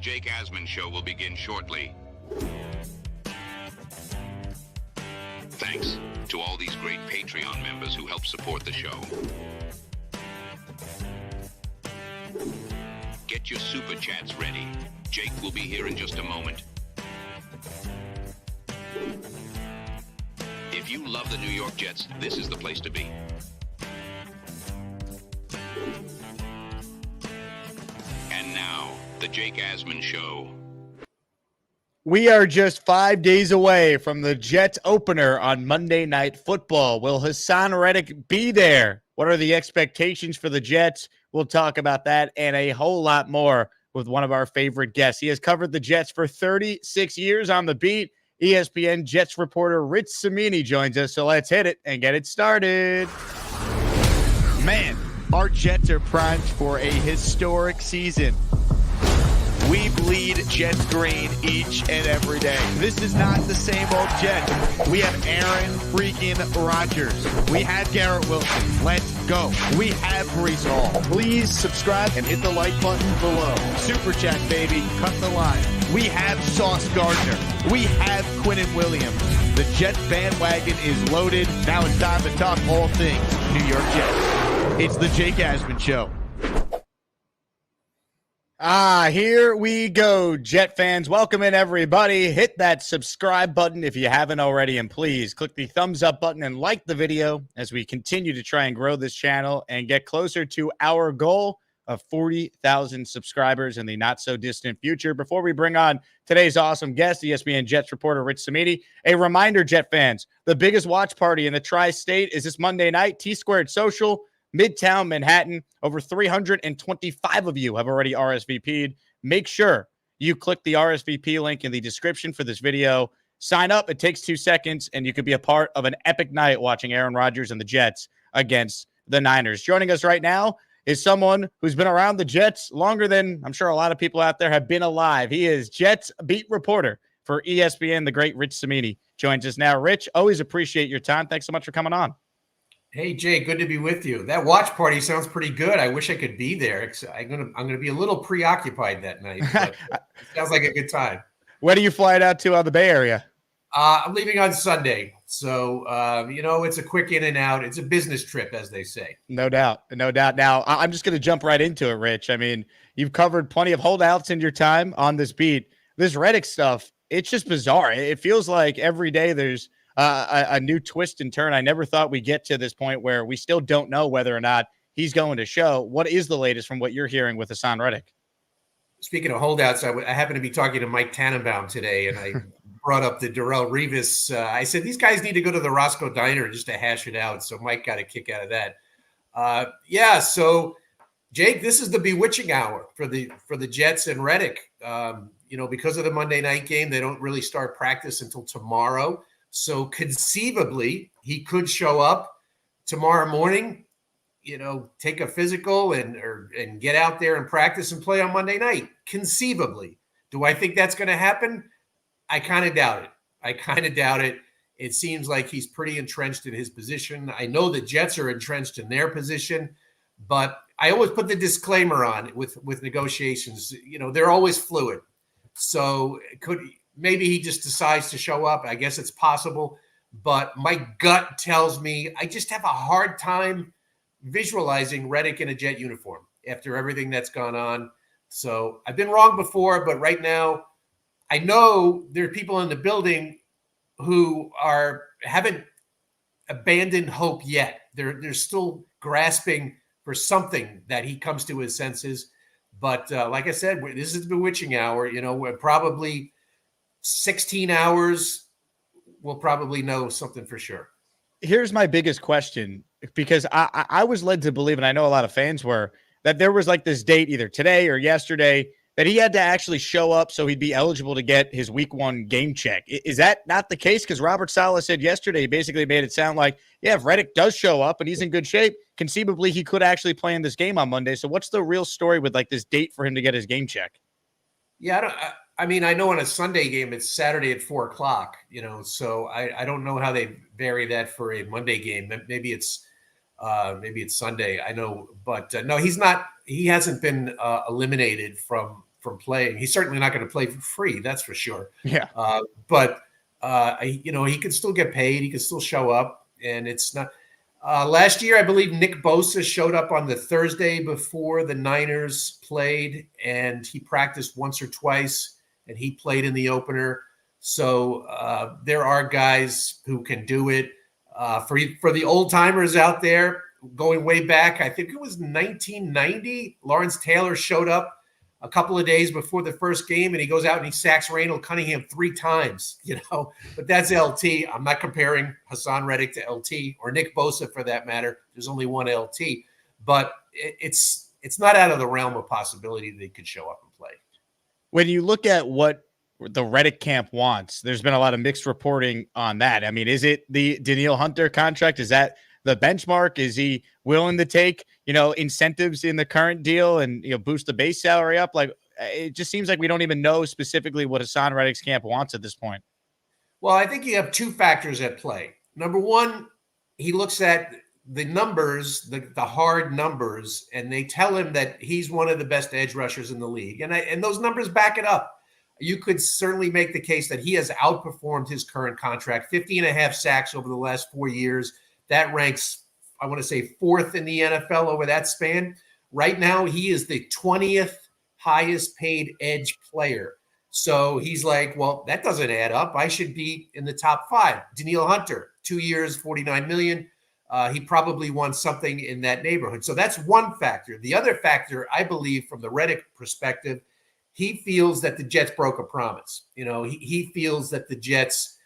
Jake Asman Show will begin shortly. Thanks to all these great Patreon members who help support the show. Get your super chats ready. Jake will be here in just a moment. If you love the New York Jets, this is the place to be. And now, the Jake Asman Show. We are just 5 days away from the Jets opener on Monday Night Football. Will Haason Reddick be there? What are the expectations for the Jets? We'll talk about that and a whole lot more with one of our favorite guests. He has covered the Jets for 36 years on the beat. ESPN Jets reporter Rich Cimini joins us, so let's hit it and get it started. Man, our Jets are primed for a historic season. We bleed Jets green each and every day. This is not the same old Jets. We have Aaron freaking Rodgers. We have Garrett Wilson. Let's go. We have Breece Hall. Please subscribe and hit the like button below. Super chat, baby. Cut the line. We have Sauce Gardner. We have Quinnen Williams. The Jets bandwagon is loaded. Now it's time to talk all things New York Jets. It's the Jake Asman Show. Here we go, Jet fans. Welcome in, everybody. Hit that subscribe button if you haven't already, and please click the thumbs up button and like the video as we continue to try and grow this channel and get closer to our goal of 40,000 subscribers in the not-so-distant future. Before we bring on today's awesome guest, ESPN Jets reporter Rich Cimini, a reminder, Jet fans, the biggest watch party in the Tri-State is this Monday night, T-Squared Social, Midtown Manhattan. Over 325 of you have already RSVP'd. Make sure you click the RSVP link in the description for this video. Sign up. It takes 2 seconds, and you could be a part of an epic night watching Aaron Rodgers and the Jets against the Niners. Joining us right now is someone who's been around the Jets longer than I'm sure a lot of people out there have been alive. He is Jets beat reporter for ESPN, the great Rich Cimini. Joins us now. Rich, always appreciate your time. Thanks so much for coming on. Hey, Jay, good to be with you. That watch party sounds pretty good. I wish I could be there. I'm gonna be a little preoccupied that night, but it sounds like a good time. Where do you fly out to the Bay Area? I'm leaving on Sunday. So, it's a quick in and out. It's a business trip, as they say. No doubt. No doubt. Now, I'm just going to jump right into it, Rich. I mean, you've covered plenty of holdouts in your time on this beat. This Reddick stuff, it's just bizarre. It feels like every day there's a new twist and turn. I never thought we'd get to this point where we still don't know whether or not he's going to show. What is the latest from what you're hearing with Haason Reddick? Speaking of holdouts, I happen to be talking to Mike Tannenbaum today, and I brought up the Darrelle Revis. I said, these guys need to go to the Roscoe Diner just to hash it out. So Mike got a kick out of that. So, Jake, this is the bewitching hour for the Jets and Reddick. Because of the Monday night game, they don't really start practice until tomorrow. So conceivably, he could show up tomorrow morning, take a physical and get out there and practice and play on Monday night. Conceivably. Do I think that's going to happen? I kind of doubt it. It seems like he's pretty entrenched in his position. I know the Jets are entrenched in their position, but I always put the disclaimer on with negotiations. They're always fluid. So maybe he just decides to show up. I guess it's possible. But my gut tells me I just have a hard time visualizing Reddick in a Jet uniform after everything that's gone on. So I've been wrong before, but right now I know there are people in the building who haven't abandoned hope yet. They're still grasping for something that he comes to his senses. But like I said, this is the bewitching hour. We're probably 16 hours. We'll probably know something for sure. Here's my biggest question, because I was led to believe, and I know a lot of fans were, that there was like this date either today or yesterday that he had to actually show up so he'd be eligible to get his week 1 game check. Is that not the case? Because Robert Saleh said yesterday, he basically made it sound like, yeah, if Reddick does show up and he's in good shape, conceivably he could actually play in this game on Monday. So what's the real story with like this date for him to get his game check? Yeah, I know on a Sunday game, it's Saturday at 4:00, so I don't know how they vary that for a Monday game. Maybe it's Sunday. I know, but no, he's not. He hasn't been eliminated from from playing. He's certainly not going to play for free, that's for sure. Yeah. But he can still get paid. He can still show up, and it's not. Last year, I believe Nick Bosa showed up on the Thursday before the Niners played, and he practiced once or twice, and he played in the opener. So there are guys who can do it. For the old timers out there, going way back, I think it was 1990, Lawrence Taylor showed up a couple of days before the first game, and he goes out and he sacks Randall Cunningham 3 times, but that's LT. I'm not comparing Haason Reddick to LT or Nick Bosa for that matter. There's only one LT, but it's not out of the realm of possibility that he could show up and play. When you look at what the Reddick camp wants, there's been a lot of mixed reporting on that. I mean, is it the Danielle Hunter contract? Is that the benchmark? Is he willing to take, incentives in the current deal and, boost the base salary up? Like, it just seems like we don't even know specifically what Haason Reddick's camp wants at this point. Well, I think you have 2 factors at play. Number one, he looks at the numbers, the hard numbers, and they tell him that he's one of the best edge rushers in the league. And those numbers back it up. You could certainly make the case that he has outperformed his current contract, 50.5 sacks over the last 4 years. That ranks, I want to say, 4th in the NFL over that span. Right now, he is the 20th highest paid edge player. So he's like, well, that doesn't add up. I should be in the top 5. Danielle Hunter, 2 years, $49 million. He probably wants something in that neighborhood. So that's one factor. The other factor, I believe, from the Reddick perspective, he feels that the Jets broke a promise. He feels that the Jets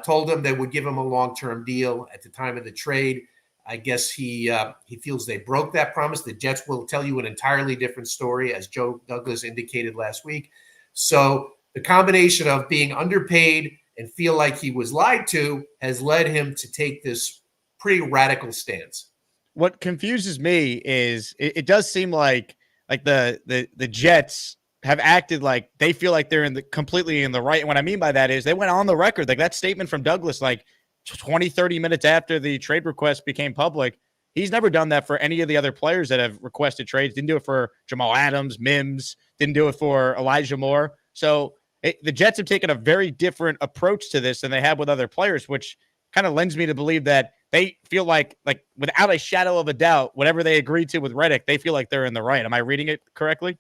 told him they would give him a long-term deal at the time of the trade. I guess he feels they broke that promise. The Jets will tell you an entirely different story, as Joe Douglas indicated last week. So the combination of being underpaid and feel like he was lied to has led him to take this pretty radical stance. What confuses me is it does seem like the Jets have acted like they feel like they're completely in the right. And what I mean by that is they went on the record, like that statement from Douglas, like 20, 30 minutes after the trade request became public. He's never done that for any of the other players that have requested trades. Didn't do it for Jamal Adams, Mims, didn't do it for Elijah Moore. So the Jets have taken a very different approach to this than they have with other players, which kind of lends me to believe that they feel like without a shadow of a doubt, whatever they agreed to with Reddick, they feel like they're in the right. Am I reading it correctly?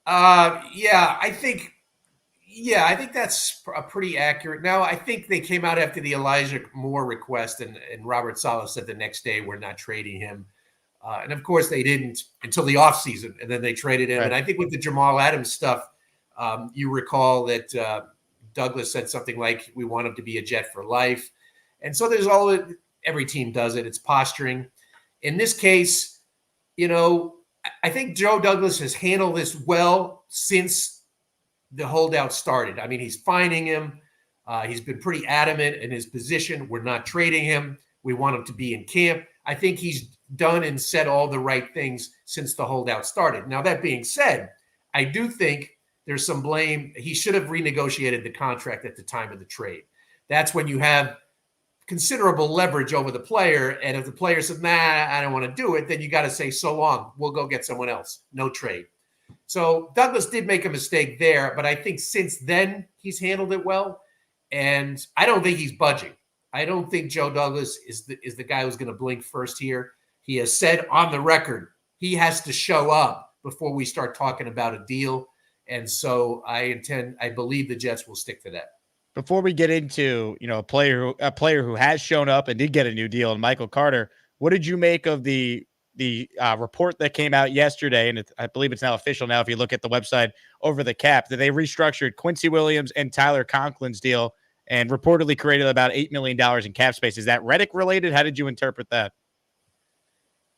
I think that's pretty accurate. Now, I think they came out after the Elijah Moore request, and Robert Saleh said the next day we're not trading him. And of course, they didn't until the offseason, and then they traded him. Right. And I think with the Jamal Adams stuff, you recall that Douglas said something like, we want him to be a Jet for life. And so there's every team does it. It's posturing. In this case, I think Joe Douglas has handled this well since the holdout started. I mean, he's fining him. He's been pretty adamant in his position. We're not trading him. We want him to be in camp. I think he's done and said all the right things since the holdout started. Now, that being said, I do think there's some blame. He should have renegotiated the contract at the time of the trade. That's when you have considerable leverage over the player. And if the player says, nah, I don't want to do it, then you got to say, so long, we'll go get someone else. No trade. So Douglas did make a mistake there, but I think since then he's handled it well. And I don't think he's budging. I don't think Joe Douglas is the guy who's going to blink first here. He has said on the record, he has to show up before we start talking about a deal. And so I believe the Jets will stick to that. Before we get into, a player who has shown up and did get a new deal, and Michael Carter, what did you make of the report that came out yesterday? And I believe it's now official now. If you look at the website Over the Cap, that they restructured Quincy Williams and Tyler Conklin's deal and reportedly created about $8 million in cap space. Is that Reddick related? How did you interpret that?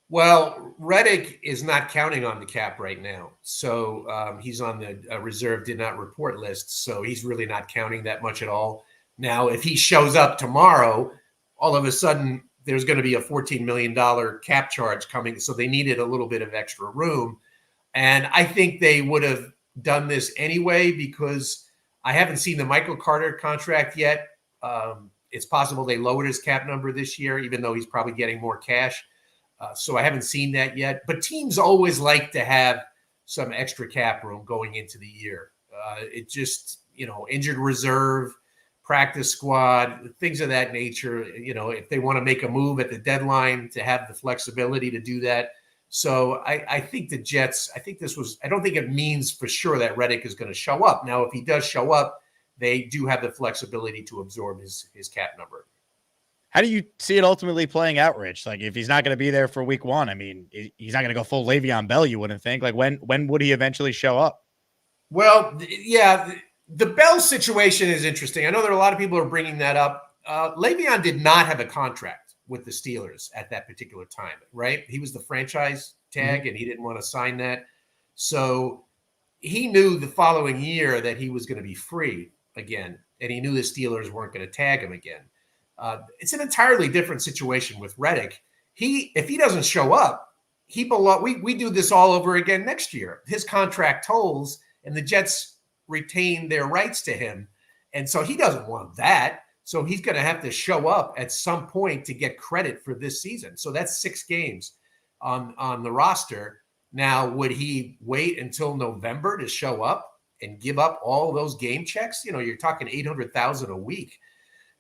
Well, Reddick is not counting on the cap right now. So he's on the reserve did not report list. So he's really not counting that much at all. Now, if he shows up tomorrow, all of a sudden there's going to be a $14 million cap charge coming. So they needed a little bit of extra room. And I think they would have done this anyway, because I haven't seen the Michael Carter contract yet. It's possible they lowered his cap number this year, even though he's probably getting more cash. So I haven't seen that yet. But teams always like to have some extra cap room going into the year. It just, injured reserve, practice squad, things of that nature. If they want to make a move at the deadline, to have the flexibility to do that. So I think the Jets, I don't think it means for sure that Reddick is going to show up. Now, if he does show up, they do have the flexibility to absorb his cap number. How do you see it ultimately playing out, Rich? Like, if he's not going to be there for week one, I mean, he's not going to go full Le'Veon Bell, you wouldn't think. Like, when would he eventually show up? Well, yeah, the Bell situation is interesting. I know there are a lot of people who are bringing that up. Le'Veon did not have a contract with the Steelers at that particular time, right? He was the franchise tag, and he didn't want to sign that. So he knew the following year that he was going to be free again, and he knew the Steelers weren't going to tag him again. It's an entirely different situation with Reddick. If he doesn't show up, we do this all over again next year. His contract tolls, and the Jets retain their rights to him. And so he doesn't want that. So he's going to have to show up at some point to get credit for this season. So that's 6 games on the roster. Now, would he wait until November to show up and give up all those game checks? You're talking $800,000 a week.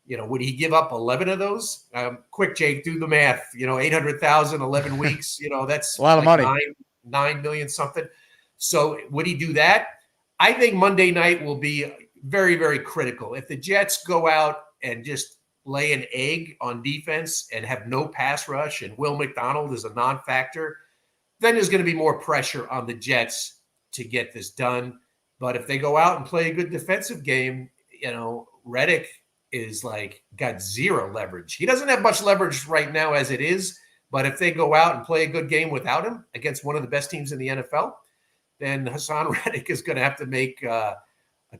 Would he give up 11 of those? Quick, Jake, do the math. 800,000, 11 weeks. That's a lot of money. 9 million something. So would he do that? I think Monday night will be very, very critical. If the Jets go out and just lay an egg on defense and have no pass rush, and Will McDonald is a non-factor, then there's going to be more pressure on the Jets to get this done. But if they go out and play a good defensive game, Reddick is got zero leverage. He doesn't have much leverage right now as it is, but if they go out and play a good game without him against one of the best teams in the NFL, then Haason Reddick is going to have to make a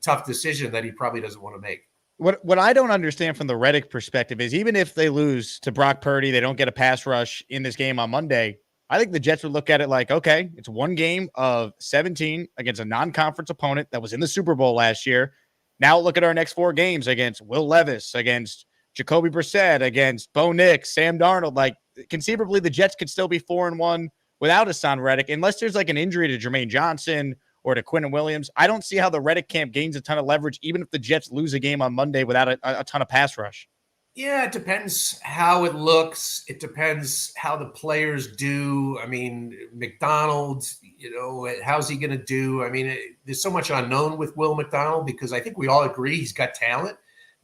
tough decision that he probably doesn't want to make. What I don't understand from the Reddick perspective is, even if they lose to Brock Purdy, they don't get a pass rush in this game on Monday, I think the Jets would look at it like, okay, it's one game of 17 against a non-conference opponent that was in the Super Bowl last year. Now look at our next 4 games against Will Levis, against Jacoby Brissett, against Bo Nix, Sam Darnold. Like, conceivably, the Jets could still be 4-1 without Haason Reddick, unless there's an injury to Jermaine Johnson or to Quinton Williams. I don't see how the Reddick camp gains a ton of leverage, even if the Jets lose a game on Monday without a ton of pass rush. Yeah, it depends how it looks. It depends how the players do. I mean, McDonald, how's he going to do? I mean, there's so much unknown with Will McDonald, because I think we all agree he's got talent.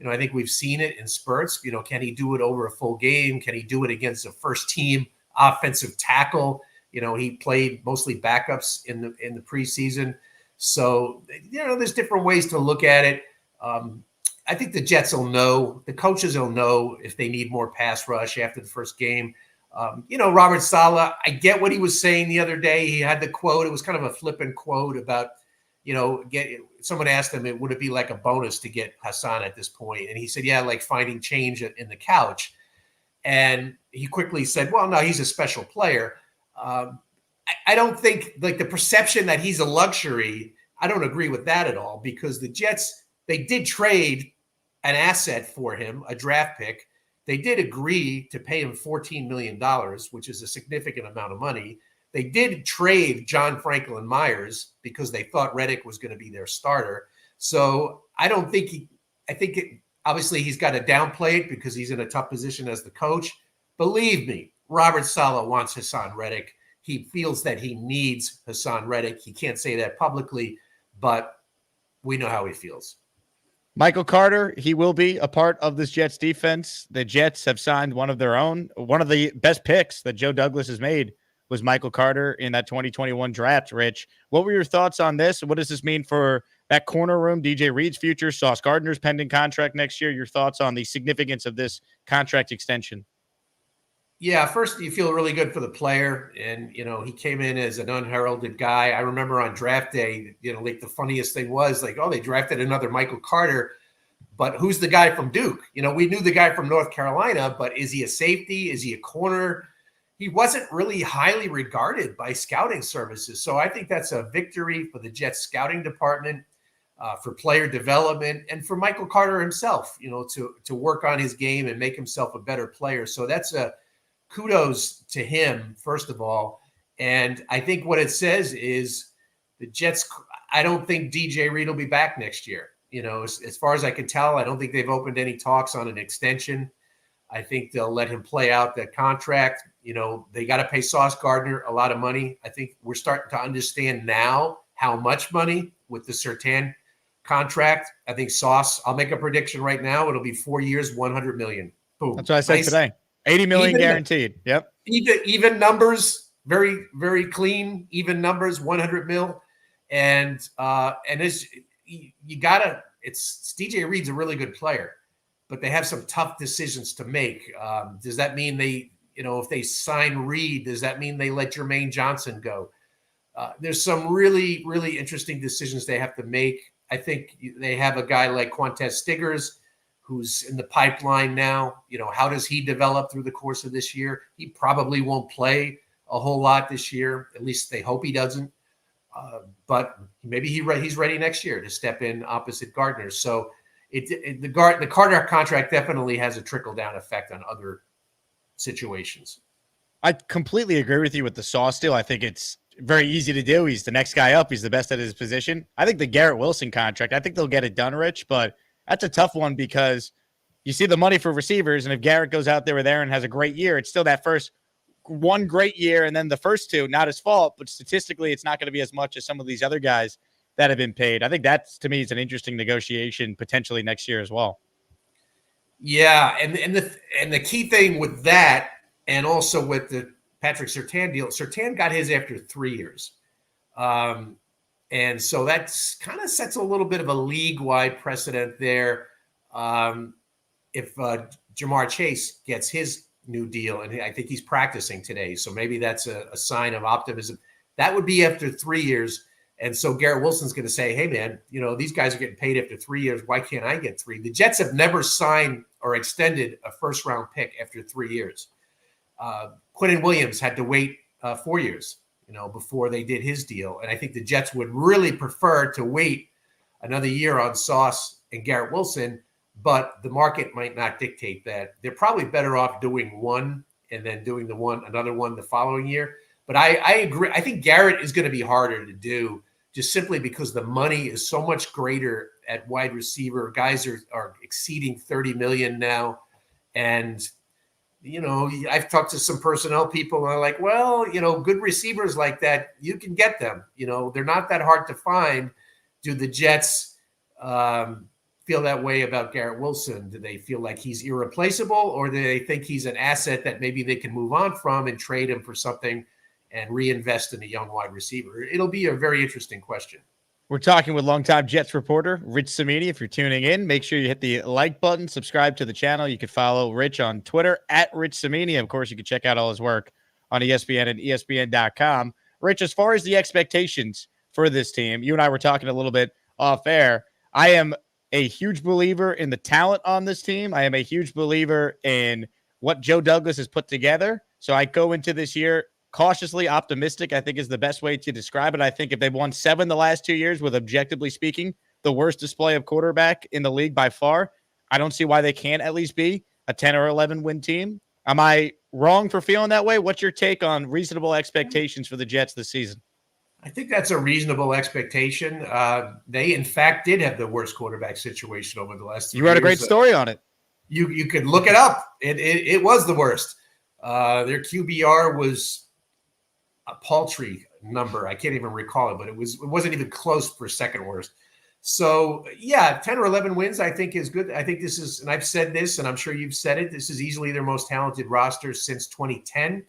I think we've seen it in spurts. Can he do it over a full game? Can he do it against a first-team offensive tackle? He played mostly backups in the preseason. So, there's different ways to look at it. I think the Jets will know, the coaches will know if they need more pass rush after the first game. Robert Saleh, I get what he was saying the other day. He had the quote. It was kind of a flippant quote about, someone asked him, would it be like a bonus to get Haason at this point? And he said, yeah, like finding change in the couch. And he quickly said, well, no, he's a special player. I don't think, the perception that he's a luxury, I don't agree with that at all, because the Jets, they did trade an asset for him, a draft pick. They did agree to pay him $14 million, which is a significant amount of money. They did trade John Franklin Myers because they thought Reddick was going to be their starter. So I don't think obviously he's got to downplay it because he's in a tough position as the coach. Believe me, Robert Saleh wants Haason Reddick. He feels that he needs Haason Reddick. He can't say that publicly, but we know how he feels. Michael Carter, he will be a part of this Jets defense. The Jets have signed one of their own. One of the best picks that Joe Douglas has made was Michael Carter in that 2021 draft. Rich, what were your thoughts on this? What does this mean for that corner room, DJ Reed's future, Sauce Gardner's pending contract next year? Your thoughts on the significance of this contract extension? Yeah, first, you feel really good for the player. And, he came in as an unheralded guy. I remember on draft day, the funniest thing was they drafted another Michael Carter, but who's the guy from Duke? We knew the guy from North Carolina, but is he a safety? Is he a corner? He wasn't really highly regarded by scouting services. So I think that's a victory for the Jets scouting department, for player development, and for Michael Carter himself, to work on his game and make himself a better player. So that's a kudos to him, first of all. And I think what it says is The Jets, I don't think DJ Reed will be back next year. As far as I can tell, I don't think they've opened any talks on an extension. I think they'll let him play out that contract. They got to pay Sauce Gardner a lot of money. I think we're starting to understand now how much money with the Surtain contract. I think Sauce, I'll make a prediction right now. It'll be 4 years, $100 million. Boom. That's what I said today. 80 million guaranteed. Yep. Even numbers, very, very clean, even numbers, 100 mil. And it's DJ Reed's a really good player, but they have some tough decisions to make. Does that mean if they sign Reed, does that mean they let Jermaine Johnson go? There's some really, really interesting decisions they have to make. I think they have a guy like Quantez Stiggers who's in the pipeline now. How does he develop through the course of this year? He probably won't play a whole lot this year. At least they hope he doesn't. But maybe he's ready next year to step in opposite Gardner. So the Carter contract definitely has a trickle-down effect on other situations. I completely agree with you with the Sauce deal. I think it's very easy to do. He's the next guy up. He's the best at his position. I think the Garrett Wilson contract, I think they'll get it done, Rich, but that's a tough one because you see the money for receivers, and if Garrett goes out there with Aaron and has a great year, it's still that first one great year, and then the first two, not his fault, but statistically it's not going to be as much as some of these other guys that have been paid. I think that's, to me, is an interesting negotiation potentially next year as well. Yeah, and the key thing with that, and also with the Patrick Surtain deal, Surtain got his after 3 years. And so that's kind of sets a little bit of a league-wide precedent there. If Jamar Chase gets his new deal, and I think he's practicing today, so maybe that's a sign of optimism. That would be after 3 years. And so Garrett Wilson's going to say, hey, man, these guys are getting paid after 3 years. Why can't I get 3? The Jets have never signed or extended a first-round pick after 3 years. Quinnen Williams had to wait 4 years, before they did his deal. And I think the Jets would really prefer to wait another year on Sauce and Garrett Wilson, but the market might not dictate that. They're probably better off doing one and then doing another one the following year. But I agree. I think Garrett is going to be harder to do just simply because the money is so much greater at wide receiver. Guys are exceeding $30 million now. And I've talked to some personnel people and they're like, well, good receivers like that, you can get them. They're not that hard to find. Do the Jets feel that way about Garrett Wilson? Do they feel like he's irreplaceable, or do they think he's an asset that maybe they can move on from and trade him for something and reinvest in a young wide receiver? It'll be a very interesting question. We're talking with longtime Jets reporter Rich Cimini. If you're tuning in, make sure you hit the like button, subscribe to the channel. You can follow Rich on Twitter at Rich Cimini. Of course, you can check out all his work on ESPN and ESPN.com. Rich, as far as the expectations for this team, you and I were talking a little bit off air. I am a huge believer in the talent on this team. I am a huge believer in what Joe Douglas has put together. So I go into this year cautiously optimistic, I think, is the best way to describe it. I think if they've won 7 the last 2 years with, objectively speaking, the worst display of quarterback in the league by far, I don't see why they can't at least be a 10 or 11 win team. Am I wrong for feeling that way? What's your take on reasonable expectations for the Jets this season? I think that's a reasonable expectation. They, in fact, did have the worst quarterback situation over the last 3 years. You wrote a great story on it. You could look it up. It was the worst. Their QBR was a paltry number. I can't even recall it, but it wasn't even close for second worst. So, yeah, 10 or 11 wins, I think, is good. I think this is, and I've said this, and I'm sure you've said it, this is easily their most talented roster since 2010.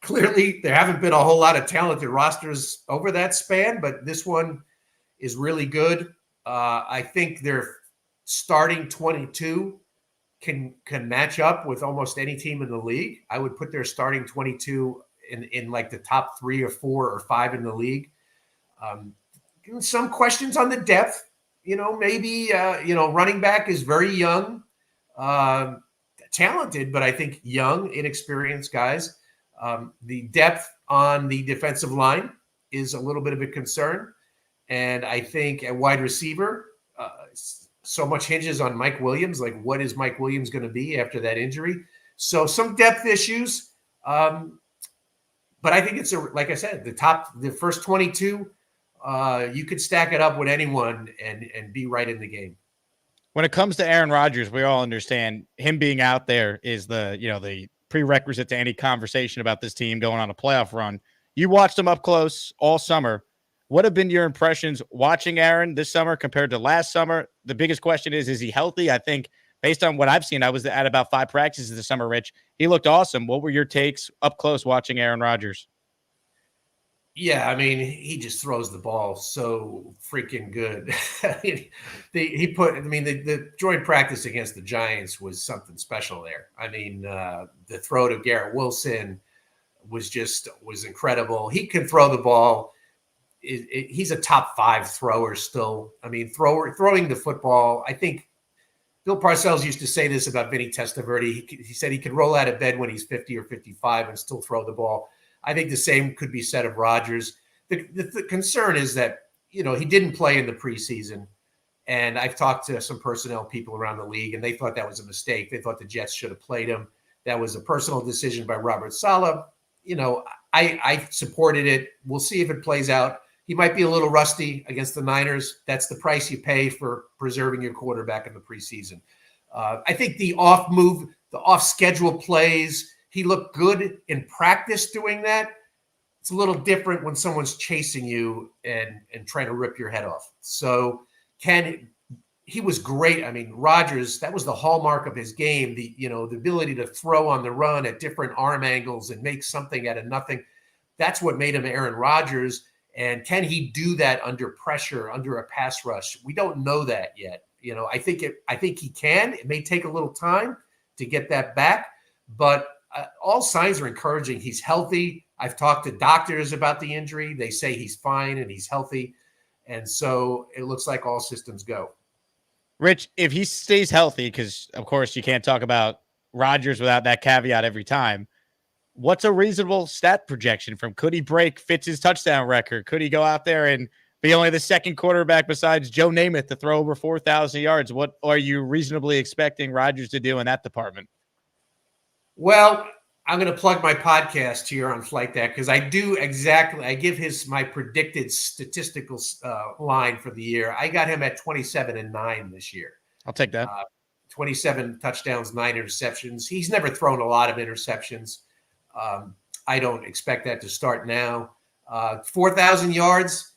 Clearly, there haven't been a whole lot of talented rosters over that span, but this one is really good. I think their starting 22 can match up with almost any team in the league. I would put their starting 22 in like the top 3 or 4 or 5 in the league. Some questions on the depth, maybe, running back is very young, talented, but I think young, inexperienced guys. The depth on the defensive line is a little bit of a concern. And I think at wide receiver, so much hinges on Mike Williams. Like, what is Mike Williams going to be after that injury? So some depth issues. But I think it's like I said, the first 22 you could stack it up with anyone and be right in the game. When it comes to Aaron Rodgers, we all understand him being out there is the prerequisite to any conversation about this team going on a playoff run. You watched him up close all summer. What have been your impressions watching Aaron this summer compared to last summer? The biggest question is he healthy? I think based on what I've seen, I was at about 5 practices this summer, Rich. He looked awesome. What were your takes up close watching Aaron Rodgers? Yeah, I mean, he just throws the ball so freaking good. The joint practice against the Giants was something special there. I mean, the throw to Garrett Wilson was incredible. He can throw the ball. He's a top 5 thrower still. I mean, throwing the football. I think Bill Parcells used to say this about Vinny Testaverde. He said he could roll out of bed when he's 50 or 55 and still throw the ball. I think the same could be said of Rodgers. The concern is that, he didn't play in the preseason. And I've talked to some personnel people around the league, and they thought that was a mistake. They thought the Jets should have played him. That was a personal decision by Robert Saleh. I supported it. We'll see if it plays out. He might be a little rusty against the Niners. That's the price you pay for preserving your quarterback in the preseason. I think the off-schedule plays, he looked good in practice doing that. It's a little different when someone's chasing you and trying to rip your head off. So he was great. I mean, Rodgers, that was the hallmark of his game. The ability to throw on the run at different arm angles and make something out of nothing. That's what made him Aaron Rodgers. And can he do that under pressure, under a pass rush? We don't know that yet. I think he can. It may take a little time to get that back, but all signs are encouraging. He's healthy. I've talked to doctors about the injury. They say he's fine and he's healthy. And so it looks like all systems go. Rich, if he stays healthy, because of course you can't talk about Rodgers without that caveat every time, what's a reasonable stat projection from? Could he break Fitz's touchdown record? Could he go out there and be only the second quarterback besides Joe Namath to throw over 4,000 yards? What are you reasonably expecting Rodgers to do in that department? Well, I'm going to plug my podcast here on Flight Deck because I give my predicted statistical line for the year. I got him at 27-9 this year. I'll take that. 27 touchdowns, 9 interceptions. He's never thrown a lot of interceptions. I don't expect that to start now. 4,000 yards.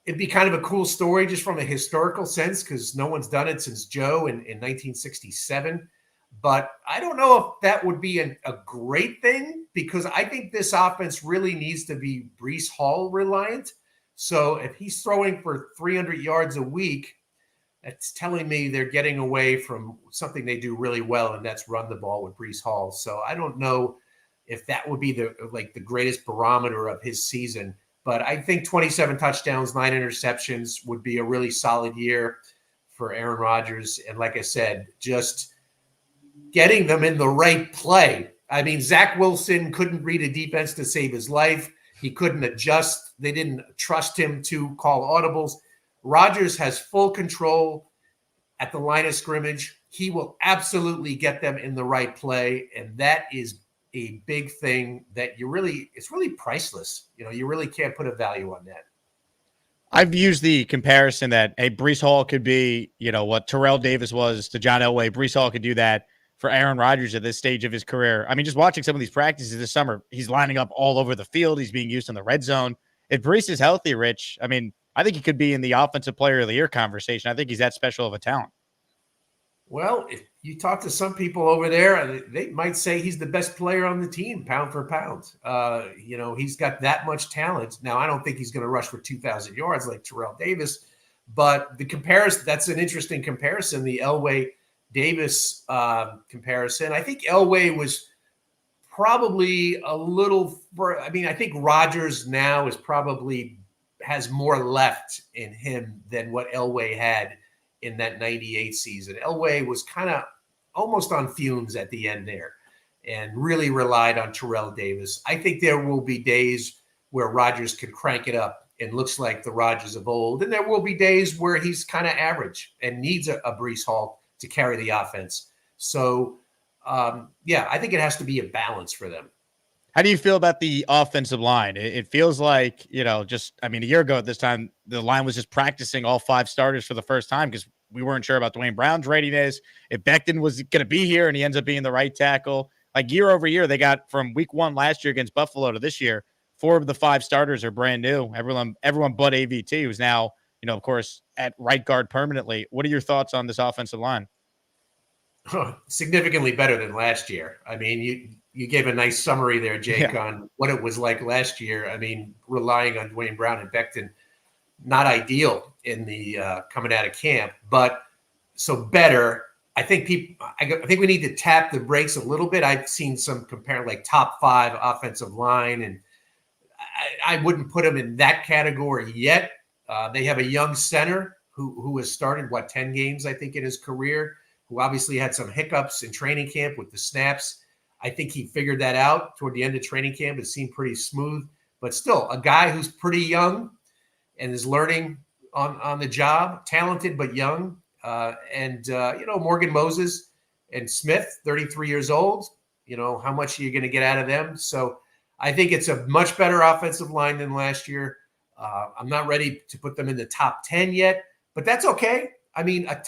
It'd be kind of a cool story just from a historical sense because no one's done it since Joe in 1967. But I don't know if that would be a great thing because I think this offense really needs to be Breece Hall reliant. So if he's throwing for 300 yards a week, that's telling me they're getting away from something they do really well, and that's run the ball with Breece Hall. So I don't know if that would be the greatest barometer of his season. But I think 27 touchdowns, 9 interceptions would be a really solid year for Aaron Rodgers. And like I said, just getting them in the right play. I mean, Zach Wilson couldn't read a defense to save his life. He couldn't adjust. They didn't trust him to call audibles. Rodgers has full control at the line of scrimmage. He will absolutely get them in the right play. And that is a big thing that it's really priceless. You really can't put a value on that. I've used the comparison that, hey, Breece Hall could be, what Terrell Davis was to John Elway. Breece Hall could do that for Aaron Rodgers at this stage of his career. I mean, just watching some of these practices this summer, he's lining up all over the field. He's being used in the red zone. If Breece is healthy, Rich, I mean, I think he could be in the offensive player of the year conversation. I think he's that special of a talent. Well, if you talk to some people over there, they might say he's the best player on the team, pound for pound. He's got that much talent. Now, I don't think he's going to rush for 2,000 yards like Terrell Davis, but the comparison, that's an interesting comparison, the Elway Davis comparison. I think Elway was probably I think Rodgers now has more left in him than what Elway had in that 98 season. Elway was kind of almost on fumes at the end there and really relied on Terrell Davis. I think there will be days where Rodgers can crank it up and looks like the Rodgers of old. And there will be days where he's kind of average and needs a Breece Hall to carry the offense. So, I think it has to be a balance for them. How do you feel about the offensive line? It feels like, a year ago at this time, the line was just practicing all 5 starters for the first time because we weren't sure about Dwayne Brown's readiness. If Becton was going to be here and he ends up being the right tackle, like year over year, they got from week 1 last year against Buffalo to this year, 4 of the 5 starters are brand new. Everyone but AVT, who's now, of course, at right guard permanently. What are your thoughts on this offensive line? Significantly better than last year. I mean, you gave a nice summary there, Jake, on what it was like last year. I mean, relying on Dwayne Brown and Becton, not ideal in the coming out of camp, but so better. I think we need to tap the brakes a little bit. I've seen some compare like top 5 offensive line, and I wouldn't put them in that category yet. They have a young center who has started 10 games, I think, in his career, who obviously had some hiccups in training camp with the snaps. I think he figured that out toward the end of training camp. It seemed pretty smooth, but still a guy who's pretty young and is learning on the job, talented but young. Morgan Moses and Smith, 33 years old. How much are you going to get out of them? So I think it's a much better offensive line than last year. I'm not ready to put them in the top 10 yet, but that's okay. I mean, a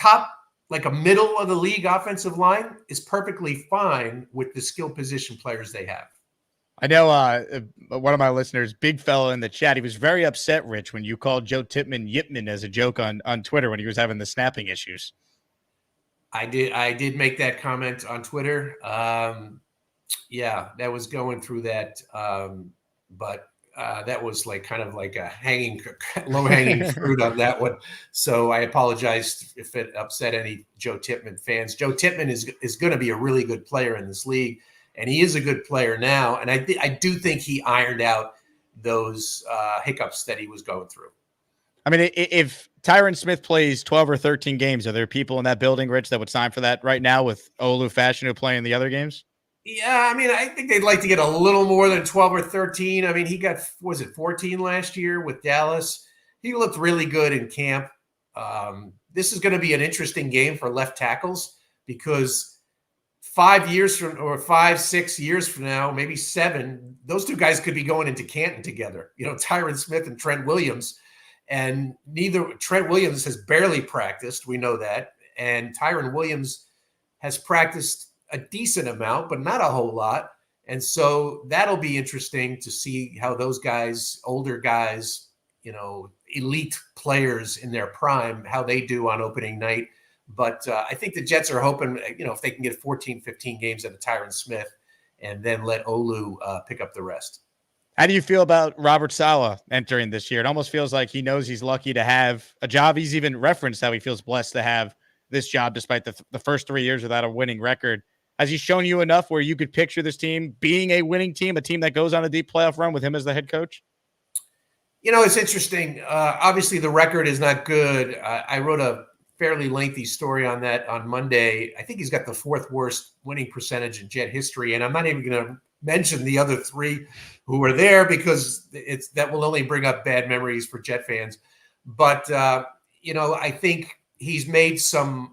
middle of the league offensive line is perfectly fine with the skill position players they have. I know one of my listeners, big fellow in the chat, he was very upset, Rich, when you called Joe Tippmann Yipman as a joke on Twitter when he was having the snapping issues. I did make that comment on Twitter. That was going through that. But that was kind of like a low-hanging fruit on that one. So I apologize if it upset any Joe Tippmann fans. Joe Tippmann is going to be a really good player in this league, and he is a good player now. And I do think he ironed out those hiccups that he was going through. I mean, if Tyron Smith plays 12 or 13 games, are there people in that building, Rich, that would sign for that right now with Olu Fashanu playing the other games? Yeah, I mean, I think they'd like to get a little more than 12 or 13. I mean, he got, 14 last year with Dallas? He looked really good in camp. This is going to be an interesting game for left tackles because 5 years from, or 5, 6 years from now, maybe 7, those two guys could be going into Canton together. Tyron Smith and Trent Williams. And Trent Williams has barely practiced. We know that. And Tyron Williams has practiced a decent amount, but not a whole lot. And so that'll be interesting to see how those guys, older guys, elite players in their prime, how they do on opening night. But I think the Jets are hoping, if they can get 14, 15 games out of Tyron Smith and then let Olu pick up the rest. How do you feel about Robert Saleh entering this year? It almost feels like he knows he's lucky to have a job. He's even referenced how he feels blessed to have this job despite the first 3 years without a winning record. Has he shown you enough where you could picture this team being a winning team, a team that goes on a deep playoff run with him as the head coach? It's interesting. Obviously, the record is not good. I wrote a fairly lengthy story on that on Monday. I think he's got the 4th worst winning percentage in Jet history, and I'm not even going to mention the other 3 who were there because that will only bring up bad memories for Jet fans. But I think he's made some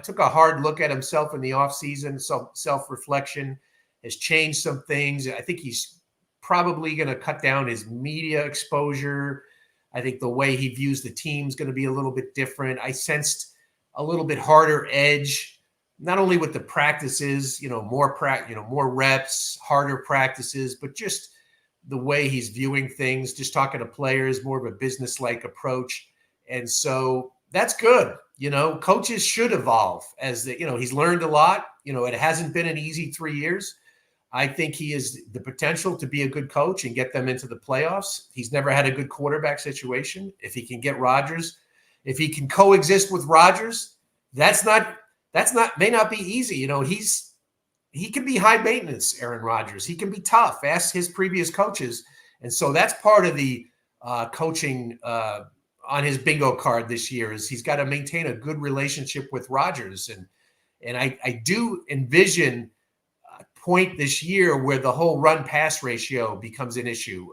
took a hard look at himself in the offseason, self-reflection, has changed some things. I think he's probably going to cut down his media exposure. I think the way he views the team is going to be a little bit different. I sensed a little bit harder edge, not only with the practices, more reps, harder practices, but just the way he's viewing things, just talking to players, more of a business-like approach. And so that's good. Coaches should evolve as he's learned a lot. It hasn't been an easy 3 years. I think he has the potential to be a good coach and get them into the playoffs. He's never had a good quarterback situation. If he can get Rodgers, if he can coexist with Rodgers, may not be easy. He can be high maintenance, Aaron Rodgers. He can be tough. Ask his previous coaches. And so that's part of the coaching on his bingo card this year is he's got to maintain a good relationship with Rodgers. And I do envision a point this year where the whole run-pass ratio becomes an issue.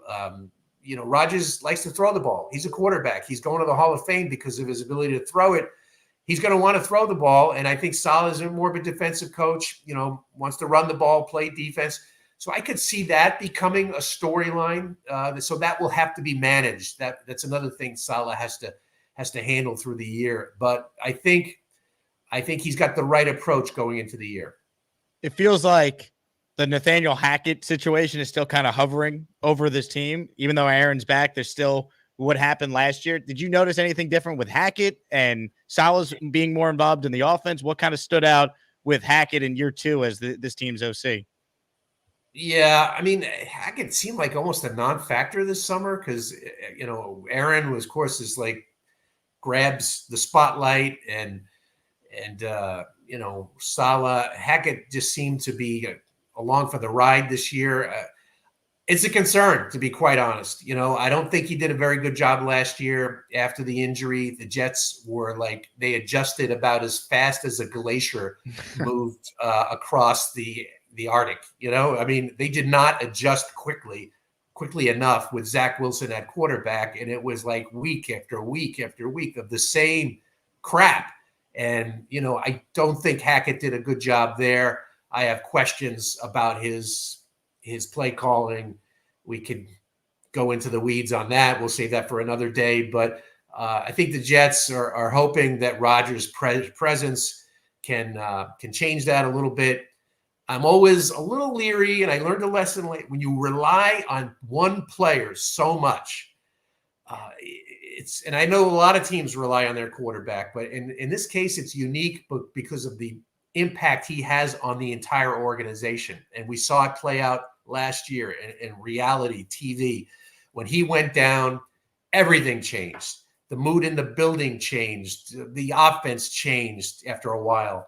Rodgers likes to throw the ball. He's a quarterback. He's going to the Hall of Fame because of his ability to throw it. He's going to want to throw the ball, and I think Saleh is more of a defensive coach, wants to run the ball, play defense. So I could see that becoming a storyline. So that will have to be managed. That's another thing Saleh has to handle through the year. But I think he's got the right approach going into the year. It feels like the Nathaniel Hackett situation is still kind of hovering over this team. Even though Aaron's back, there's still what happened last year. Did you notice anything different with Hackett and Saleh's being more involved in the offense? What kind of stood out with Hackett in year 2 as this team's OC? Yeah, I mean, Hackett seemed like almost a non-factor this summer because, Aaron was, of course, is like grabs the spotlight and Saleh. Hackett just seemed to be along for the ride this year. It's a concern, to be quite honest. I don't think he did a very good job last year after the injury. The Jets were they adjusted about as fast as a glacier moved across the Arctic. I mean, they did not adjust quickly enough with Zach Wilson at quarterback. And it was like week after week after week of the same crap. And, I don't think Hackett did a good job there. I have questions about his play calling. We could go into the weeds on that. We'll save that for another day. But I think the Jets are hoping that Rodgers' presence can change that a little bit. I'm always a little leery, and I learned a lesson when you rely on one player so much. And I know a lot of teams rely on their quarterback, but in this case, it's unique because of the impact he has on the entire organization. And we saw it play out last year in reality TV. When he went down, everything changed. The mood in the building changed. The offense changed after a while.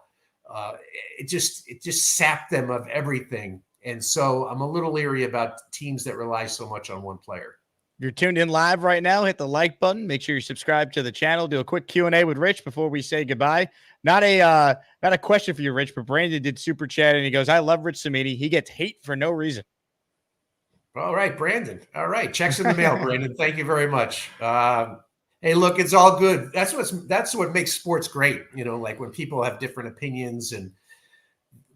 It just sapped them of everything. And so I'm a little leery about teams that rely so much on one player. You're tuned in live right now. Hit the like button. Make sure you subscribe to the channel. Do a quick Q&A with Rich before we say goodbye. Not a question for you, Rich, but Brandon did super chat and he goes, "I love Rich Cimini. He gets hate for no reason." All right, Brandon. All right, checks in the mail, Brandon. Thank you very much. Hey, look, it's all good. That's what makes sports great. Like when people have different opinions. And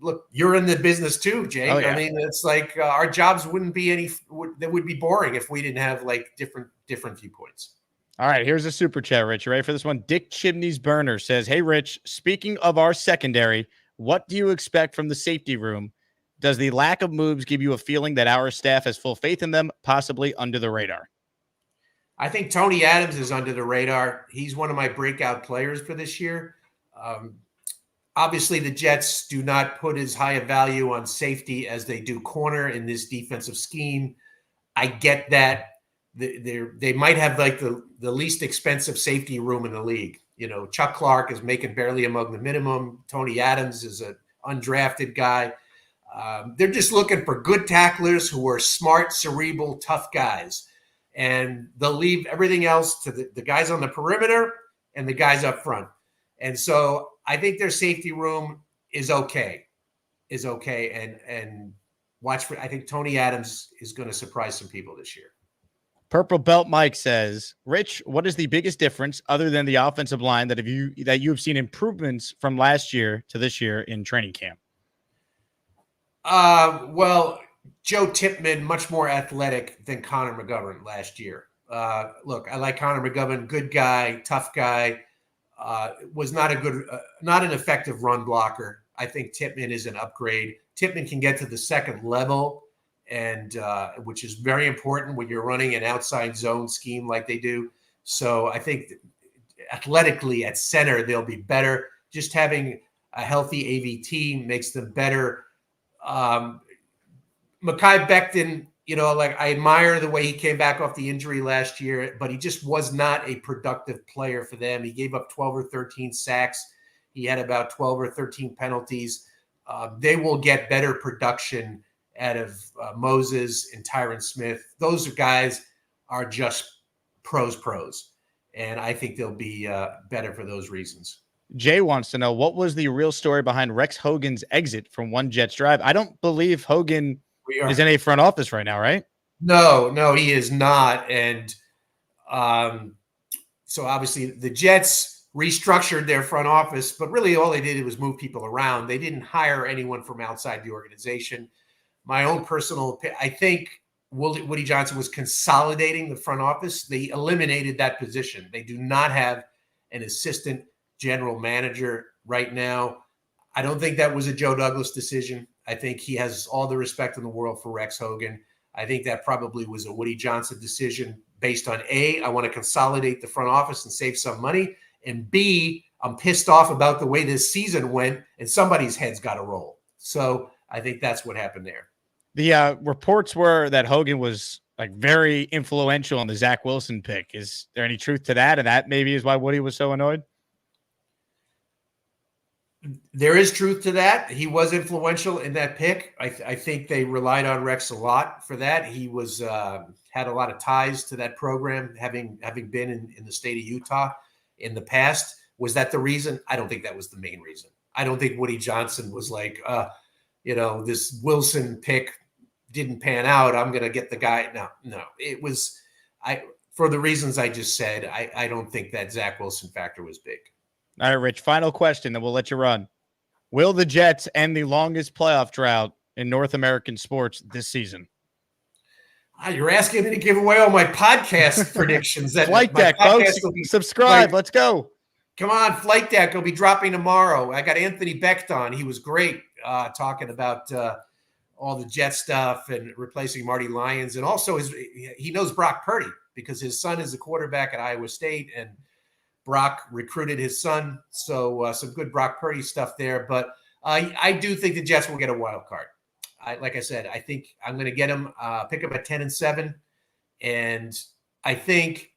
look, you're in the business too, Jake. Oh, yeah. I mean, it's like our jobs wouldn't be that would be boring if we didn't have different viewpoints. All right, here's a super chat, Rich. You ready for this one? Dick Chimney's Burner says, "Hey, Rich, speaking of our secondary, what do you expect from the safety room? Does the lack of moves give you a feeling that our staff has full faith in them, possibly under the radar?" I think Tony Adams is under the radar. He's one of my breakout players for this year. Obviously, the Jets do not put as high a value on safety as they do corner in this defensive scheme. I get that. They might have like the least expensive safety room in the league. Chuck Clark is making barely among the minimum. Tony Adams is an undrafted guy. They're just looking for good tacklers who are smart, cerebral, tough guys. And they'll leave everything else to the guys on the perimeter and the guys up front. And so I think their safety room is okay. And watch for, I think Tony Adams is going to surprise some people this year. Purple Belt Mike says, "Rich, what is the biggest difference other than the offensive line that you have seen improvements from last year to this year in training camp?" Well, Joe Tipman, much more athletic than Connor McGovern last year. Look, I like Connor McGovern, good guy, tough guy. Was not not an effective run blocker. I think Tipman is an upgrade. Tipman can get to the second level, and which is very important when you're running an outside zone scheme like they do. So I think athletically at center, they'll be better. Just having a healthy AVT makes them better. Mekhi Becton, I admire the way he came back off the injury last year, but he just was not a productive player for them. He gave up 12 or 13 sacks. He had about 12 or 13 penalties. They will get better production out of Moses and Tyron Smith. Those guys are just pros. And I think they'll be better for those reasons. Jay wants to know, what was the real story behind Rex Hogan's exit from One Jets Drive? I don't believe Hogan is in a front office right now, right? No, he is not. And so obviously the Jets restructured their front office, but really all they did was move people around. They didn't hire anyone from outside the organization. my own personal opinion, I think Woody Johnson was consolidating the front office. They eliminated that position. They do not have an assistant general manager right now. I don't think that was a Joe Douglas decision. I think he has all the respect in the world for Rex Hogan. I think that probably was a Woody Johnson decision based on A, I want to consolidate the front office and save some money, and B, I'm pissed off about the way this season went, and somebody's head's got to roll. So I think that's what happened there. The reports were that Hogan was like very influential on the Zach Wilson pick. Is there any truth to that? And that maybe is why Woody was so annoyed? There is truth to that. He was influential in that pick. I think they relied on Rex a lot for that. He was had a lot of ties to that program, having been in the state of Utah in the past. Was that the reason? I don't think that was the main reason. I don't think Woody Johnson was like, this Wilson pick didn't pan out, I'm going to get the guy. No. It was, for the reasons I just said, I don't think that Zach Wilson factor was big. All right, Rich, final question, then we'll let you run. Will the Jets end the longest playoff drought in North American sports this season? You're asking me to give away all my podcast predictions. Flight Deck, folks. Subscribe. Let's go. Come on, Flight Deck will be dropping tomorrow. I got Anthony Becht on. He was great talking about all the Jet stuff and replacing Marty Lyons. And also he knows Brock Purdy because his son is a quarterback at Iowa State, and Brock recruited his son. So some good Brock Purdy stuff there. But I do think the Jets will get a wild card. Like I said, I think I'm going to get them, pick them at 10-7. And I think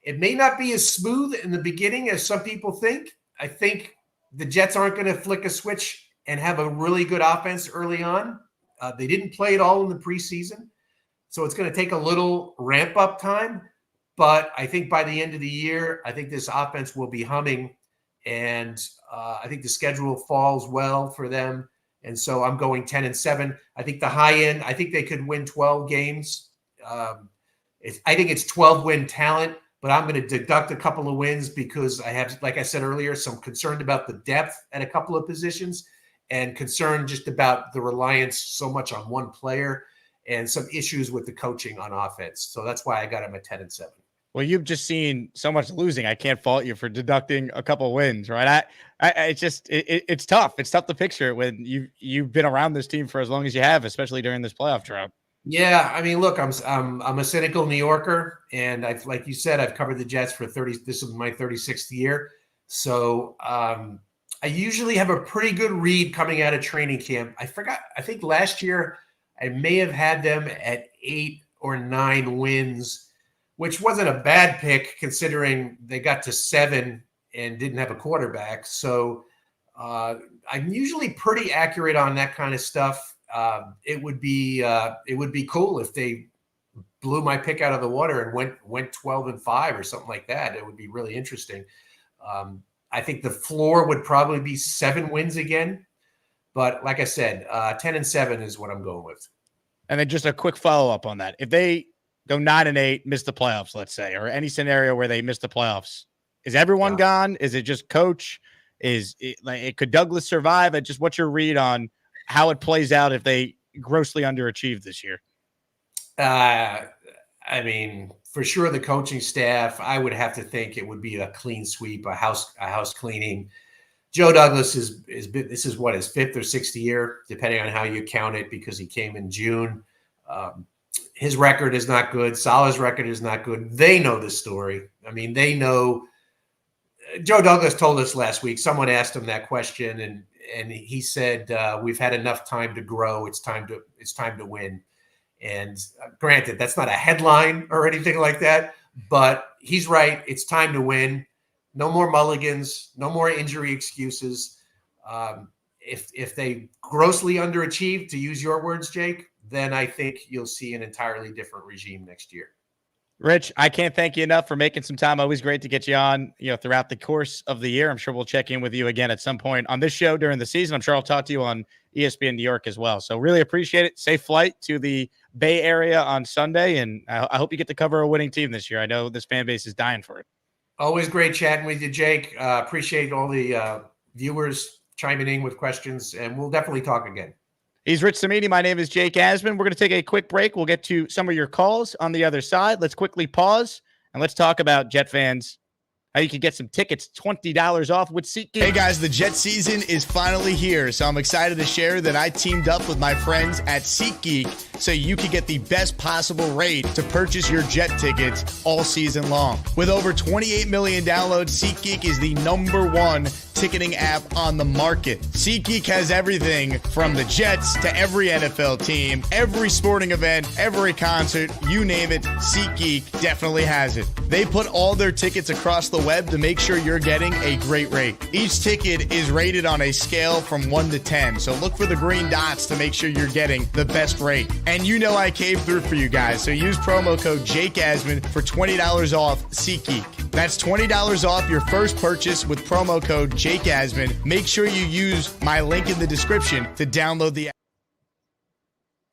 it may not be as smooth in the beginning as some people think. I think the Jets aren't going to flick a switch and have a really good offense early on. They didn't play it all in the preseason. So it's going to take a little ramp up time. But I think by the end of the year, I think this offense will be humming. And I think the schedule falls well for them. And so I'm going 10-7. I think the high end, I think they could win 12 games. I think it's 12-win talent, but I'm going to deduct a couple of wins because I have, like I said earlier, some concern about the depth at a couple of positions and concern just about the reliance so much on one player and some issues with the coaching on offense. So that's why I got him at 10-7. Well, you've just seen so much losing. I can't fault you for deducting a couple wins, right? It's tough. It's tough to picture when you've been around this team for as long as you have, especially during this playoff drought. Yeah, I mean, look, I'm a cynical New Yorker, and like you said, I've covered the Jets for 30. This is my 36th year, so I usually have a pretty good read coming out of training camp. I think last year I may have had them at 8 or 9 wins, which wasn't a bad pick considering they got to 7 and didn't have a quarterback. So I'm usually pretty accurate on that kind of stuff. It would be cool if they blew my pick out of the water and went 12-5 or something like that. It would be really interesting. I think the floor would probably be 7 wins again. But like I said, 10-7 is what I'm going with. And then just a quick follow-up on that. If they go 9-8, miss the playoffs, let's say, or any scenario where they miss the playoffs, is everyone gone? Is it just coach? Could Douglas survive? Just what's your read on how it plays out if they grossly underachieve this year? I mean, for sure, the coaching staff, I would have to think it would be a clean sweep, a house cleaning. Joe Douglas this is what, his 5th or 6th year, depending on how you count it, because he came in June. His record is not good. Salah's record is not good. They know the story. I mean, they know. Joe Douglas told us last week, someone asked him that question, and he said, we've had enough time to grow. It's time to win. And granted, that's not a headline or anything like that, but he's right. It's time to win. No more mulligans, no more injury excuses. If they grossly underachieve, to use your words, Jake, then I think you'll see an entirely different regime next year. Rich, I can't thank you enough for making some time. Always great to get you on, throughout the course of the year. I'm sure we'll check in with you again at some point on this show during the season. I'm sure I'll talk to you on ESPN New York as well. So really appreciate it. Safe flight to the Bay Area on Sunday, and I hope you get to cover a winning team this year. I know this fan base is dying for it. Always great chatting with you, Jake. Appreciate all the viewers chiming in with questions, and we'll definitely talk again. He's Rich Cimini. My name is Jake Asman. We're going to take a quick break. We'll get to some of your calls on the other side. Let's quickly pause and let's talk about Jet fans. How you can get some tickets, $20 off with SeatGeek. Hey guys, the Jet season is finally here, so I'm excited to share that I teamed up with my friends at SeatGeek so you can get the best possible rate to purchase your Jet tickets all season long. With over 28 million downloads, SeatGeek is the #1 ticketing app on the market. SeatGeek has everything from the Jets to every NFL team, every sporting event, every concert, you name it, SeatGeek definitely has it. They put all their tickets across the web to make sure you're getting a great rate. Each ticket is rated on a scale from 1 to 10, so look for the green dots to make sure you're getting the best rate. And you know I came through for you guys, so use promo code Jake Asman for $20 off SeatGeek. That's $20 off your first purchase with promo code Jake Asman. Make sure you use my link in the description to download the app.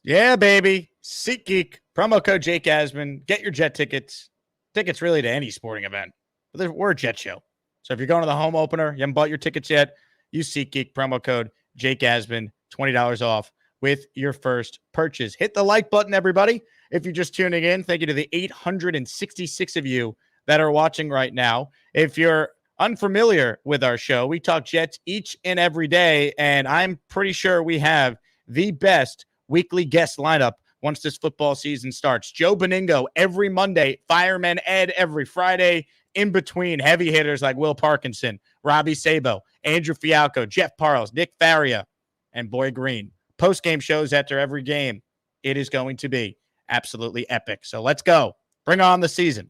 Yeah, baby. SeatGeek. Promo code Jake Asman. Get your Jet tickets. Tickets really to any sporting event. But we're a Jet show. So if you're going to the home opener, you haven't bought your tickets yet, use SeatGeek. Promo code Jake Asman. $20 off with your first purchase. Hit the like button, everybody. If you're just tuning in, thank you to the 866 of you that are watching right now. If you're unfamiliar with our show, we talk Jets each and every day, and I'm pretty sure we have the best weekly guest lineup once this football season starts. Joe Beningo every Monday, Fireman Ed every Friday, in between heavy hitters like Will Parkinson, Robbie Sabo, Andrew Fialco, Jeff Parles, Nick Faria, and Boy Green. Post-game shows after every game. It is going to be absolutely epic. So let's go. Bring on the season.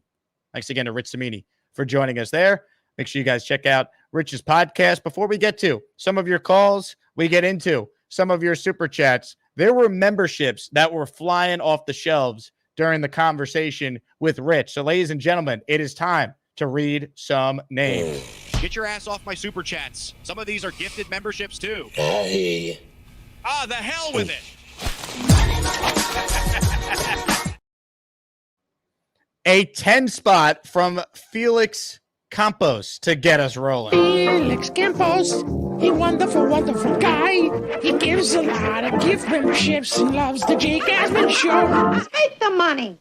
Thanks again to Rich Cimini for joining us there. Make sure you guys check out Rich's podcast. Before we get to some of your calls, we get into some of your super chats. There were memberships that were flying off the shelves during the conversation with Rich. So, ladies and gentlemen, it is time to read some names. Get your ass off my super chats. Some of these are gifted memberships too. Hey. The hell with it. A 10 spot from Felix Campos to get us rolling. Felix Campos, a wonderful, wonderful guy. He gives a lot of gift memberships and loves the Jake Asman Show. Take the money.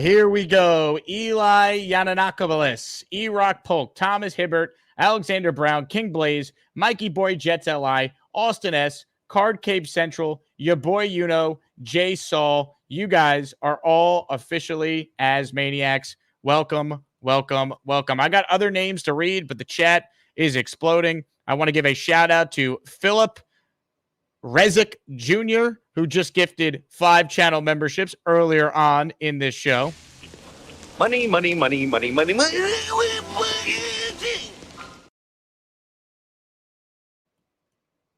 Here we go. Eli Yananakopoulos, E-Rock Polk, Thomas Hibbert, Alexander Brown, King Blaze, Mikey Boy Jets LI, Austin S., Card Cape Central, your boy Jay Saul. You guys are all officially as maniacs. Welcome, welcome, welcome. I got other names to read, but the chat is exploding. I want to give a shout out to Philip Rezick Jr., who just gifted 5 channel memberships earlier on in this show. Money, money, money, money, money, money.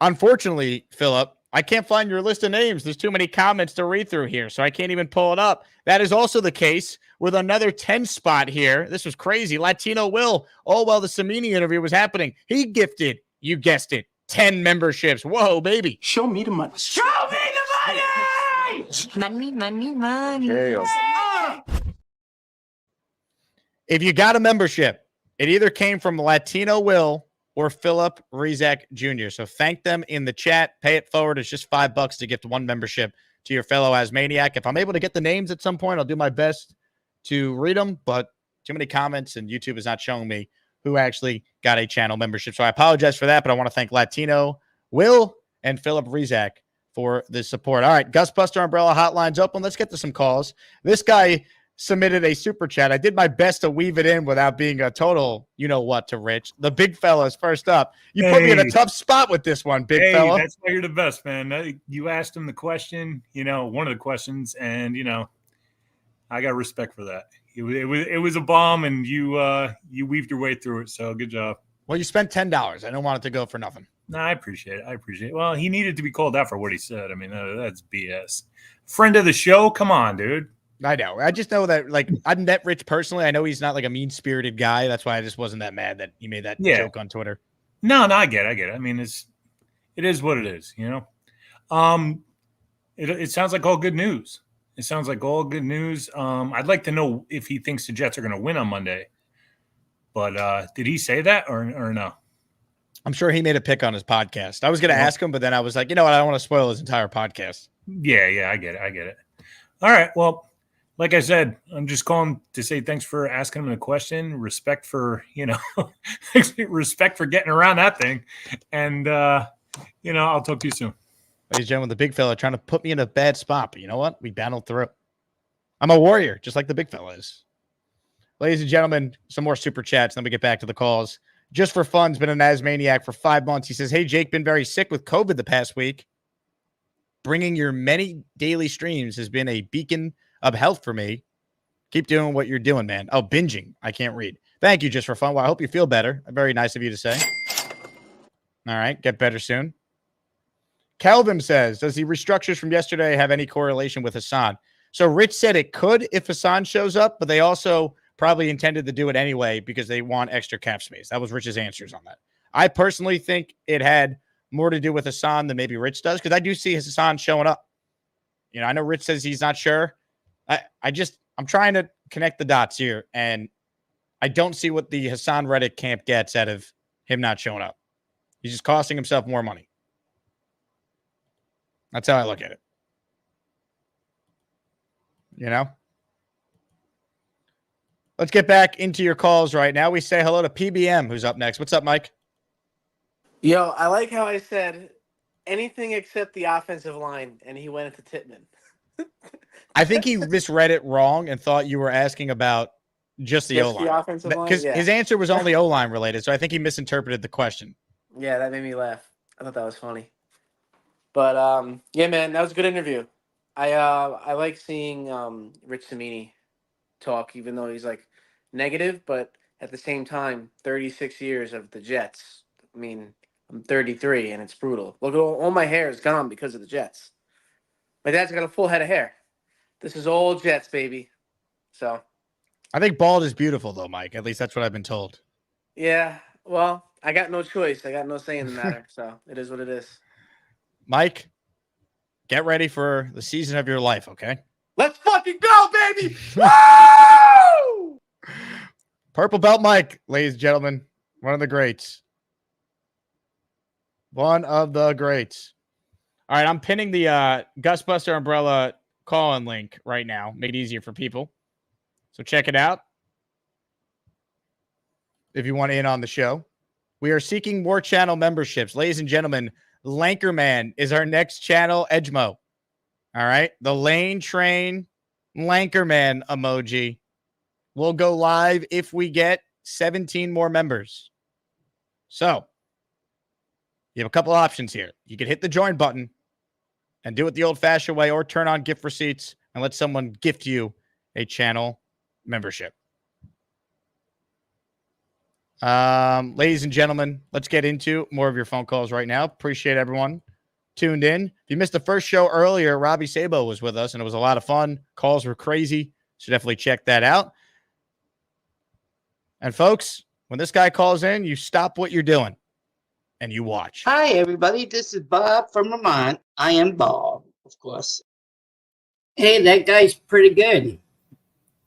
Unfortunately, Philip, I can't find your list of names. There's too many comments to read through here, so I can't even pull it up. That is also the case with another 10 spot here. This was crazy. Latino Will, while the Cimini interview was happening, he gifted, you guessed it, 10 memberships. Whoa, baby. Show me the money. Show me the money! Money, money, money. If you got a membership, it either came from Latino Will or Philip Rezick Jr. So thank them in the chat. Pay it forward. It's just $5 to gift 1 membership to your fellow Asmaniac. If I'm able to get the names at some point, I'll do my best to read them, but too many comments and YouTube is not showing me who actually got a channel membership. So I apologize for that, but I want to thank Latino Will and Philip Rezick for the support. All right, Gus Buster Umbrella Hotline's open. Let's get to some calls. This guy submitted a super chat. I did my best to weave it in without being a total, to Rich. The big fella's first up. You put me in a tough spot with this one, big fella. That's why you're the best, man. You asked him the question, one of the questions, and I got respect for that. It was a bomb, and you weaved your way through it. So good job. Well, you spent $10. I don't want it to go for nothing. No, I appreciate it. Well, he needed to be called out for what he said. I mean, that's BS. Friend of the show, come on, dude. I know. I just know that, I've met Rich personally. I know he's not a mean-spirited guy. That's why I just wasn't that mad that he made that joke on Twitter. No, I get it. I mean, it is what it is, It sounds like all good news. I'd like to know if he thinks the Jets are going to win on Monday. But did he say that or no? I'm sure he made a pick on his podcast. I was going to ask him, but then I was like, you know what? I don't want to spoil his entire podcast. Yeah, I get it. All right, well, like I said, I'm just calling to say thanks for asking him a question. Respect for, respect for getting around that thing. And, I'll talk to you soon. Ladies and gentlemen, the big fella trying to put me in a bad spot. But you know what? We battled through. I'm a warrior, just like the big fella is. Ladies and gentlemen, some more super chats. Then we get back to the calls. Just for fun's been an Asmaniac for 5 months. He says, hey, Jake, been very sick with COVID the past week. Bringing your many daily streams has been a beacon of health for me. Keep doing what you're doing, man. Oh, binging. I can't read. Thank you, Just for Fun. Well, I hope you feel better. Very nice of you to say. All right. Get better soon. Kelvin says, does the restructures from yesterday have any correlation with Haason? So Rich said it could if Haason shows up, but they also probably intended to do it anyway because they want extra cap space. That was Rich's answers on that. I personally think it had more to do with Haason than maybe Rich does, because I do see Haason showing up. I know Rich says he's not sure. I'm trying to connect the dots here, and I don't see what the Haason Reddick camp gets out of him not showing up. He's just costing himself more money. That's how I look at it. Let's get back into your calls right now. We say hello to PBM, who's up next. What's up, Mike? Yo, I like how I said anything except the offensive line, and he went into Tittman. I think he misread it wrong and thought you were asking about just the O-line. The offensive line? Because his answer was only O-line related, so I think he misinterpreted the question. Yeah, that made me laugh. I thought that was funny. But, yeah, man, that was a good interview. I like seeing Rich Cimini talk, even though he's, negative, but at the same time, 36 years of the Jets. I mean, I'm 33, and it's brutal. Look, all my hair is gone because of the Jets. My dad's got a full head of hair. This is all Jets, baby. So, I think bald is beautiful, though, Mike. At least that's what I've been told. Yeah, well, I got no choice. I got no say in the matter, so it is what it is. Mike, get ready for the season of your life, okay? Let's fucking go, baby! Woo! Purple Belt Mike, ladies and gentlemen. One of the greats. One of the greats. All right, I'm pinning the Gusbuster Umbrella call-in link right now. Make it easier for people. So check it out if you want in on the show. We are seeking more channel memberships. Ladies and gentlemen, Lankerman is our next channel Edgemo. All right, the Lane Train Lankerman emoji will go live if we get 17 more members. So you have a couple options here. You can hit the join button and do it the old-fashioned way, or turn on gift receipts and let someone gift you a channel membership. Ladies and gentlemen, let's get into more of your phone calls right now. Appreciate everyone tuned in. If you missed the first show earlier, Robbie Sabo was with us, and it was a lot of fun. Calls were crazy, so definitely check that out. And folks, when this guy calls in, you stop what you're doing and you watch. Hi, everybody. This is Bob from Vermont. I am Bob, of course. Hey, that guy's pretty good.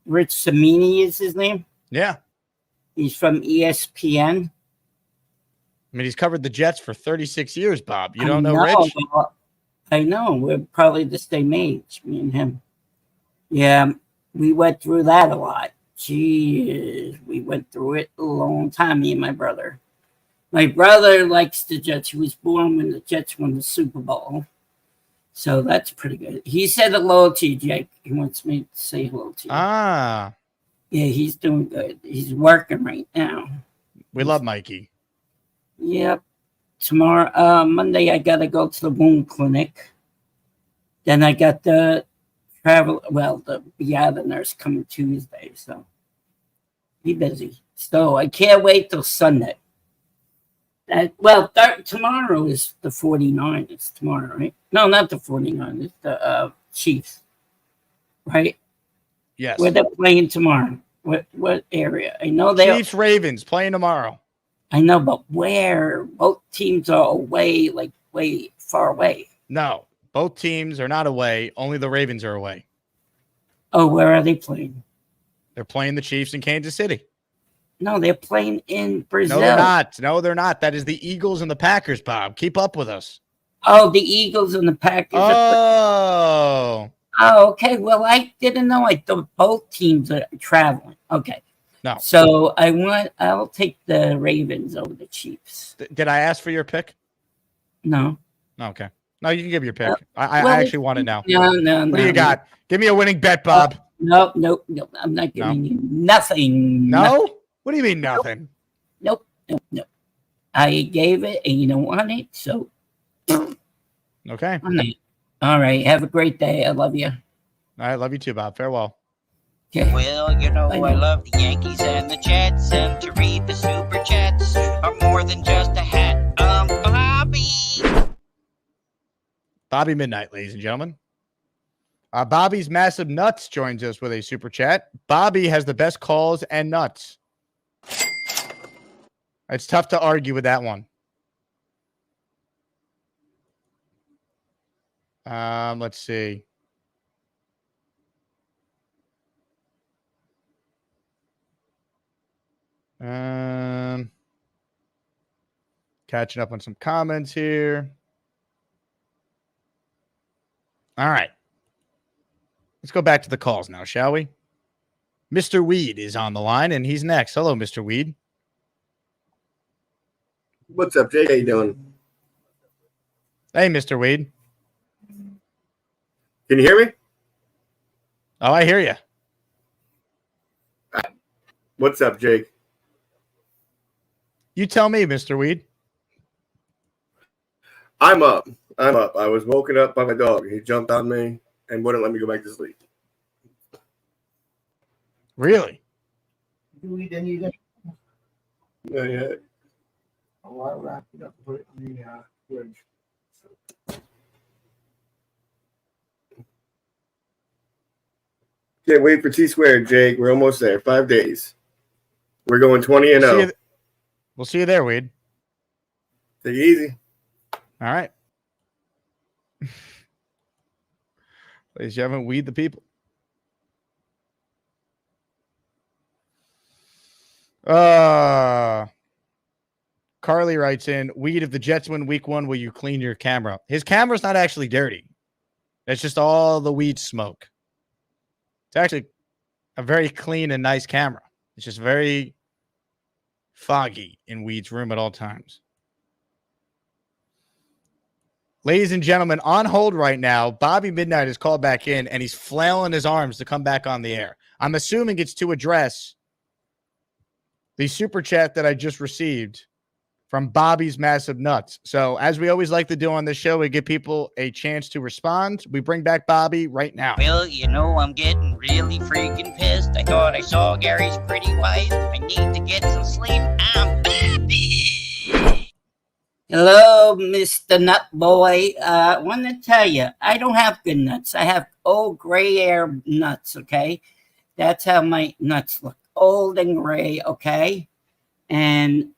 Rich Cimini is his name. Yeah. He's from ESPN. I mean, he's covered the Jets for 36 years, Bob. You don't know Rich? I know. We're probably the same age, me and him. Yeah, we went through that a lot. Jeez, we went through it a long time, me and my brother. My brother likes the Jets. He was born when the Jets won the Super Bowl. So that's pretty good. He said hello to you, Jake. He wants me to say hello to you. Ah. Yeah, he's doing good. He's working right now. We love Mikey. Yep. Tomorrow, Monday, I got to go to the wound clinic. Then I got the the nurse coming Tuesday. So be busy. So I can't wait till Sunday. Tomorrow is the 49ers. Tomorrow, right? No, not the 49ers. The Chiefs. Right? Yes. Where they're playing tomorrow. What area? I know they Chiefs Ravens playing tomorrow. I know, but where? Both teams are away, way far away. No, both teams are not away. Only the Ravens are away. Oh, where are they playing? They're playing the Chiefs in Kansas City. No, they're playing in Brazil. No, they're not. No, they're not. That is the Eagles and the Packers, Bob. Keep up with us. Oh, the Eagles and the Packers. Oh. Oh, okay. Well, I didn't know. I thought both teams are traveling. Okay. No. So I'll take the Ravens over the Chiefs. Did I ask for your pick? No. Okay. No, you can give your pick. Well, I actually want it now. No. What do you got? Give me a winning bet, Bob. No. I'm not giving you nothing. No? Nothing. What do you mean nothing? Nope. I gave it and you don't want it, so. Okay. All right. Have a great day. I love you. I love you too, Bob. Farewell. Okay. Well, I love the Yankees and the Jets, and to read the super chats are more than just a hat. Bobby. Bobby Midnight, ladies and gentlemen. Bobby's Massive Nuts joins us with a super chat. Bobby has the best calls and nuts. It's tough to argue with that one. Let's see. Catching up on some comments here. All right. Let's go back to the calls now, shall we? Mr. Weed is on the line, and he's next. Hello, Mr. Weed. What's up, Jake? How you doing? Hey, Mr. Weed. Can you hear me? Oh, I hear you. What's up, Jake? You tell me, Mr. Weed. I'm up. I was woken up by my dog. He jumped on me and wouldn't let me go back to sleep. Really? Then you yeah. Oh, I'll wrap it up and put it in the fridge. Can't wait for T-Squared, Jake. We're almost there. 5 days. We're going 20-0. We'll see you there, Weed. Take it easy. All right. Ladies and gentlemen, Weed the people. Carly writes in, Weed, if the Jets win week 1, will you clean your camera? His camera's not actually dirty. It's just all the weed smoke. It's actually a very clean and nice camera. It's just very foggy in Weed's room at all times. Ladies and gentlemen, on hold right now, Bobby Midnight is called back in, and he's flailing his arms to come back on the air. I'm assuming it's to address the super chat that I just received from Bobby's Massive Nuts. So, as we always like to do on this show, we give people a chance to respond. We bring back Bobby right now. Well, I'm getting really freaking pissed. I thought I saw Gary's pretty wife. I need to get some sleep. I'm Bobby. Hello, Mr. Nut Boy. I want to tell you, I don't have good nuts. I have old gray hair nuts, okay? That's how my nuts look. Old and gray, okay? And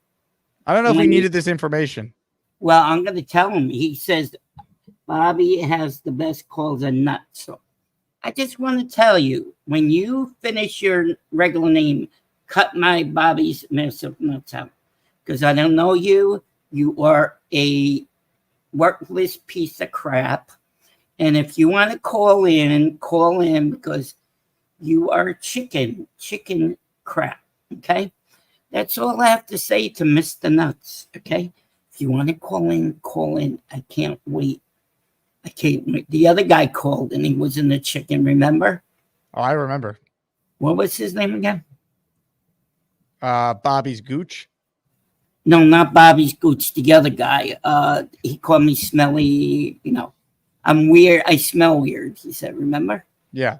I don't know if we needed this information. Well, I'm going to tell him. He says Bobby has the best calls and nuts. So I just want to tell you, when you finish your regular name, cut my Bobby's Massive Nuts out. Because I don't know you. You are a worthless piece of crap. And if you want to call in because you are chicken crap. Okay? That's all I have to say to Mr. Nuts. Okay? If you want to call in. I can't wait. The other guy called and he was in the chicken, remember? Oh, I remember. What was his name again? Bobby's Gooch. No, not Bobby's Gooch, the other guy. He called me smelly, I'm weird. I smell weird, he said, remember? Yeah.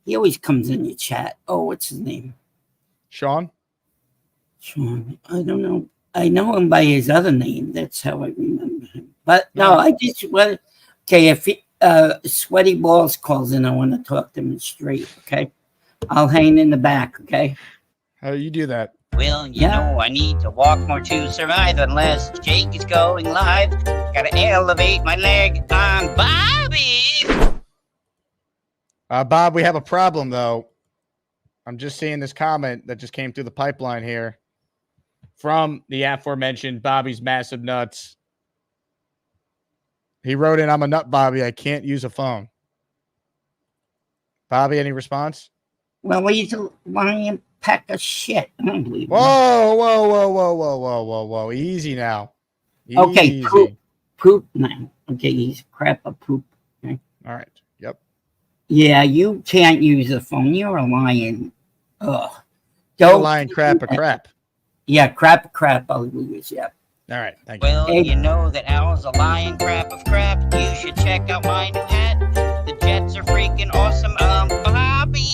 He always comes in your chat. Oh, what's his name? Sean, I don't know. I know him by his other name. That's how I remember him. But no, I just want okay, if Sweaty Balls calls in, I want to talk to him straight, okay? I'll hang in the back, okay? How do you do that? Well, I need to walk more to survive unless Jake is going live. Gotta elevate my leg on Bobby. Bob, we have a problem, though. I'm just seeing this comment that just came through the pipeline here from the aforementioned Bobby's Massive Nuts. He wrote in, I'm a nut, Bobby. I can't use a phone. Bobby, any response? Well, he's a lying peck of shit. I don't believe Whoa. Easy now. Okay, Easy. Poop now. Okay, he's crap of poop. Okay. All right. Yep. Yeah, you can't use a phone. You're a lying. Ugh. You're a lying crap of crap. Yeah, crap. I'll use. Yeah. All right. Thank you. Well, you know that Al's a lying crap of crap. You should check out my new hat. The Jets are freaking awesome. Bobby.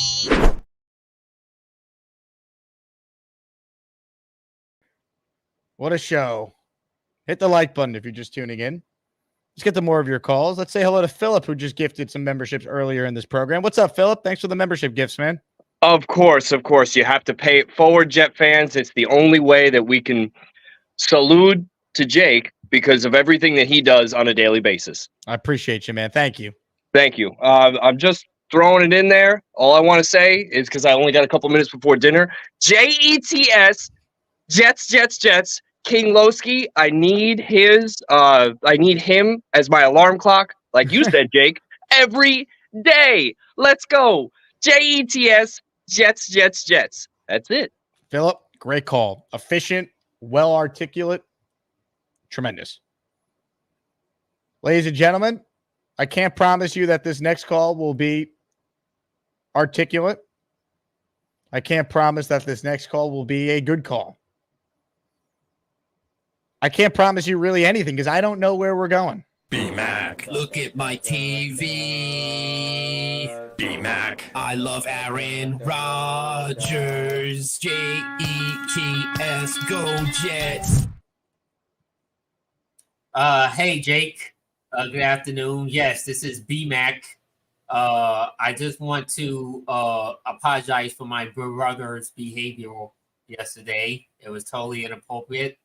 What a show. Hit the like button if you're just tuning in. Let's get to more of your calls. Let's say hello to Philip, who just gifted some memberships earlier in this program. What's up, Philip? Thanks for the membership gifts, man. Of course. You have to pay it forward, Jet fans. It's the only way that we can salute to Jake because of everything that he does on a daily basis. I appreciate you, man. Thank you. Thank you. I'm just throwing it in there. All I want to say is because I only got a couple minutes before dinner. JETS, Jets. King Lowski, I need him as my alarm clock, like you said, Jake, every day. Let's go. JETS, Jets. That's it. Philip, great call. Efficient, well articulate, tremendous. Ladies and gentlemen, I can't promise you that this next call will be articulate. I can't promise that this next call will be a good call. I can't promise you really anything because I don't know where we're going. B-Mac. Look at my TV. B-Mac. I love Aaron Rodgers. Jets. Go Jets. Hey, Jake. Good afternoon. Yes, this is B-Mac. I just want to apologize for my brother's behavior yesterday. It was totally inappropriate.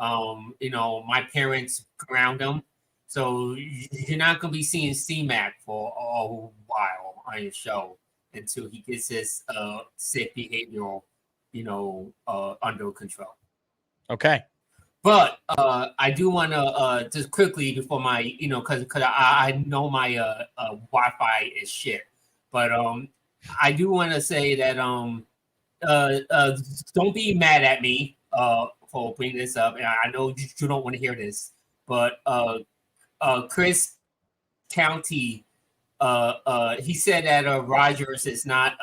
My parents ground him. So you're not going to be seeing C-Mac for a while on your show until he gets his sick behavior, under control. Okay. But I do want to just quickly before my, because I know my Wi-Fi is shit. But I do want to say that don't be mad at me for bringing this up. And I know you don't want to hear this, but Chris County, he said that Rodgers is not.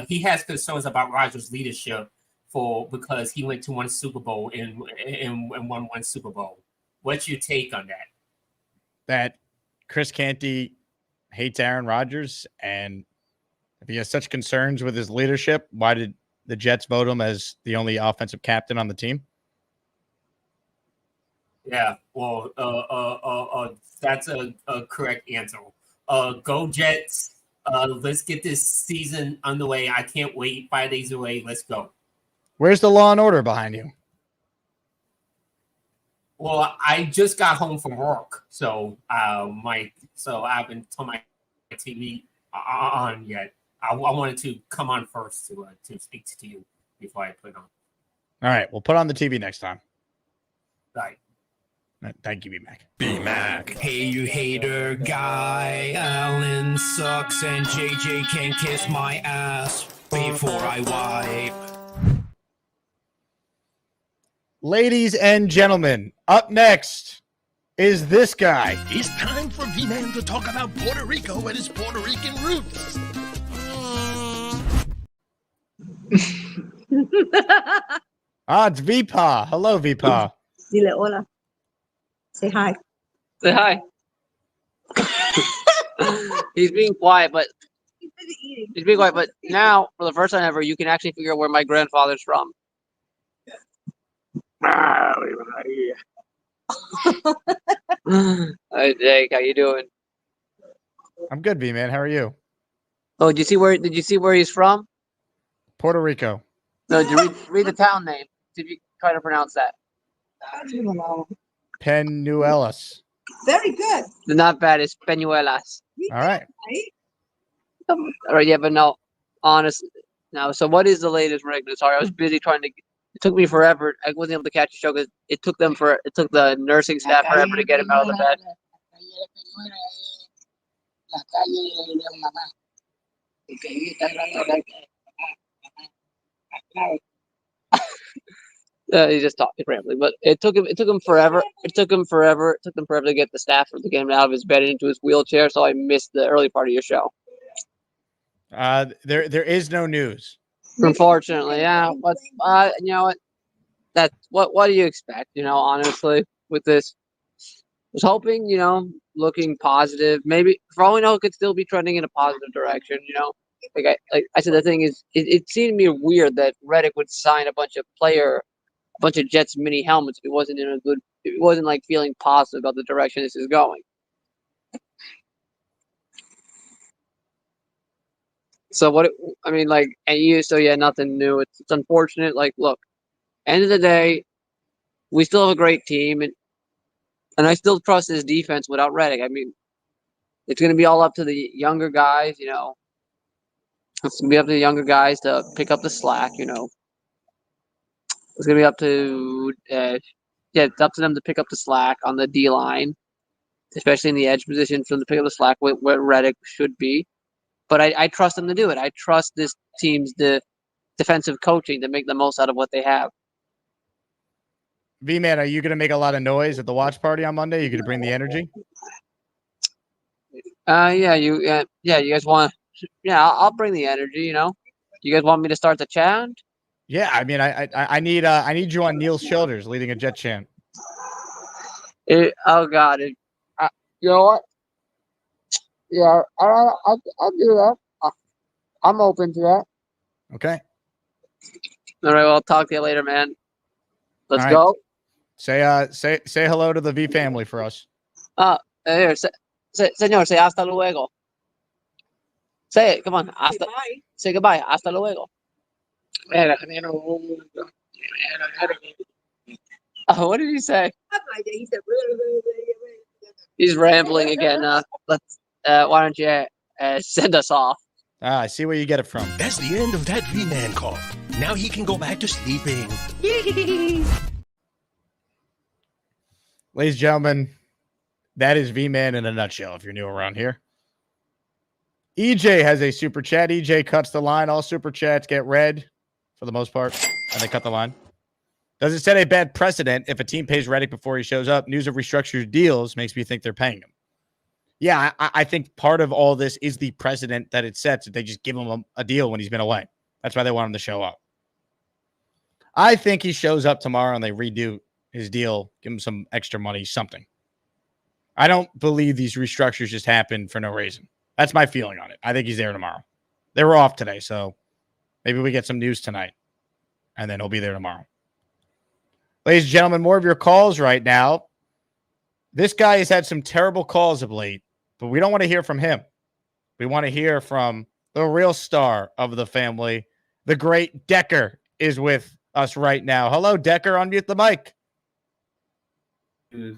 He has concerns about Rodgers' leadership because he went to one Super Bowl and won one Super Bowl. What's your take on that? That Chris Canty hates Aaron Rodgers, and if he has such concerns with his leadership, why did the Jets vote him as the only offensive captain on the team? Yeah, well, that's a correct answer. Go Jets. Let's get this season underway. I can't wait. 5 days away. Let's go. Where's the law and order behind you? Well, I just got home from work, so I haven't turned my TV on yet. I wanted to come on first to speak to you before I put it on. All right, we'll put on the TV next time. Right. Thank you, B-Mac. B-Mac. Hey, you hater guy. Allen sucks and JJ can kiss my ass before I wipe. Ladies and gentlemen, up next is this guy. It's time for V-Man to talk about Puerto Rico and his Puerto Rican roots. It's VPA. Hello, VPA. Dile hola. Say hi. Say hi. He's being quiet, but now, for the first time ever, you can actually figure out where my grandfather's from. Hi, Jake. How you doing? I'm good, V-Man. How are you? Oh, did you see where he's from? Puerto Rico. No, did you read the town name? Did you try to pronounce that? Penuelas. Very good. Not bad. It's Peñuelas. All right. All right, yeah, but no. honestly, no. So what is the latest, Rick? Sorry, I was busy trying to. It took me forever. I wasn't able to catch the show because it took the nursing staff forever to get him out of the bed. He's just talking rambling, but it took him forever. It took them forever to get the staff to get him out of his bed and into his wheelchair. So I missed the early part of your show. There is no news. Unfortunately, yeah. But you know what? That's what do you expect? You know, honestly, with this, I was hoping, you know, looking positive. Maybe for all we know, it could still be trending in a positive direction. You know, like I said, the thing is, it seemed to me weird that Reddick would sign a bunch of Jets mini helmets. If it wasn't like feeling positive about the direction this is going. So nothing new. It's unfortunate. Like, look, end of the day, we still have a great team, and I still trust this defense without Reddick. I mean, it's going to be all up to the younger guys, you know. It's going to be up to the younger guys to pick up the slack, you know. It's going to be up to it's up to them to pick up the slack on the D line, especially in the edge position, for them to pick up the slack where Reddick should be. But I trust them to do it. I trust this team's defensive coaching to make the most out of what they have. V-Man, are you going to make a lot of noise at the watch party on Monday? You going to bring the energy? You guys want? Yeah, I'll bring the energy. You know, you guys want me to start the chant? Yeah, I mean, I need you on Neil's shoulders leading a Jet chant. Oh God! You know what? Yeah, I'll do that. I'm open to that. Okay. All right. Well, I'll talk to you later, man. Let's All right. go. Say hello to the V family for us. Here, señor, say hasta luego. Say it. Come on. Say goodbye. Hasta luego. Oh, what did he say? He's rambling again. Let's. Why don't you send us off? I see where you get it from. That's the end of that V-Man call. Now he can go back to sleeping. Ladies and gentlemen, that is V-Man in a nutshell if you're new around here. EJ has a super chat. EJ cuts the line. All super chats get read for the most part, and they cut the line. Does it set a bad precedent if a team pays Reddick before he shows up? News of restructured deals makes me think they're paying him. Yeah, I think part of all this is the precedent that it sets. That they just give him a deal when he's been away. That's why they want him to show up. I think he shows up tomorrow and they redo his deal, give him some extra money, something. I don't believe these restructures just happen for no reason. That's my feeling on it. I think he's there tomorrow. They were off today, so maybe we get some news tonight, and then he'll be there tomorrow. Ladies and gentlemen, more of your calls right now. This guy has had some terrible calls of late, but we don't want to hear from him. We want to hear from the real star of the family. The great Decker is with us right now. Hello, Decker. Unmute the mic.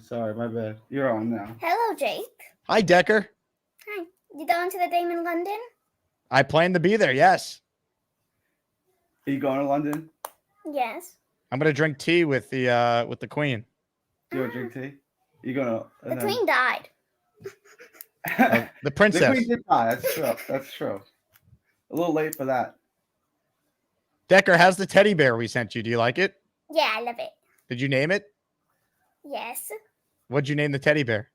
Sorry, my bad. You're on now. Hello, Jake. Hi, Decker. Hi. You going to the game in London? I plan to be there, yes. Are you going to London? Yes. I'm going to drink tea with the Queen. You want to drink tea? You gonna? The Queen died. The princess. The Queen did die. That's true. That's true. A little late for that. Decker, how's the teddy bear we sent you? Do you like it? Yeah, I love it. Did you name it? Yes. What'd you name the teddy bear?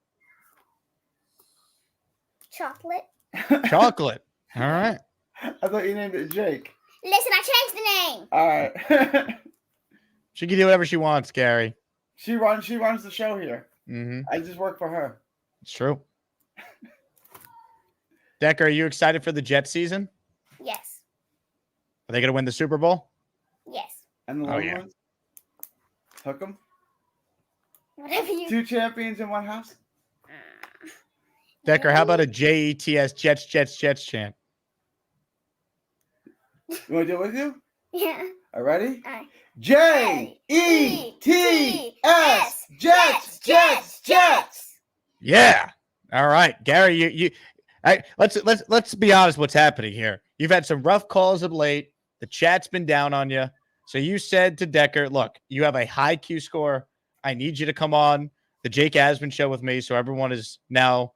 Chocolate. Chocolate. All right. I thought you named it Jake. Listen, I changed the name. All right. She can do whatever she wants, Gary. She runs the show here. Mm-hmm. I just work for her. It's true. Decker, are you excited for the Jets season? Yes. Are they going to win the Super Bowl? Yes. And the long ones? Hook them? Whatever you... 2 champions in one house? Decker, how about a JETS Jets chant? You want to do it with you? Yeah. All right, ready? Jets, Jets. Yeah. All right, Gary, Let's be honest. What's happening here? You've had some rough calls of late. The chat's been down on you. So you said to Decker, "Look, you have a high Q score. I need you to come on the Jake Asman show with me, so everyone is now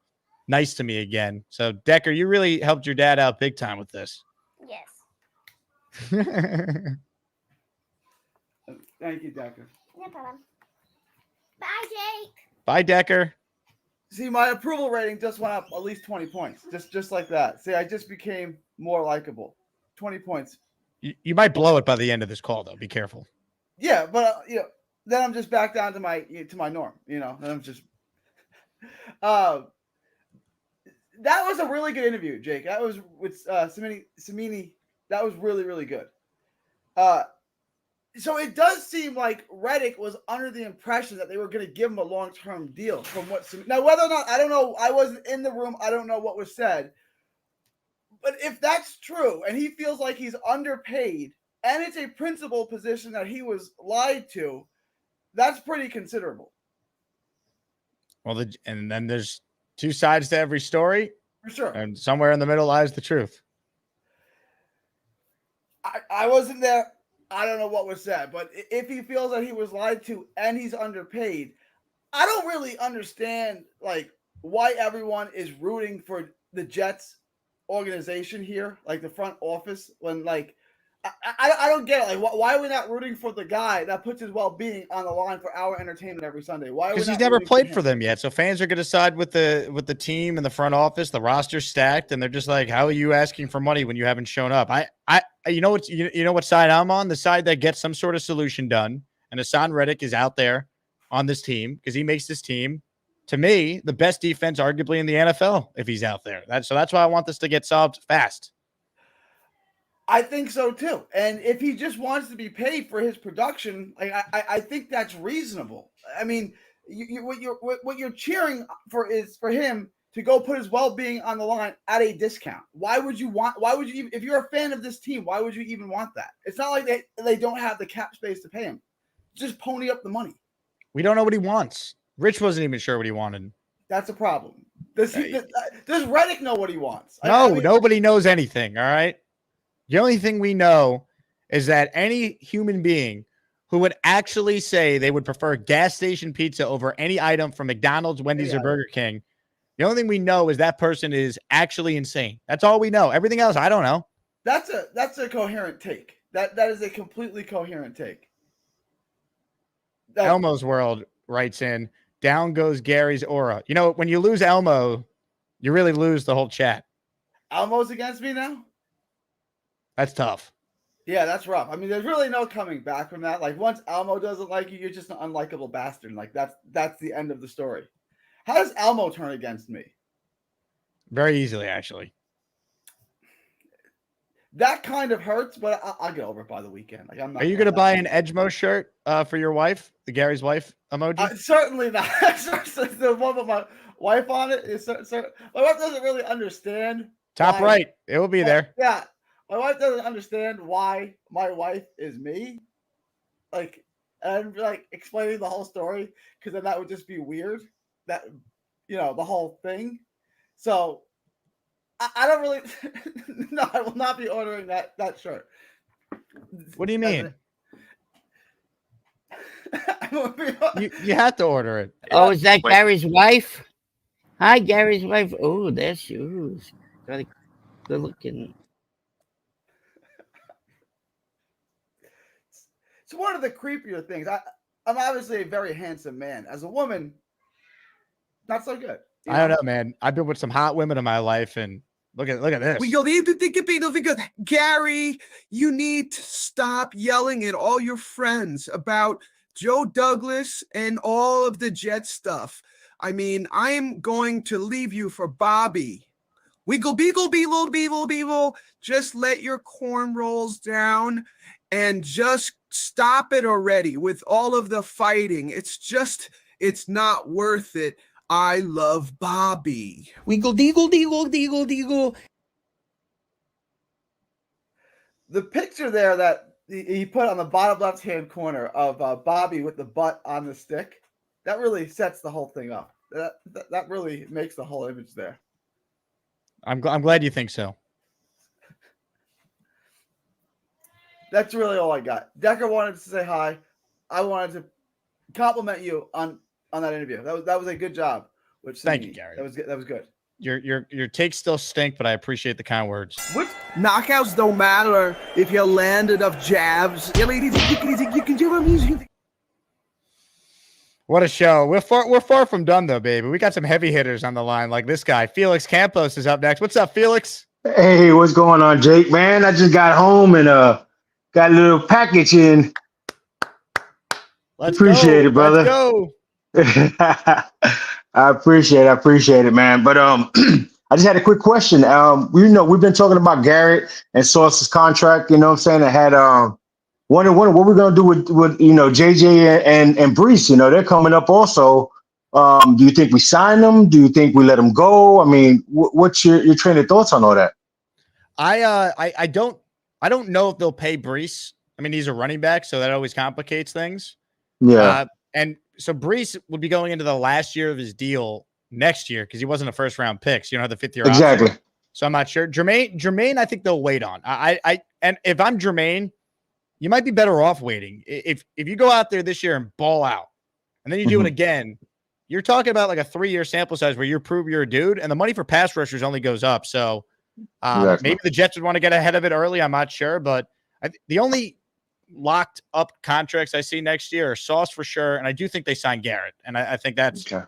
nice to me again." So Decker, you really helped your dad out big time with this. Yes. Thank you, Decker. No problem. Bye, Jake. Bye, Decker. See, my approval rating just went up at least 20 points. Just like that. See, I just became more likable. 20 points. You might blow it by the end of this call, though. Be careful. Yeah, but then I'm just back down to my norm. Then I'm just. That was a really good interview, Jake. That was with Cimini. That was really, really good. So it does seem like Reddick was under the impression that they were going to give him a long-term deal. From what now, whether or not, I don't know. I wasn't in the room. I don't know what was said. But if that's true, and he feels like he's underpaid, and it's a principal position that he was lied to, that's pretty considerable. Well, and then there's two sides to every story. For sure. And somewhere in the middle lies the truth. I wasn't there. I don't know what was said. But if he feels that he was lied to and he's underpaid, I don't really understand why everyone is rooting for the Jets organization here, like the front office, when I don't get it. Why are we not rooting for the guy that puts his well-being on the line for our entertainment every Sunday? Why? Because he's never played for them yet. So fans are going to side with the team and the front office. The roster's stacked, and they're just like, "How are you asking for money when you haven't shown up?" You know what side I'm on? The side that gets some sort of solution done. And Haason Reddick is out there on this team because he makes this team, to me, the best defense arguably in the NFL if he's out there. That's why I want this to get solved fast. I think so too. And if he just wants to be paid for his production, I think that's reasonable. I mean, what you're cheering for is for him to go put his well-being on the line at a discount. Why would you even, if you're a fan of this team, why would you even want that? It's not like they don't have the cap space to pay him. Just pony up the money. We don't know what he wants. Rich wasn't even sure what he wanted. That's a problem. Does Reddick know what he wants? No, nobody knows anything. All right. The only thing we know is that any human being who would actually say they would prefer gas station pizza over any item from McDonald's, Wendy's, or Burger King, the only thing we know is that person is actually insane. That's all we know. Everything else, I don't know. That's a coherent take. That is a completely coherent take. Elmo's World writes in, down goes Gary's aura. When you lose Elmo, you really lose the whole chat. Elmo's against me now? That's tough. Yeah, that's rough. I mean, there's really no coming back from that. Once Elmo doesn't like you, you're just an unlikable bastard. That's the end of the story. How does Elmo turn against me? Very easily, actually. That kind of hurts, but I'll get over it by the weekend. Are you going to buy an Edgemo shirt for your wife, the Gary's wife emoji? Certainly not. The one with my wife on it is. My wife doesn't really understand. Top right, it will be there. Yeah, my wife doesn't understand why my wife is me. And explaining the whole story, because then that would just be weird. That the whole thing. So. I don't really. No, I will not be ordering that shirt. What do you mean? You have to order it. Oh, is that Gary's wife? Hi, Gary's wife. Oh, there she is. Very good looking. It's one of the creepier things. I'm obviously a very handsome man. As a woman, not so good. I don't know, man. I've been with some hot women in my life, and look at this. Gary, you need to stop yelling at all your friends about Joe Douglas and all of the Jet stuff. I mean, I am going to leave you for Bobby. Wiggle, beagle, beetle, beetle, beetle. Just let your cornrows down and just stop it already with all of the fighting. It's not worth it. I love Bobby. Wiggle, deagle, deagle, deagle, deagle. The picture there that he put on the bottom left-hand corner of Bobby with the butt on the stick, that really sets the whole thing up. That really makes the whole image there. I'm glad you think so. That's really all I got. Decker wanted to say hi. I wanted to compliment you on that interview. That was a good job. Thank you, Gary. That was good. Your takes still stink, but I appreciate the kind words. What? Knockouts don't matter if you land enough jabs. What a show. We're far from done, though, baby. We got some heavy hitters on the line like this guy. Felix Campos is up next. What's up, Felix? Hey, what's going on, Jake? Man, I just got home and got a little package in. Appreciate it, brother. Let's go. I appreciate it, man. But I just had a quick question. We've been talking about Garrett and Sauce's contract, you know what I'm saying? I had wondering what we're gonna do with JJ and Brees. You know, they're coming up also. Do you think we sign them? Do you think we let them go? I mean, what's your train of thoughts on all that? I don't know if they'll pay Brees. I mean, he's a running back, so that always complicates things. Yeah. And so Brees would be going into the last year of his deal next year because he wasn't a first round pick. So you don't have the fifth year exactly. option. So I'm not sure. Jermaine, I think they'll wait on. And if I'm Jermaine, you might be better off waiting. If you go out there this year and ball out, and then you do it again, you're talking about like a 3-year sample size where you prove you're a dude, and the money for pass rushers only goes up. So maybe the Jets would want to get ahead of it early. I'm not sure, but the only locked up contracts I see next year are Sauce for sure, and I do think they sign Garrett, and I think that's kind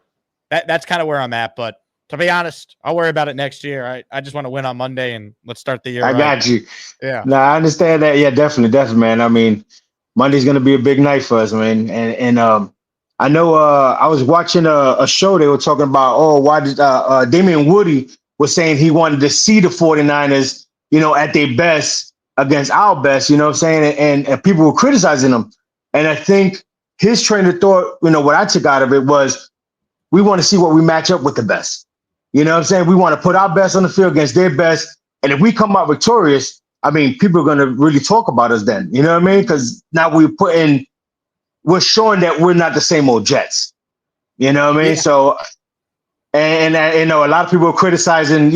of where I'm at. But to be honest, I'll worry about it next year. I just want to win on Monday and let's start the year. I got you. Yeah. No, I understand that. Yeah, definitely, man. I mean, Monday's gonna be a big night for us, man. And I know I was watching a show. They were talking about why did Damian Woody was saying he wanted to see the 49ers, at their best against our best, you know what I'm saying? And people were criticizing him. And I think his train of thought, what I took out of it was we want to see what we match up with the best. You know what I'm saying? We want to put our best on the field against their best. And if we come out victorious, I mean, people are going to really talk about us then. You know what I mean? Because now we're showing that we're not the same old Jets. You know what I mean? Yeah. So, and a lot of people are criticizing,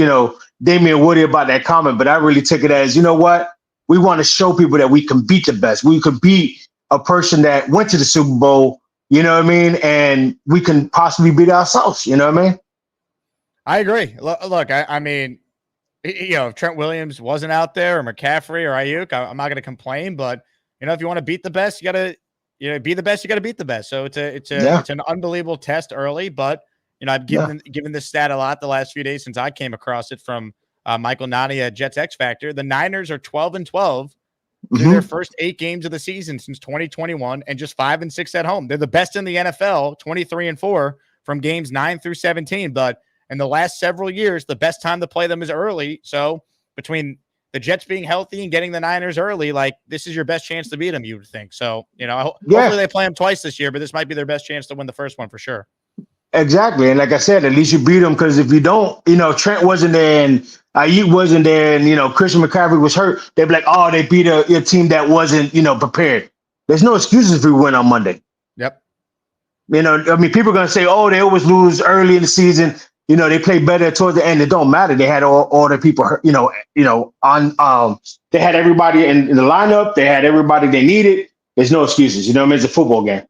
Damian Woody about that comment, but I really took it as, you know what? We want to show people that we can beat the best. We could beat a person that went to the Super Bowl, you know what I mean? And we can possibly beat ourselves, you know what I mean? I agree. Look, I mean, if Trent Williams wasn't out there or McCaffrey or Ayuk, I'm not going to complain, but if you want to beat the best, you got to, be the best, you got to beat the best. So it's an unbelievable test early, but I've given this stat a lot the last few days since I came across it from Michael Nani at Jets X Factor. The Niners are 12-12 through their first 8 games of the season since 2021 and just 5-6 at home. They're the best in the NFL, 23-4 from games 9 through 17. But in the last several years, the best time to play them is early. So between the Jets being healthy and getting the Niners early, like this is your best chance to beat them, you would think. So, hopefully they play them twice this year, but this might be their best chance to win the first one for sure. Exactly. And like I said, at least you beat them, because if you don't, Trent wasn't there and Ayuk wasn't there and, Christian McCaffrey was hurt, they'd be like, oh, they beat a team that wasn't, prepared. There's no excuses if we win on Monday. Yep. People are going to say, oh, they always lose early in the season. They play better towards the end. It don't matter. They had all the people, they had everybody in the lineup. They had everybody they needed. There's no excuses. It's a football game.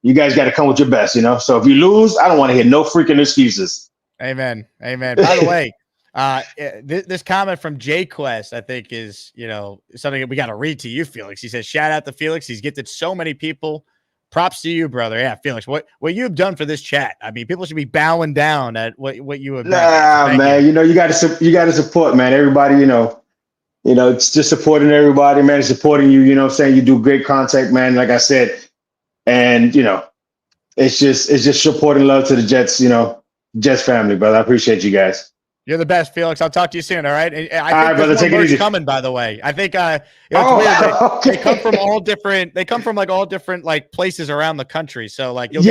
You guys got to come with your best, So if you lose, I don't want to hear no freaking excuses. Amen. By the way, this comment from Jay Quest, I think is, something that we got to read to you, Felix. He says, shout out to Felix. He's gifted so many people. Props to you, brother. Yeah, Felix, what you've done for this chat. I mean, people should be bowing down at what you have done. Nah, man, you got to support, man. Everybody, it's just supporting everybody, man. Supporting you, you know what I'm saying? You do great content, man. Like I said, and it's just supporting love to the Jets, Jets family, brother. I appreciate you guys. You're the best, Felix. I'll talk to you soon. All right. I think brother, take it easy. Coming, by the way. I think it's weird. They come from all different. They come from all different places around the country. So I got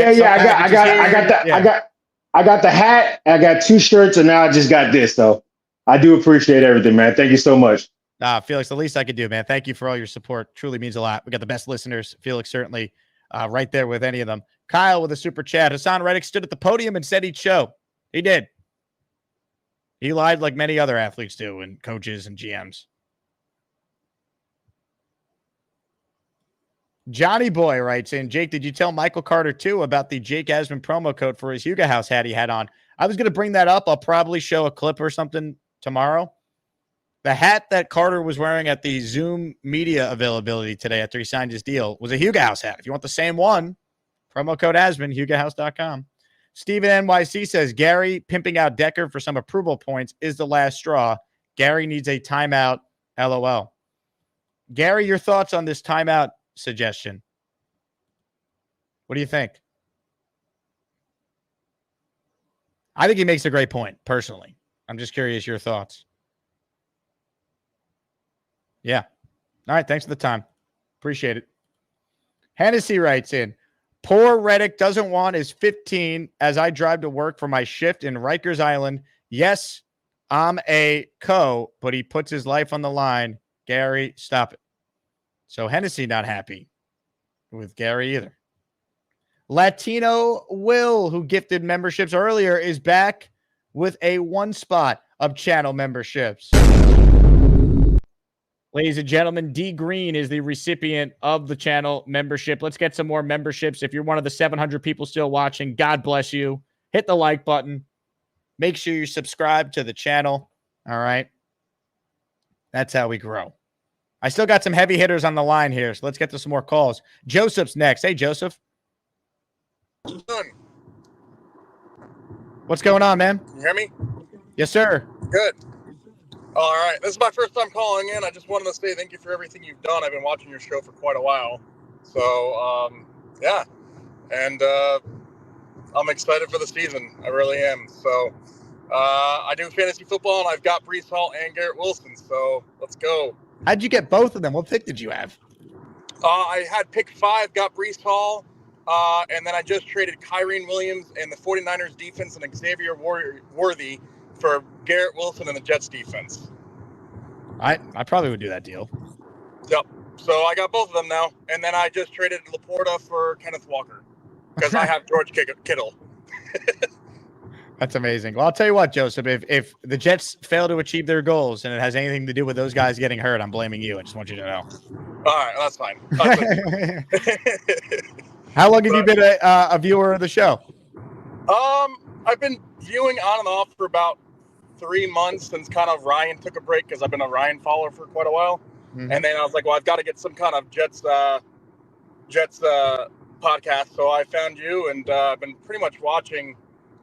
the hat. I got 2 shirts, and now I just got this. So I do appreciate everything, man. Thank you so much. Felix, the least I could do, man. Thank you for all your support. Truly means a lot. We got the best listeners. Felix certainly right there with any of them. Kyle with a super chat. Haason Reddick stood at the podium and said he'd show. He did. He lied like many other athletes do, and coaches and GMs. Johnny Boy writes in, Jake, did you tell Michael Carter too about the Jake Asman promo code for his Huga House hat he had on? I was going to bring that up. I'll probably show a clip or something tomorrow. The hat that Carter was wearing at the Zoom media availability today after he signed his deal was a Huga House hat. If you want the same one, promo code Asman, HugaHouse.com. Steven NYC says, Gary pimping out Decker for some approval points is the last straw. Gary needs a timeout, LOL. Gary, your thoughts on this timeout suggestion? What do you think? I think he makes a great point, personally. I'm just curious your thoughts. Yeah. All right. Thanks for the time. Appreciate it. Hennessy writes in, poor Reddick doesn't want his 15 as I drive to work for my shift in Rikers Island. Yes, I'm a but he puts his life on the line. Gary, stop it. So Hennessy not happy with Gary either. Latino Will, who gifted memberships earlier, is back with a one spot of channel memberships. Ladies and gentlemen, D Green is the recipient of the channel membership. Let's get some more memberships. If you're one of the 700 people still watching, God bless you. Hit the like button. Make sure you subscribe to the channel. All right. That's how we grow. I still got some heavy hitters on the line here, so let's get to some more calls. Joseph's next. Hey, Joseph. What's going on, man? Can you hear me? Yes, sir. Good. All right. This is my first time calling in. I just wanted to say thank you for everything you've done. I've been watching your show for quite a while. So, yeah. And I'm excited for the season. I really am. So, I do fantasy football, and I've got Breece Hall and Garrett Wilson. So, let's go. How'd you get both of them? What pick did you have? I had pick 5, got Breece Hall, and then I just traded Kyrene Williams and the 49ers defense and Xavier Worthy for Garrett Wilson and the Jets defense. I probably would do that deal. Yep. So I got both of them now, and then I just traded Laporta for Kenneth Walker because I have George Kittle. That's amazing. Well, I'll tell you what, Joseph, if the Jets fail to achieve their goals and it has anything to do with those guys getting hurt, I'm blaming you. I just want you to know. All right, that's fine. How long have you been a viewer of the show? I've been viewing on and off for about 3 months since kind of Ryan took a break because I've been a Ryan follower for quite a while. Mm-hmm. And then I was like, well, I've got to get some kind of Jets podcast. So I found you, and I've been pretty much watching.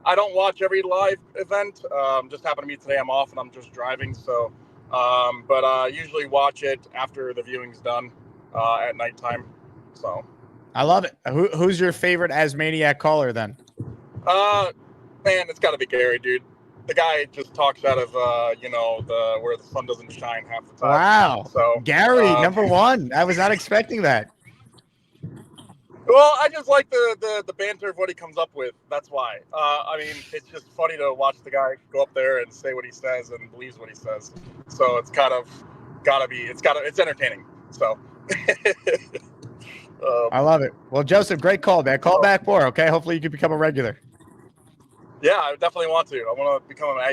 I don't watch every live event. Just happened to be today. I'm off and I'm just driving. So, but I usually watch it after the viewing's done at nighttime. So I love it. Who's your favorite Asmaniac caller then? Man, it's got to be Gary, dude. The guy just talks out of where the sun doesn't shine half the time. Wow. So Gary, number one. I was not expecting that. Well, I just like the banter of what he comes up with. That's why. I mean, it's just funny to watch the guy go up there and say what he says and believes what he says. So it's kind of it's entertaining. So I love it. Well, Joseph, great call, man. Call back more, okay? Hopefully you can become a regular. Yeah, I definitely want to. I want to become an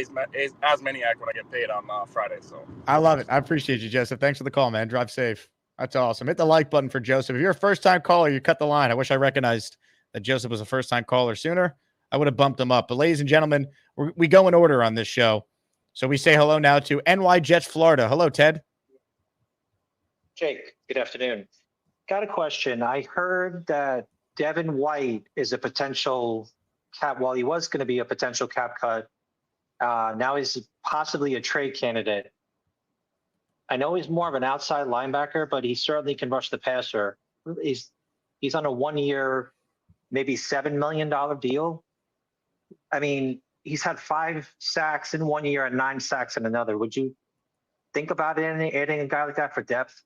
Asmaniac when I get paid on Friday. So I love it. I appreciate you, Joseph. Thanks for the call, man. Drive safe. That's awesome. Hit the like button for Joseph. If you're a first-time caller, you cut the line. I wish I recognized that Joseph was a first-time caller sooner. I would have bumped him up. But ladies and gentlemen, we go in order on this show. So we say hello now to NY Jets, Florida. Hello, Ted. Jake, good afternoon. Got a question. I heard that Devin White is a potential cap. Well, he was going to be a potential cap cut. Now he's possibly a trade candidate. I know he's more of an outside linebacker, but he certainly can rush the passer. He's on a 1-year, maybe $7 million deal. I mean, he's had 5 sacks in 1 year and 9 sacks in another. Would you think about adding a guy like that for depth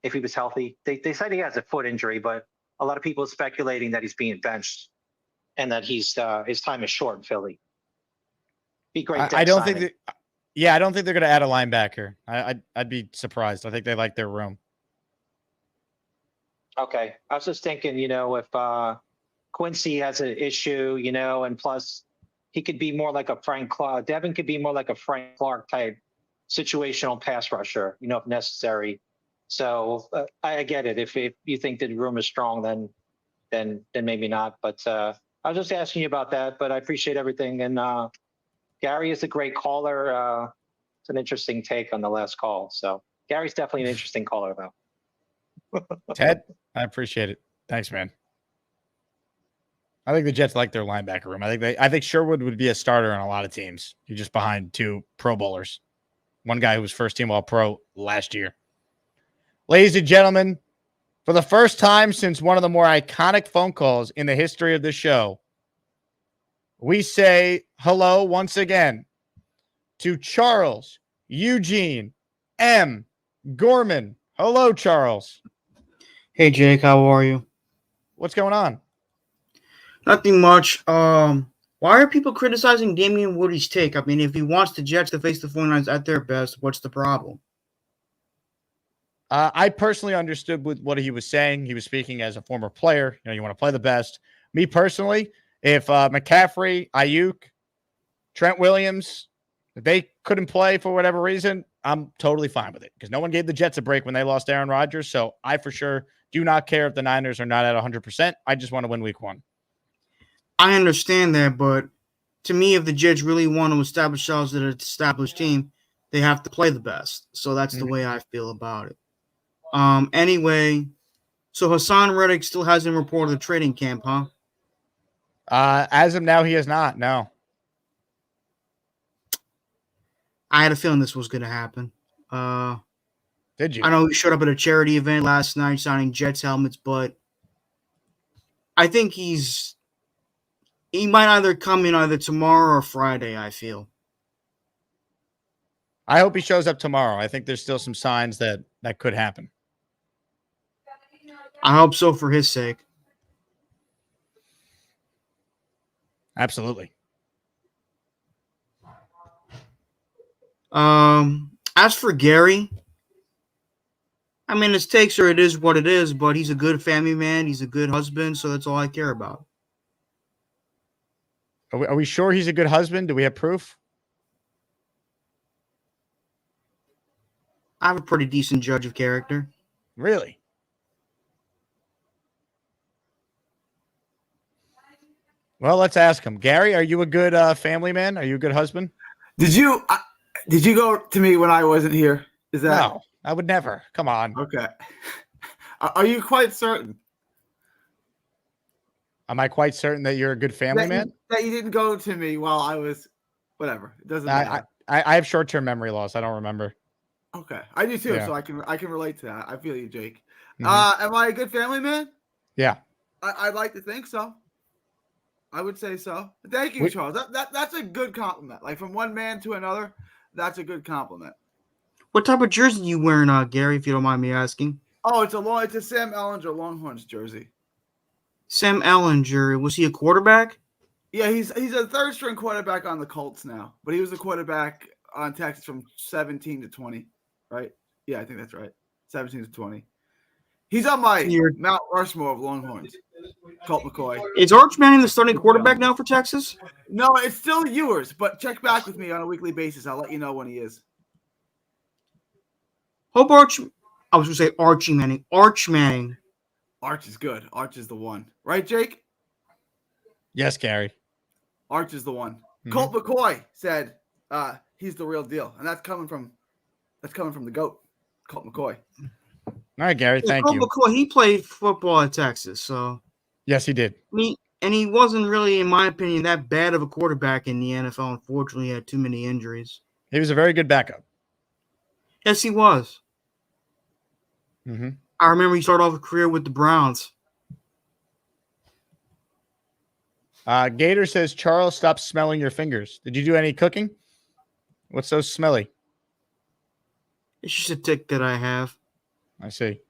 if he was healthy? They said he has a foot injury, but a lot of people are speculating that he's being benched and that his time is short in Philly. Be great. I don't think that. Yeah, I don't think they're going to add a linebacker. I'd be surprised. I think they like their room. Okay. I was just thinking, if Quincy has an issue, and plus he could be more like a Frank Clark. Devin could be more like a Frank Clark type situational pass rusher, if necessary. So I get it. If you think the room is strong, then maybe not. But I was just asking you about that. But I appreciate everything. And Gary is a great caller. It's an interesting take on the last call. So Gary's definitely an interesting caller, though. Ted, I appreciate it. Thanks, man. I think the Jets like their linebacker room. I think Sherwood would be a starter on a lot of teams. You're just behind 2 Pro Bowlers. One guy who was first team All-Pro last year. Ladies and gentlemen, for the first time since one of the more iconic phone calls in the history of the show, we say hello once again to Charles Eugene M. Gorman. Hello, Charles. Hey, Jake, how are you? What's going on? Nothing much. Why are people criticizing Damian Woody's take? I mean, if he wants the Jets to face the 49ers at their best, what's the problem? I personally understood with what he was saying. He was speaking as a former player. You want to play the best. Me personally, if McCaffrey, Ayuk, Trent Williams, if they couldn't play for whatever reason, I'm totally fine with it because no one gave the Jets a break when they lost Aaron Rodgers. So I for sure do not care if the Niners are not at 100%. I just want to win week 1. I understand that, but to me, if the Jets really want to establish themselves as an established team, they have to play the best. So that's the way I feel about it. Anyway, so Haason Reddick still hasn't reported the training camp, huh? As of now, he has not. No. I had a feeling this was going to happen. Did you? I know he showed up at a charity event last night signing Jets helmets, but I think he might either come in either tomorrow or Friday, I feel. I hope he shows up tomorrow. I think there's still some signs that could happen. I hope so for his sake. Absolutely. As for Gary, I mean, his takes are it is what it is, but he's a good family man. He's a good husband, so that's all I care about. Are we sure he's a good husband? Do we have proof? I have a pretty decent judge of character. Really? Well, let's ask him. Gary, are you a good family man? Are you a good husband? Did you go to me when I wasn't here? Is that No, I would never. Come on. Okay. Are you quite certain? Am I quite certain that you're a good family man? That you didn't go to me while I was whatever. It doesn't matter. I have short-term memory loss. I don't remember. Okay. I do too, Yeah. so I can relate to that. I feel you, Jake. Mhm. Am I a good family man? Yeah. I'd like to think so. I would say so. Thank you, Charles. That's a good compliment. Like from one man to another, that's a good compliment. What type of jersey you wearing, Gary, if you don't mind me asking? Oh, it's a Sam Ellinger Longhorns jersey. Sam Ellinger, was he a quarterback? Yeah, he's a third string quarterback on the Colts now, but he was a quarterback on Texas from 17 to 20, right? Yeah, I think that's right. 17 to 20. He's on my Mount Rushmore of Longhorns. Colt McCoy. Is Arch Manning the starting quarterback now for Texas? No, it's still yours, but check back with me on a weekly basis. I'll let you know when he is. Hope Arch. I was going to say Archie Manning. Arch Manning. Arch is good. Arch is the one. Right, Jake? Yes, Gary. Arch is the one. Mhm. Colt McCoy said he's the real deal. And that's coming from the GOAT, Colt McCoy. All right, Gary. Thank Colt you. McCoy, he played football at Texas, so. Yes, he did. He wasn't really, in my opinion, that bad of a quarterback in the NFL. Unfortunately, he had too many injuries. He was a very good backup. Yes, he was. Mm-hmm. I remember he started off a career with the Browns. Gator says, Charles, stop smelling your fingers. Did you do any cooking? What's so smelly? It's just a tick that I have. I see.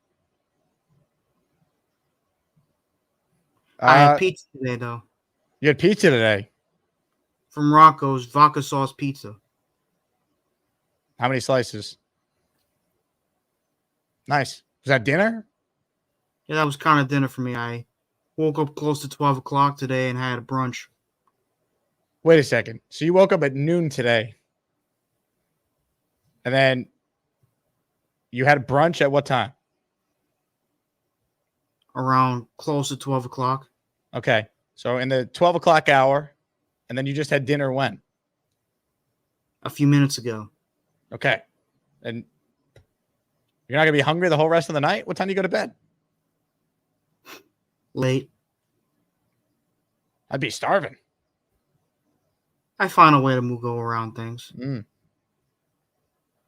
I had pizza today, though. You had pizza today? From Rocco's Vodka Sauce Pizza. How many slices? Nice. Was that dinner? Yeah, that was kind of dinner for me. I woke up close to 12 o'clock today and had a brunch. Wait a second. So you woke up at noon today, and then you had brunch at what time? Around close to 12 o'clock. Okay. So in the 12 o'clock hour, and then you just had dinner when? A few minutes ago. Okay. And you're not going to be hungry the whole rest of the night? What time do you go to bed? Late. I'd be starving. I find a way to go around things.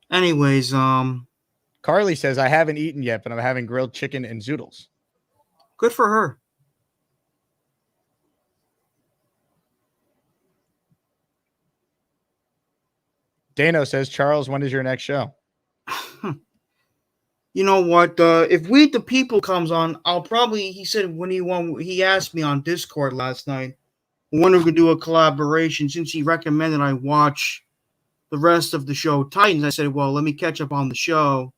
Anyways, Carly says, I haven't eaten yet, but I'm having grilled chicken and zoodles. Good for her. Dano says, Charles, when is your next show? You know what? If We the People comes on, I'll probably. He said he asked me on Discord last night when we could do a collaboration. Since he recommended I watch the rest of the show Titans, I said, well, let me catch up on the show,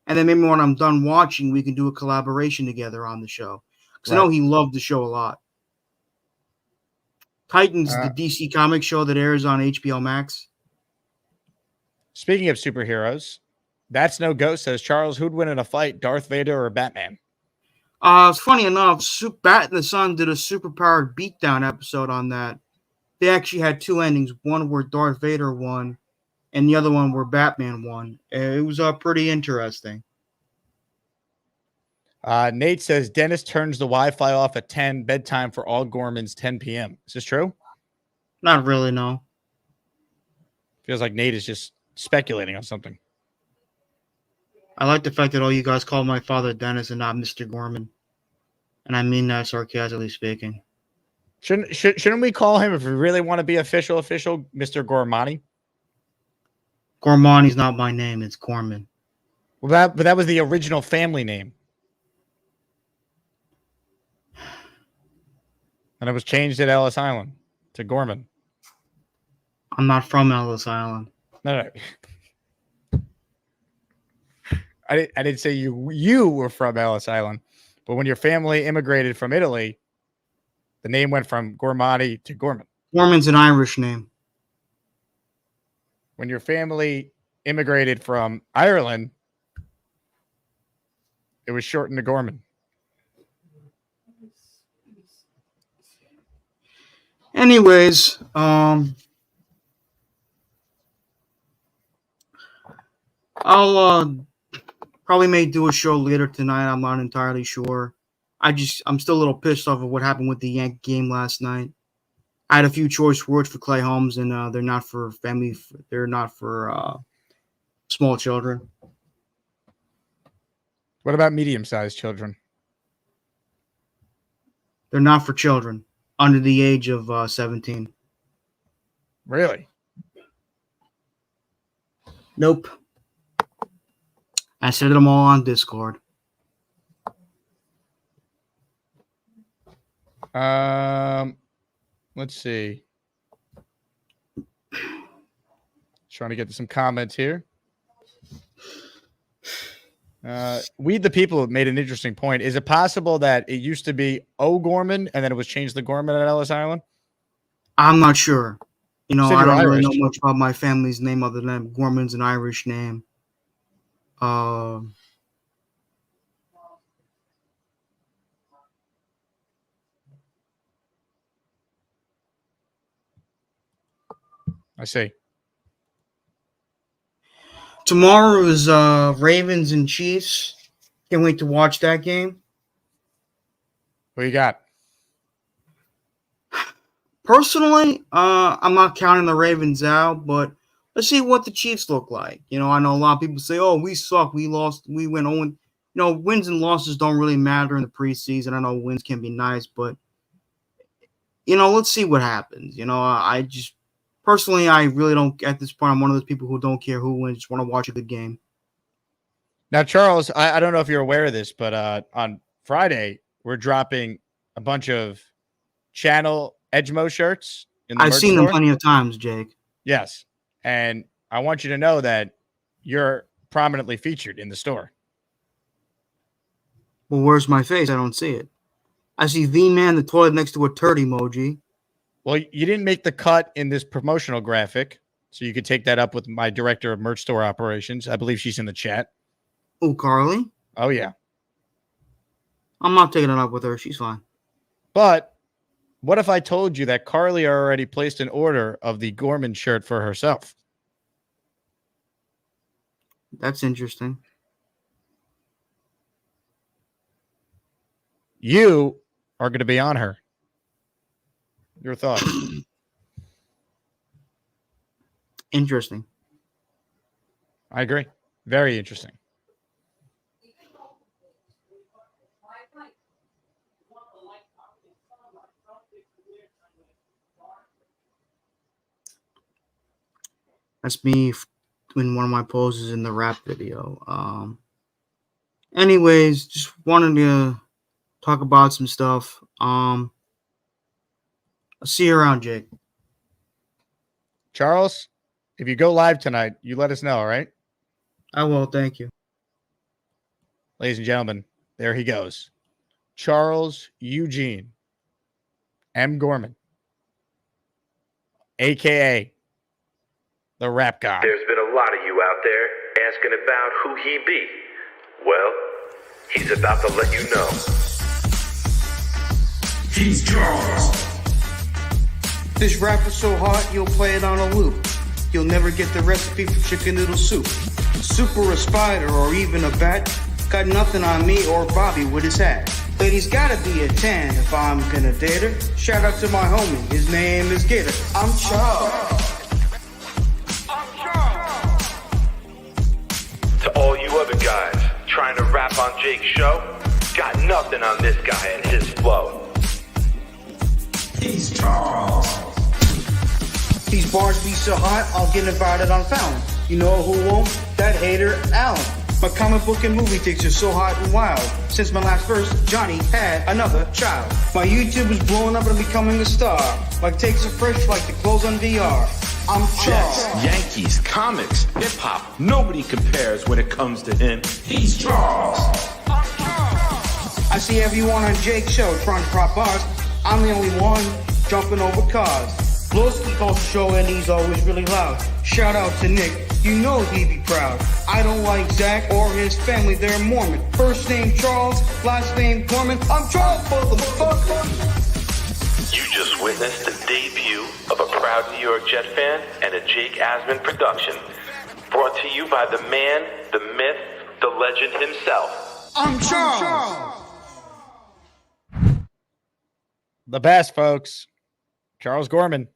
and then maybe when I'm done watching, we can do a collaboration together on the show. Because I know he loved the show a lot. Titans, the DC comic show that airs on HBO Max. Speaking of superheroes, That's No Ghost says, Charles, who'd win in a fight, Darth Vader or Batman? It's funny enough, Bat and the Sun did a superpowered beatdown episode on that. They actually had two endings, one where Darth Vader won, and the other one where Batman won. It was pretty interesting. Nate says, Dennis turns the Wi-Fi off at 10, bedtime for all Gormans, 10 p.m. Is this true? Not really, no. Feels like Nate is just speculating on something. I like the fact that all you guys call my father Dennis and not Mr. Gorman. And I mean that sarcastically speaking. Shouldn't we call him, if we really want to be official, Mr. Gormani? Gormani's not my name, it's Gorman. Well, but that was the original family name. And it was changed at Ellis Island to Gorman. I'm not from Ellis Island. No. I didn't say you were from Ellis Island, but when your family immigrated from Italy, the name went from Gormani to Gorman. Gorman's an Irish name. When your family immigrated from Ireland, it was shortened to Gorman. Anyways, I'll probably may do a show later tonight. I'm not entirely sure. I'm still a little pissed off of what happened with the Yankee game last night. I had a few choice words for Clay Holmes, and they're not for family. They're not for small children. What about medium-sized children? They're not for children under the age of 17. Really? Nope. I said them all on Discord. Let's see. Trying to get to some comments here. We the People made an interesting point. Is it possible that it used to be O'Gorman and then it was changed to Gorman at Ellis Island? I'm not sure. I don't Irish. really know much about my family's name other than Gorman's an Irish name. I see. Tomorrow is Ravens and Chiefs. Can't wait to watch that game. What you got? Personally, I'm not counting the Ravens out, but let's see what the Chiefs look like. I know a lot of people say, oh, we suck, we lost, we went 0. Wins and losses don't really matter in the preseason. I know wins can be nice, but, let's see what happens. I just, personally, I really don't, at this point, I'm one of those people who don't care who wins, just want to watch a good game. Now, Charles, I don't know if you're aware of this, but on Friday, we're dropping a bunch of channel Edgemo shirts. I've seen them plenty of times, Jake. Yes. And I want you to know that you're prominently featured in the store. Well, where's my face? I don't see it. I see V-Man, the toilet next to a turd emoji. Well, you didn't make the cut in this promotional graphic, so you could take that up with my director of merch store operations. I believe she's in the chat. Oh, Carly? Oh, yeah. I'm not taking it up with her. She's fine. But what if I told you that Carly already placed an order of the Gorman shirt for herself? That's interesting. You are going to be on her. Your thoughts? Interesting. I agree. Very interesting. That's me in one of my poses in the rap video. Anyways, just wanted to talk about some stuff. I'll see you around, Jake. Charles, if you go live tonight, you let us know, all right? I will. Thank you. Ladies and gentlemen, there he goes. Charles Eugene M. Gorman, a.k.a. the rap guy. There's been a lot of you out there asking about who he be. Well, he's about to let you know. He's Charles. This rap is so hot, you'll play it on a loop. You'll never get the recipe for chicken noodle soup. Super a spider or even a bat. Got nothing on me or Bobby with his hat. Lady's gotta be a 10 if I'm gonna date her. Shout out to my homie, his name is Gator. I'm Charles. To all you other guys trying to rap on Jake's show, got nothing on this guy and his flow. He's Charles. These bars be so hot, I'll get invited on Fountain. You know who won't? That hater, Alan. My comic book and movie takes are so hot and wild. Since my last verse, Johnny had another child. My YouTube is blowing up and becoming a star. Like takes are fresh like the clothes on VR. I'm Charles. Jets, Yankees, comics, hip-hop. Nobody compares when it comes to him. He's Charles. I see everyone on Jake's show trying to prop bars. I'm the only one jumping over cars. Blowski calls the show and he's always really loud. Shout out to Nick, you know he'd be proud. I don't like Zach or his family, they're Mormon. First name Charles, last name Gorman. I'm Charles, motherfucker. You just witnessed the debut of a proud New York Jet fan and a Jake Asman production. Brought to you by the man, the myth, the legend himself. I'm Charles. The best, folks. Charles Gorman,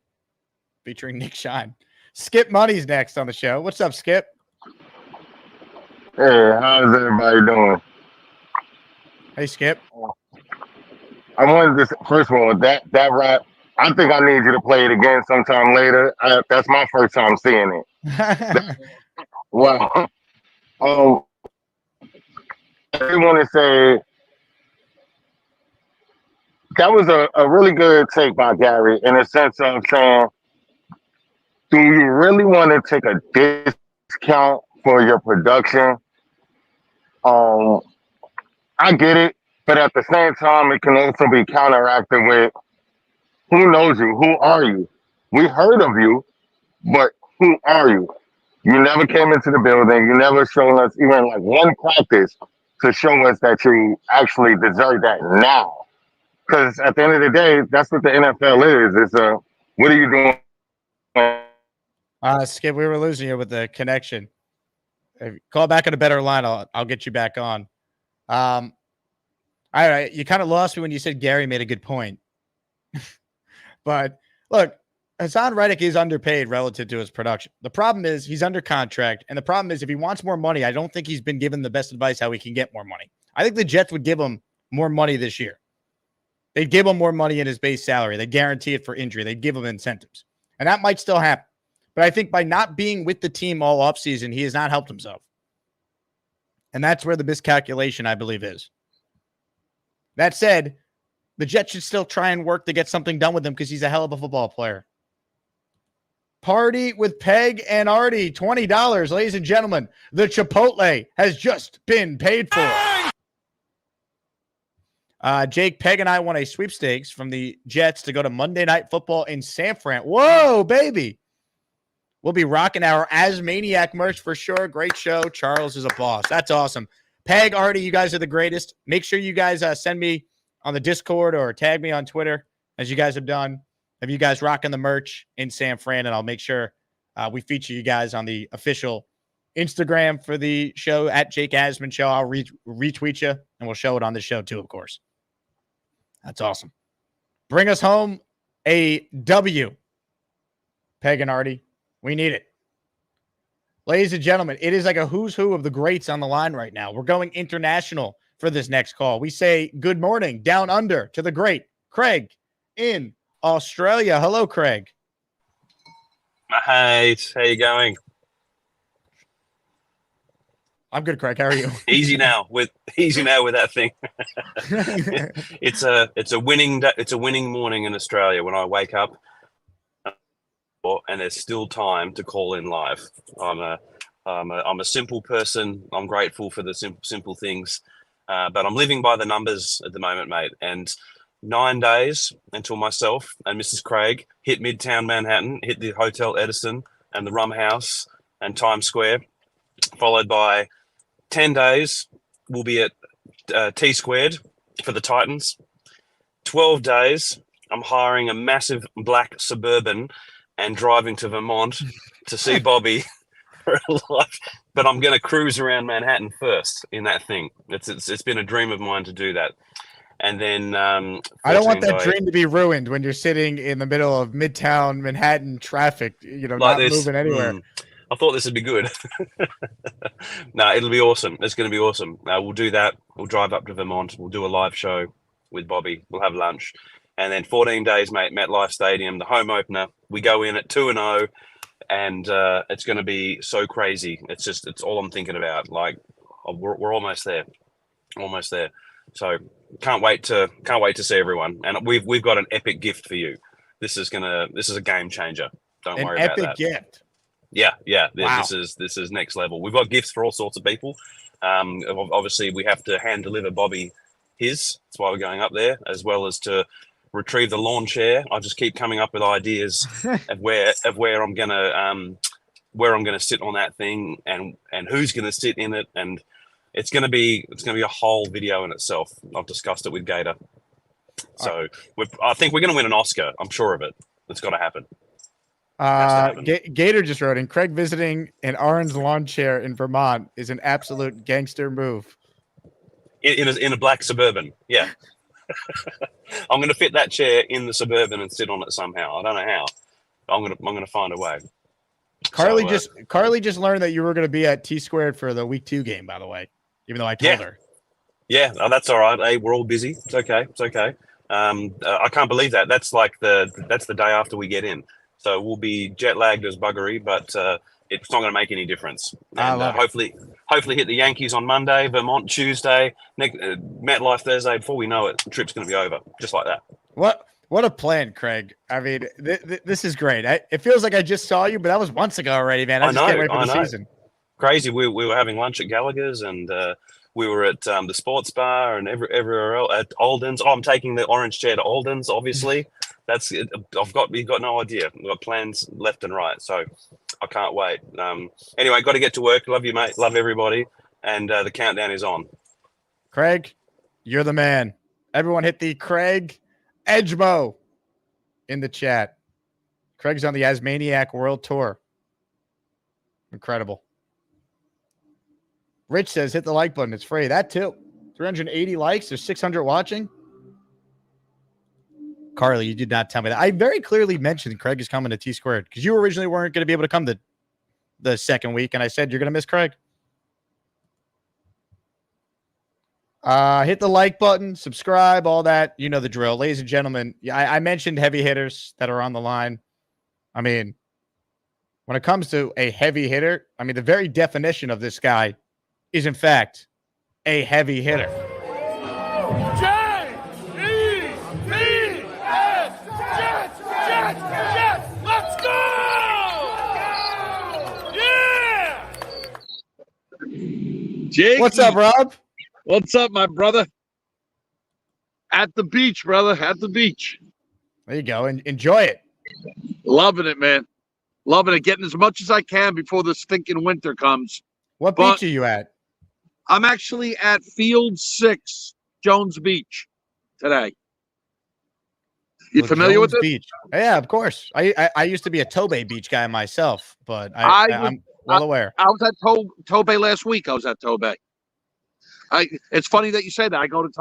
featuring Nick Shine. Skip Money's next on the show. What's up, Skip? Hey, how's everybody doing? Hey, Skip. I wanted to, first of all, that rap, I think I need you to play it again sometime later. That's my first time seeing it. Wow. I want to say, that was a really good take by Gary in the sense of saying, do you really want to take a discount for your production? I get it, but at the same time, it can also be counteracted with, who knows you? Who are you? We heard of you, but who are you? You never came into the building. You never shown us even like one practice to show us that you actually deserve that now. Because at the end of the day, that's what the NFL is. It's what are you doing? Skip, we were losing you with the connection. If you call back on a better line, I'll get you back on. All right, you kind of lost me when you said Gary made a good point. But look, Haason Reddick is underpaid relative to his production. The problem is he's under contract, and the problem is if he wants more money, I don't think he's been given the best advice how he can get more money. I think the Jets would give him more money this year. They'd give him more money in his base salary. They guarantee it for injury. They'd give him incentives. And that might still happen. But I think by not being with the team all offseason, he has not helped himself. And that's where the miscalculation, I believe, is. That said, the Jets should still try and work to get something done with him because he's a hell of a football player. Party with Peg and Artie, $20. Ladies and gentlemen, the Chipotle has just been paid for. Jake, Peg, and I won a sweepstakes from the Jets to go to Monday Night Football in San Fran. Whoa, baby. We'll be rocking our Asmaniac merch for sure. Great show. Charles is a boss. That's awesome. Peg, Artie, you guys are the greatest. Make sure you guys send me on the Discord or tag me on Twitter, as you guys have done. Have you guys rocking the merch in San Fran? And I'll make sure we feature you guys on the official Instagram for the show at Jake Asman Show. I'll retweet you, and we'll show it on the show too, of course. That's awesome. Bring us home a W. Peg and Artie, we need it. Ladies and gentlemen, it is like a who's who of the greats on the line right now. We're going international for this next call. We say good morning down under to the great Craig in Australia. Hello, Craig. Hey, how you going? I'm good, Craig. How are you? Easy now with that thing. It's a winning morning in Australia when I wake up, and there's still time to call in live. I'm a simple person. I'm grateful for the simple things, but I'm living by the numbers at the moment, mate. And 9 days until myself and Mrs. Craig hit Midtown Manhattan, hit the Hotel Edison and the Rum House and Times Square, followed by 10 days we'll be at T Squared for the Titans. 12 days I'm hiring a massive black Suburban and driving to Vermont to see Bobby for life. But I'm going to cruise around Manhattan first in that thing. It's been a dream of mine to do that. And then I don't want that dream to be ruined when you're sitting in the middle of Midtown Manhattan traffic, like not this, moving anywhere. I thought this would be good. No, it'll be awesome. It's going to be awesome. We'll do that. We'll drive up to Vermont. We'll do a live show with Bobby. We'll have lunch. And then 14 days, mate, MetLife Stadium, the home opener. We go in at 2-0, and it's going to be so crazy. It's all I'm thinking about. Like, we're almost there. Almost there. So can't wait to see everyone. And we've got an epic gift for you. This is a game changer. Don't worry about that. An epic gift. Yeah. Wow. This is next level. We've got gifts for all sorts of people. Obviously, we have to hand deliver Bobby his. That's why we're going up there, as well as to retrieve the lawn chair. I just keep coming up with ideas of where I'm gonna sit on that thing and who's gonna sit in it, and it's gonna be a whole video in itself. I've discussed it with Gator, so I think we're gonna win an Oscar. I'm sure of it. It's got to happen. Gator just wrote in, Craig visiting an orange lawn chair in Vermont is an absolute gangster move. In a black Suburban, yeah. I'm going to fit that chair in the Suburban and sit on it somehow. I don't know how. I'm going to find a way. Carly just learned that you were going to be at T Squared for the Week 2 game, by the way, even though I told her. Yeah, that's all right. Hey, we're all busy. It's okay. I can't believe that. That's the day after we get in. So we'll be jet lagged as buggery, but it's not going to make any difference. And hopefully hit the Yankees on Monday, Vermont Tuesday, MetLife Thursday. Before we know it, the trip's going to be over, just like that. What a plan, Craig. I mean, this is great. It feels like I just saw you, but that was months ago already, man. I just can't wait for the season. Crazy. We were having lunch at Gallagher's, and we were at the sports bar and everywhere else at Alden's. I'm taking the orange chair to Alden's, obviously. You've got no idea. We've got plans left and right, so I can't wait. Anyway, got to get to work. Love you, mate. Love everybody. And the countdown is on. Craig, you're the man. Everyone hit the Craig Edgemo in the chat. Craig's on the Asmaniac World Tour. Incredible. Rich says, hit the like button. It's free. That too. 380 likes. There's 600 watching. Carly, you did not tell me that. I very clearly mentioned Craig is coming to T Squared because you originally weren't going to be able to come the second week, and I said you're going to miss Craig. Hit the like button, subscribe, all that. You know the drill. Ladies and gentlemen, I mentioned heavy hitters that are on the line. I mean, when it comes to a heavy hitter, I mean, the very definition of this guy is, in fact, a heavy hitter. Let's go! Yeah! Jake, what's up, Rob? What's up, my brother? At the beach, brother. At the beach. There you go. And enjoy it. Loving it, man. Loving it. Getting as much as I can before the stinking winter comes. What beach are you at? I'm actually at Field 6, Jones Beach, today. You familiar with Jones it? Beach? Yeah, of course. I used to be a Tobay Beach guy myself, but I'm well aware. I was at Tobay last week. I was at Tobay. It's funny that you say that. I go to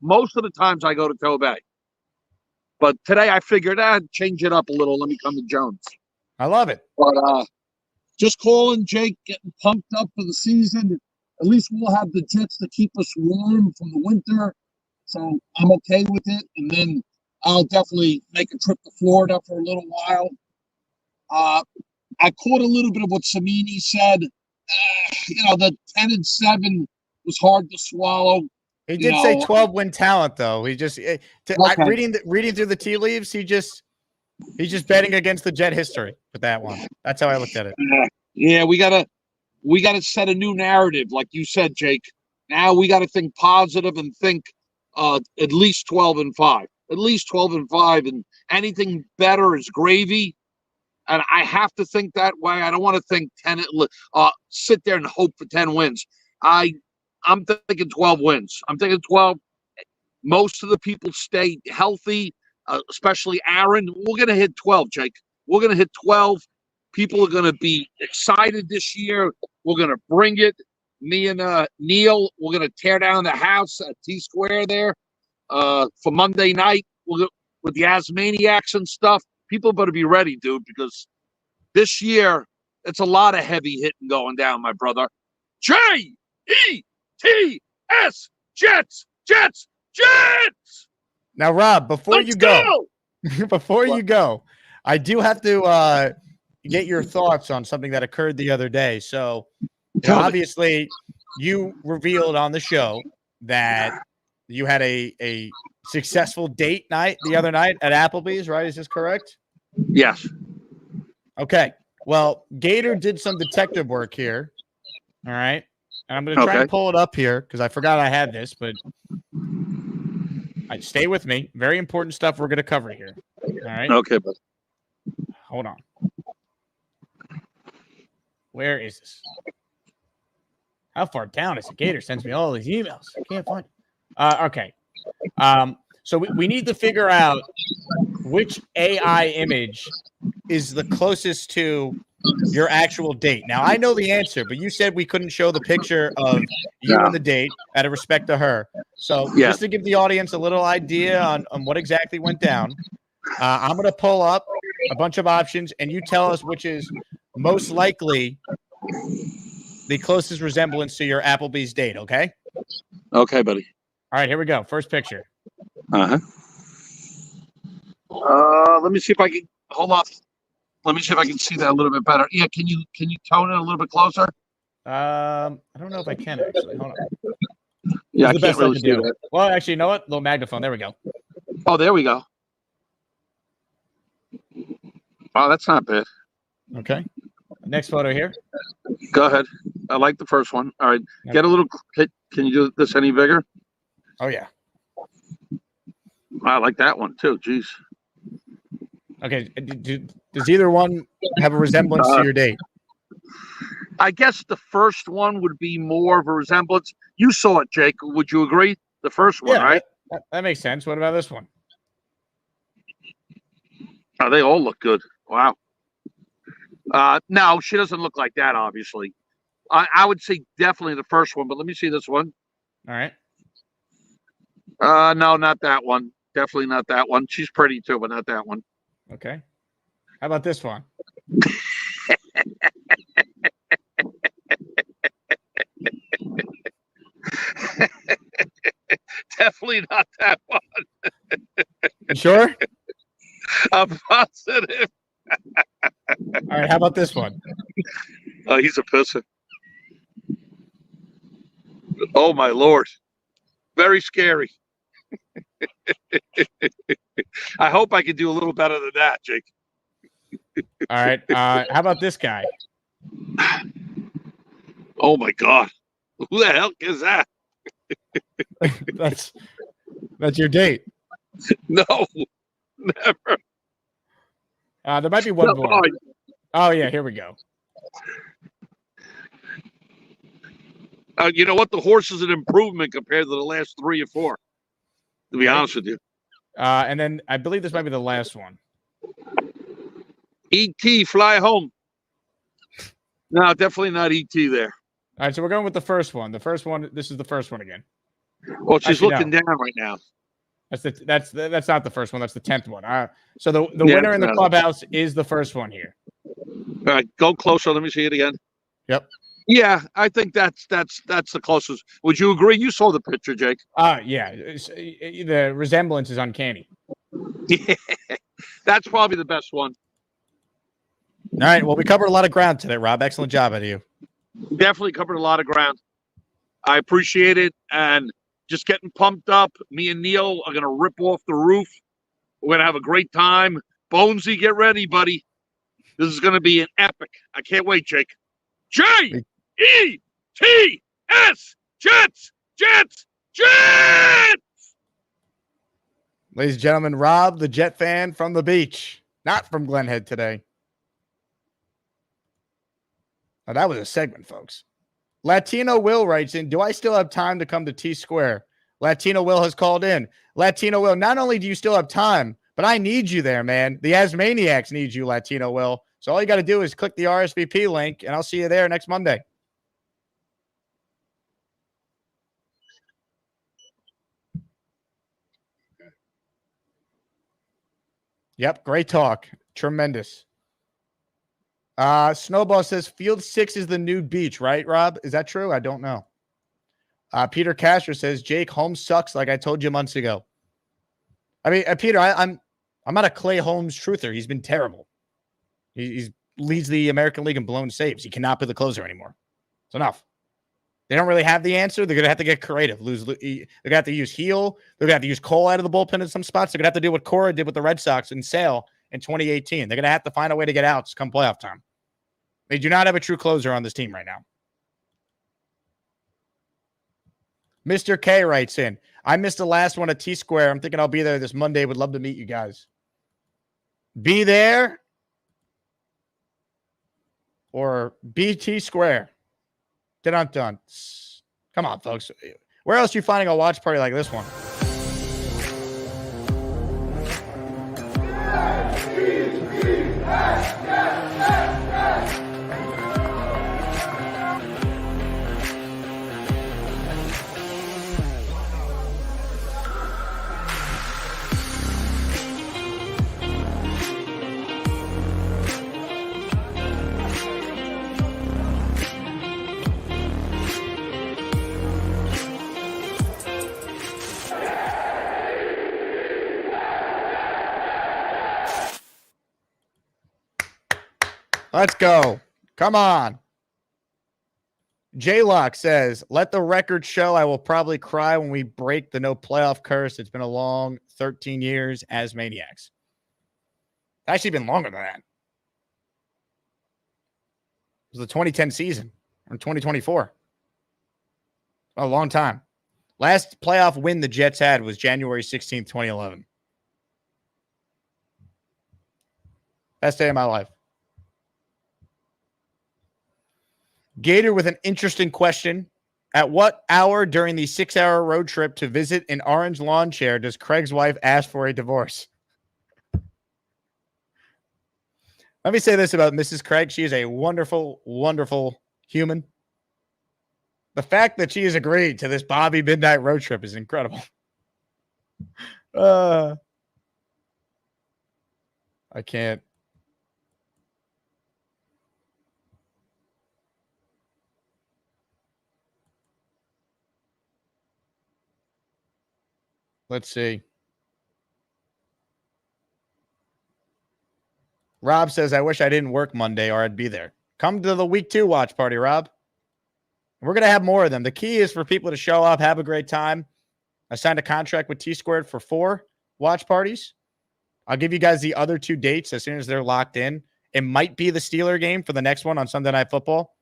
most of the times I go to Tobay, but today I figured I'd change it up a little. Let me come to Jones. I love it. But just calling Jake, getting pumped up for the season. At least we'll have the Jets to keep us warm from the winter, so I'm okay with it. And then I'll definitely make a trip to Florida for a little while. I caught a little bit of what Cimini said. The 10-7 was hard to swallow. He did say 12-win talent, though. He just reading through the tea leaves. He's just betting against the Jet history with that one. That's how I looked at it. Yeah, we gotta set a new narrative, like you said, Jake. Now we gotta think positive and think at least 12-5. At least 12-5, and anything better is gravy. And I have to think that way. I don't want to think 10. Sit there and hope for 10 wins. I'm thinking 12 wins. I'm thinking 12. Most of the people stay healthy, especially Aaron. We're gonna hit 12, Jake. We're gonna hit 12. People are gonna be excited this year. We're gonna bring it. Me and Neil, we're gonna tear down the house at T Square there. For Monday night, with the Asmaniacs and stuff, people better be ready, dude, because this year it's a lot of heavy hitting going down, my brother. Jets, Jets, Jets, Jets. Now, Rob, before you go, I do have to get your thoughts on something that occurred the other day. So, obviously, you revealed on the show that you had a successful date night the other night at Applebee's, right? Is this correct? Yes. Okay. Well, Gator did some detective work here. All right. And I'm going to try and pull it up here because I forgot I had this, but stay with me. Very important stuff we're going to cover here. All right. Okay, but hold on. Where is this? How far down is it? Gator sends me all these emails. I can't find it. Okay. So we need to figure out which AI image is the closest to your actual date. Now, I know the answer, but you said we couldn't show the picture of you and the date out of respect to her. So just to give the audience a little idea on what exactly went down, I'm going to pull up a bunch of options, and you tell us which is most likely the closest resemblance to your Applebee's date, okay? Okay, buddy. All right, here we go. First picture. Let me see if I can hold off. Let me see if I can see that a little bit better. Yeah, can you tone it a little bit closer? I don't know if I can actually. Hold on. Yeah, I can't really see that. Well, actually, you know what? Little magnaphone. There we go. Oh, there we go. Oh, that's not bad. Okay. Next photo here. Go ahead. I like the first one. All right. Get a little. Can you do this any bigger? Oh, yeah. I like that one too. Jeez. Okay. Does either one have a resemblance to your date? I guess the first one would be more of a resemblance. You saw it, Jake. Would you agree? The first one, right? That makes sense. What about this one? Oh, they all look good. Wow. No, she doesn't look like that, obviously. I would say definitely the first one, but let me see this one. All right. No, not that one. Definitely not that one. She's pretty too, but not that one. Okay. How about this one? Definitely not that one. You sure? I'm positive. All right. How about this one? Oh, he's a person. Oh, my Lord. Very scary. I hope I can do a little better than that, Jake. All right. How about this guy? Oh, my God. Who the hell is that? That's your date. No, never. There might be one more. Oh, yeah, here we go. You know what? The horse is an improvement compared to the last 3 or 4, to be honest with you. And then I believe this might be the last one. E.T. Fly Home. No, definitely not E.T. there. All right, so we're going with the first one. The first one, this is the first one again. Well, she's Actually, looking no. down right now. That's not the first one. That's the 10th one. So the Yeah, winner in the that's clubhouse is the first one here. All right, go closer. Let me see it again. Yep. Yeah, I think that's the closest. Would you agree? You saw the picture, Jake. Yeah. The resemblance is uncanny. Yeah, that's probably the best one. All right. Well, we covered a lot of ground today, Rob. Excellent job out of you. Definitely covered a lot of ground. I appreciate it, and just getting pumped up. Me and Neil are gonna rip off the roof. We're gonna have a great time. Bonesy, get ready, buddy. This is gonna be an epic. I can't wait, Jake. J-E-T-S, Jets, Jets, Jets! Ladies and gentlemen, Rob, the Jet fan from the beach, not from Glen Head today. Now, that was a segment, folks. Latino Will writes in, do I still have time to come to T-Square? Latino Will has called in. Latino Will, not only do you still have time, but I need you there, man. The Asmaniacs need you, Latino Will. So all you got to do is click the RSVP link, and I'll see you there next Monday. Yep, great talk. Tremendous. Snowball says Field 6 is the new beach, right, Rob? Is that true? I don't know. Peter Castro says Jake, Holmes sucks like I told you months ago. I mean, Peter, I'm not a Clay Holmes truther. He's been terrible. He's leads the American League in blown saves. He cannot be the closer anymore. It's enough. They don't really have the answer. They're going to have to get creative. They're going to have to use Heel. They're going to have to use Cole out of the bullpen in some spots. They're going to have to do what Cora did with the Red Sox and Sale in 2018. They're going to have to find a way to get outs come playoff time. They do not have a true closer on this team right now. Mr. K writes in, I missed the last one at T-Square. I'm thinking I'll be there this Monday. Would love to meet you guys. Be there or BT Square. Dun-dun-dun. Come on, folks. Where else are you finding a watch party like this one? Let's go. Come on. J-Lock says, let the record show I will probably cry when we break the no playoff curse. It's been a long 13 years as Maniacs. Actually been longer than that. It was the 2010 season or 2024. A long time. Last playoff win the Jets had was January 16th, 2011. Best day of my life. Gator with an interesting question. At what hour during the 6-hour road trip to visit an orange lawn chair does Craig's wife ask for a divorce? Let me say this about Mrs. Craig. She is a wonderful, wonderful human. The fact that she has agreed to this Bobby Midnight road trip is incredible. I can't. Let's see. Rob says, I wish I didn't work Monday or I'd be there. Come to the week 2 watch party, Rob. We're going to have more of them. The key is for people to show up, have a great time. I signed a contract with T-Squared for 4 watch parties. I'll give you guys the other 2 dates as soon as they're locked in. It might be the Steeler game for the next one on Sunday Night Football.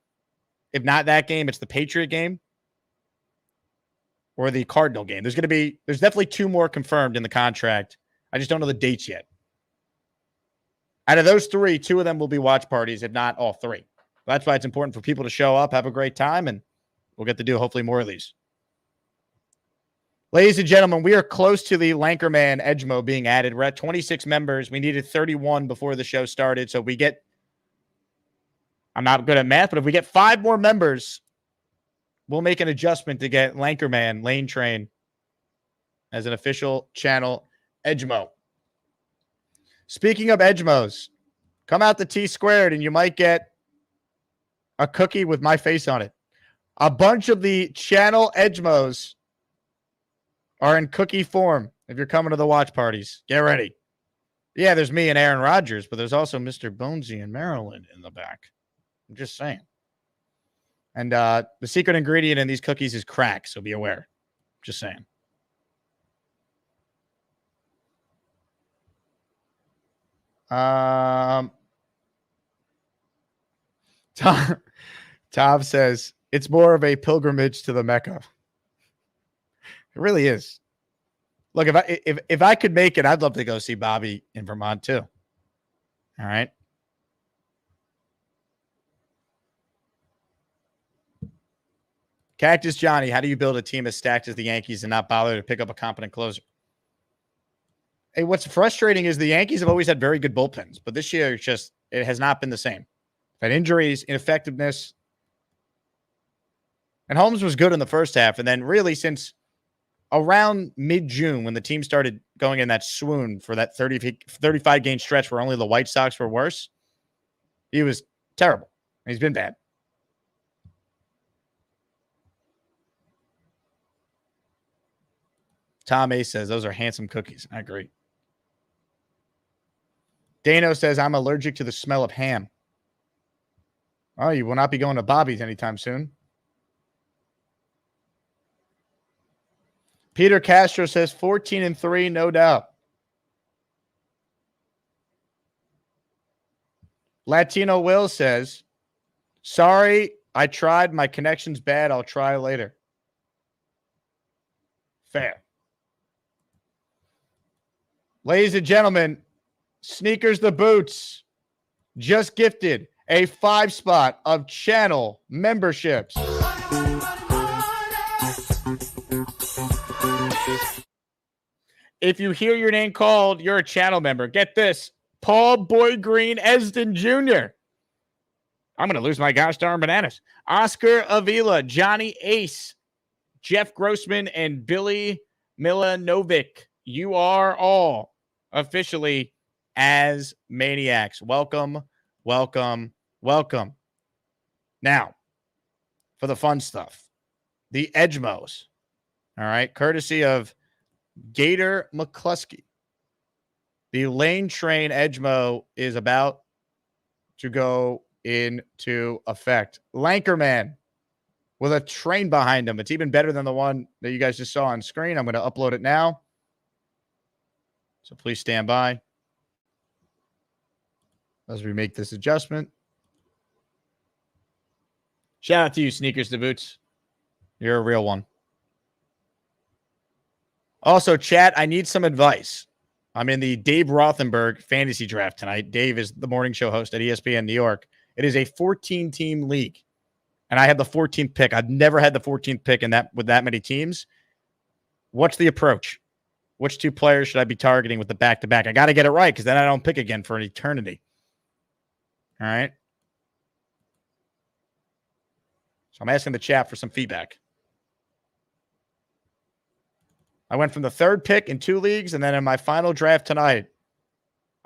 If not that game, it's the Patriot game. or the Cardinal game. There's definitely 2 more confirmed in the contract. I just don't know the dates yet. Out of those 3, 2 of them will be watch parties, if not all 3. That's why it's important for people to show up, have a great time, and we'll get to do hopefully more of these. Ladies and gentlemen, we are close to the Lankerman Edgemo being added. We're at 26 members. We needed 31 before the show started. So I'm not good at math, but if we get 5 more members, we'll make an adjustment to get Lankerman, Lane Train, as an official channel Edgemo. Speaking of Edgemos, come out to T Squared and you might get a cookie with my face on it. A bunch of the channel Edgemos are in cookie form if you're coming to the watch parties. Get ready. Yeah, there's me and Aaron Rodgers, but there's also Mr. Bonesy and Maryland in the back. I'm just saying. And the secret ingredient in these cookies is crack, so be aware. Just saying. Tom says, it's more of a pilgrimage to the Mecca. It really is. Look, if I could make it, I'd love to go see Bobby in Vermont too. All right. Cactus Johnny, how do you build a team as stacked as the Yankees and not bother to pick up a competent closer? Hey, what's frustrating is the Yankees have always had very good bullpens, but this year it has not been the same. Had injuries, ineffectiveness. And Holmes was good in the first half, and then really since around mid-June when the team started going in that swoon for that 35-game stretch where only the White Sox were worse, he was terrible. He's been bad. Tom A says, those are handsome cookies. I agree. Dano says, I'm allergic to the smell of ham. Oh, you will not be going to Bobby's anytime soon. Peter Castro says 14-3, no doubt. Latino Will says, sorry, I tried. My connection's bad. I'll try later. Fair. Ladies and gentlemen, Sneakers the Boots just gifted a 5-spot of channel memberships. If you hear your name called, you're a channel member. Get this. Paul Boy Green Esden Jr. I'm going to lose my gosh darn bananas. Oscar Avila, Johnny Ace, Jeff Grossman, and Billy Milanovic. You are all officially as Maniacs. Welcome, welcome, welcome. Now, for the fun stuff, the Edgemos. All right, courtesy of Gator McCluskey. The Lane Train Edgemo is about to go into effect. Lankerman with a train behind him. It's even better than the one that you guys just saw on screen. I'm going to upload it now. So please stand by as we make this adjustment. Shout out to you, Sneakers to Boots. You're a real one. Also, chat, I need some advice. I'm in the Dave Rothenberg fantasy draft tonight. Dave is the morning show host at ESPN New York. It is a 14-team league, and I have the 14th pick. I've never had the 14th pick with that many teams. What's the approach? Which 2 players should I be targeting with the back-to-back? I got to get it right because then I don't pick again for an eternity. All right? So I'm asking the chat for some feedback. I went from the 3rd pick in 2 leagues, and then in my final draft tonight,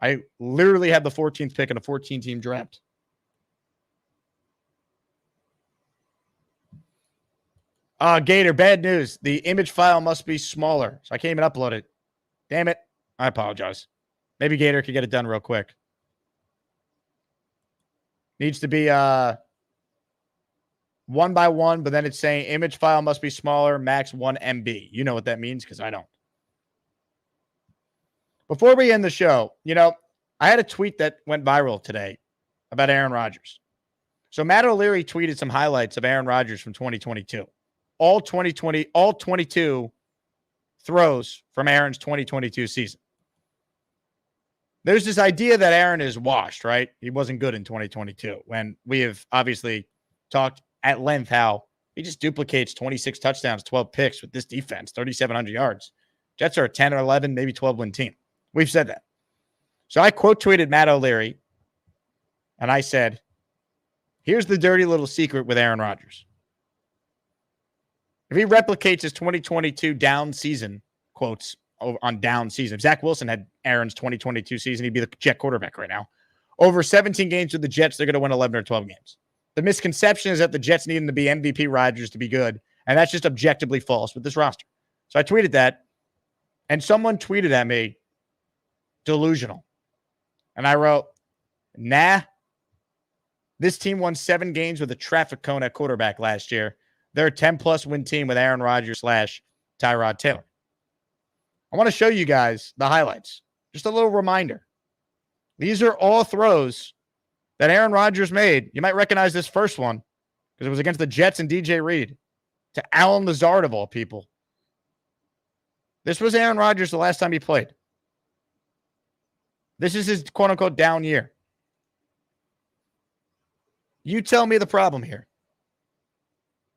I literally had the 14th pick in a 14-team draft. Gator, bad news. The image file must be smaller, so I can't even upload it. Damn it. I apologize. Maybe Gator could get it done real quick. Needs to be 1 by 1, but then it's saying image file must be smaller, max 1 MB. You know what that means because I don't. Before we end the show, I had a tweet that went viral today about Aaron Rodgers. So Matt O'Leary tweeted some highlights of Aaron Rodgers from 2022. all 22 throws from Aaron's 2022 season. There's this idea that Aaron is washed, right? He wasn't good in 2022, when we have obviously talked at length how he just duplicates 26 touchdowns, 12 picks with this defense, 3,700 yards. Jets are a 10 or 11, maybe 12-win team. We've said that. So I quote tweeted Matt O'Leary, and I said, here's the dirty little secret with Aaron Rodgers. If he replicates his 2022 down season, quotes on down season, if Zach Wilson had Aaron's 2022 season, he'd be the Jet quarterback right now. Over 17 games with the Jets, they're going to win 11 or 12 games. The misconception is that the Jets need him to be MVP Rodgers to be good, and that's just objectively false with this roster. So I tweeted that, and someone tweeted at me, delusional. And I wrote, nah, this team won 7 games with a traffic cone at quarterback last year. They're a 10-plus win team with Aaron Rodgers / Tyrod Taylor. I want to show you guys the highlights. Just a little reminder. These are all throws that Aaron Rodgers made. You might recognize this first one because it was against the Jets and DJ Reed to Allen Lazard of all people. This was Aaron Rodgers the last time he played. This is his quote-unquote down year. You tell me the problem here.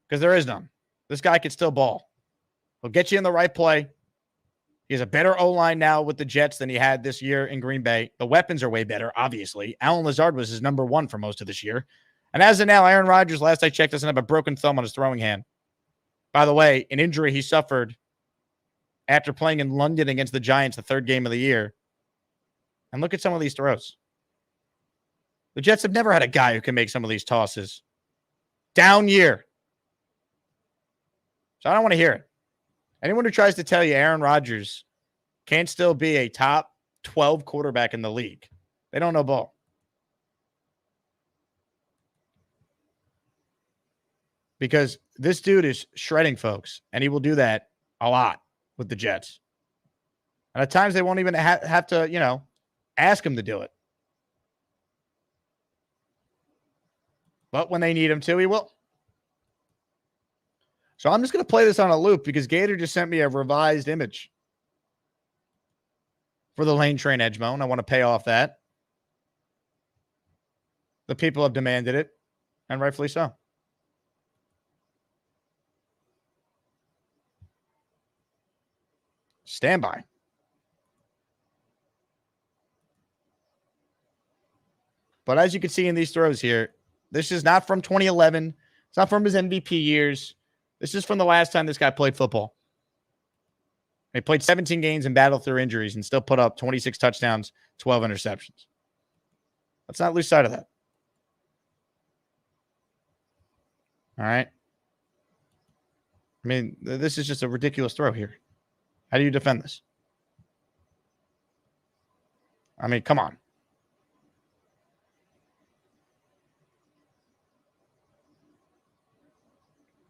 Because there is none. This guy can still ball. He'll get you in the right play. He has a better O-line now with the Jets than he had this year in Green Bay. The weapons are way better, obviously. Allen Lazard was his number 1 for most of this year. And as of now, Aaron Rodgers, last I checked, doesn't have a broken thumb on his throwing hand. By the way, an injury he suffered after playing in London against the Giants, the 3rd game of the year. And look at some of these throws. The Jets have never had a guy who can make some of these tosses. Down year. So I don't want to hear it. Anyone who tries to tell you Aaron Rodgers can't still be a top 12 quarterback in the league, they don't know ball. Because this dude is shredding folks, and he will do that a lot with the Jets. And at times they won't even have to, ask him to do it. But when they need him to, he will. So I'm just going to play this on a loop because Gator just sent me a revised image for the Lane Train Edgemone. I want to pay off that. The people have demanded it, and rightfully so. Stand by. But as you can see in these throws here, this is not from 2011. It's not from his MVP years. This is from the last time this guy played football. He played 17 games and battled through injuries and still put up 26 touchdowns, 12 interceptions. Let's not lose sight of that. All right. I mean, this is just a ridiculous throw here. How do you defend this? I mean, come on.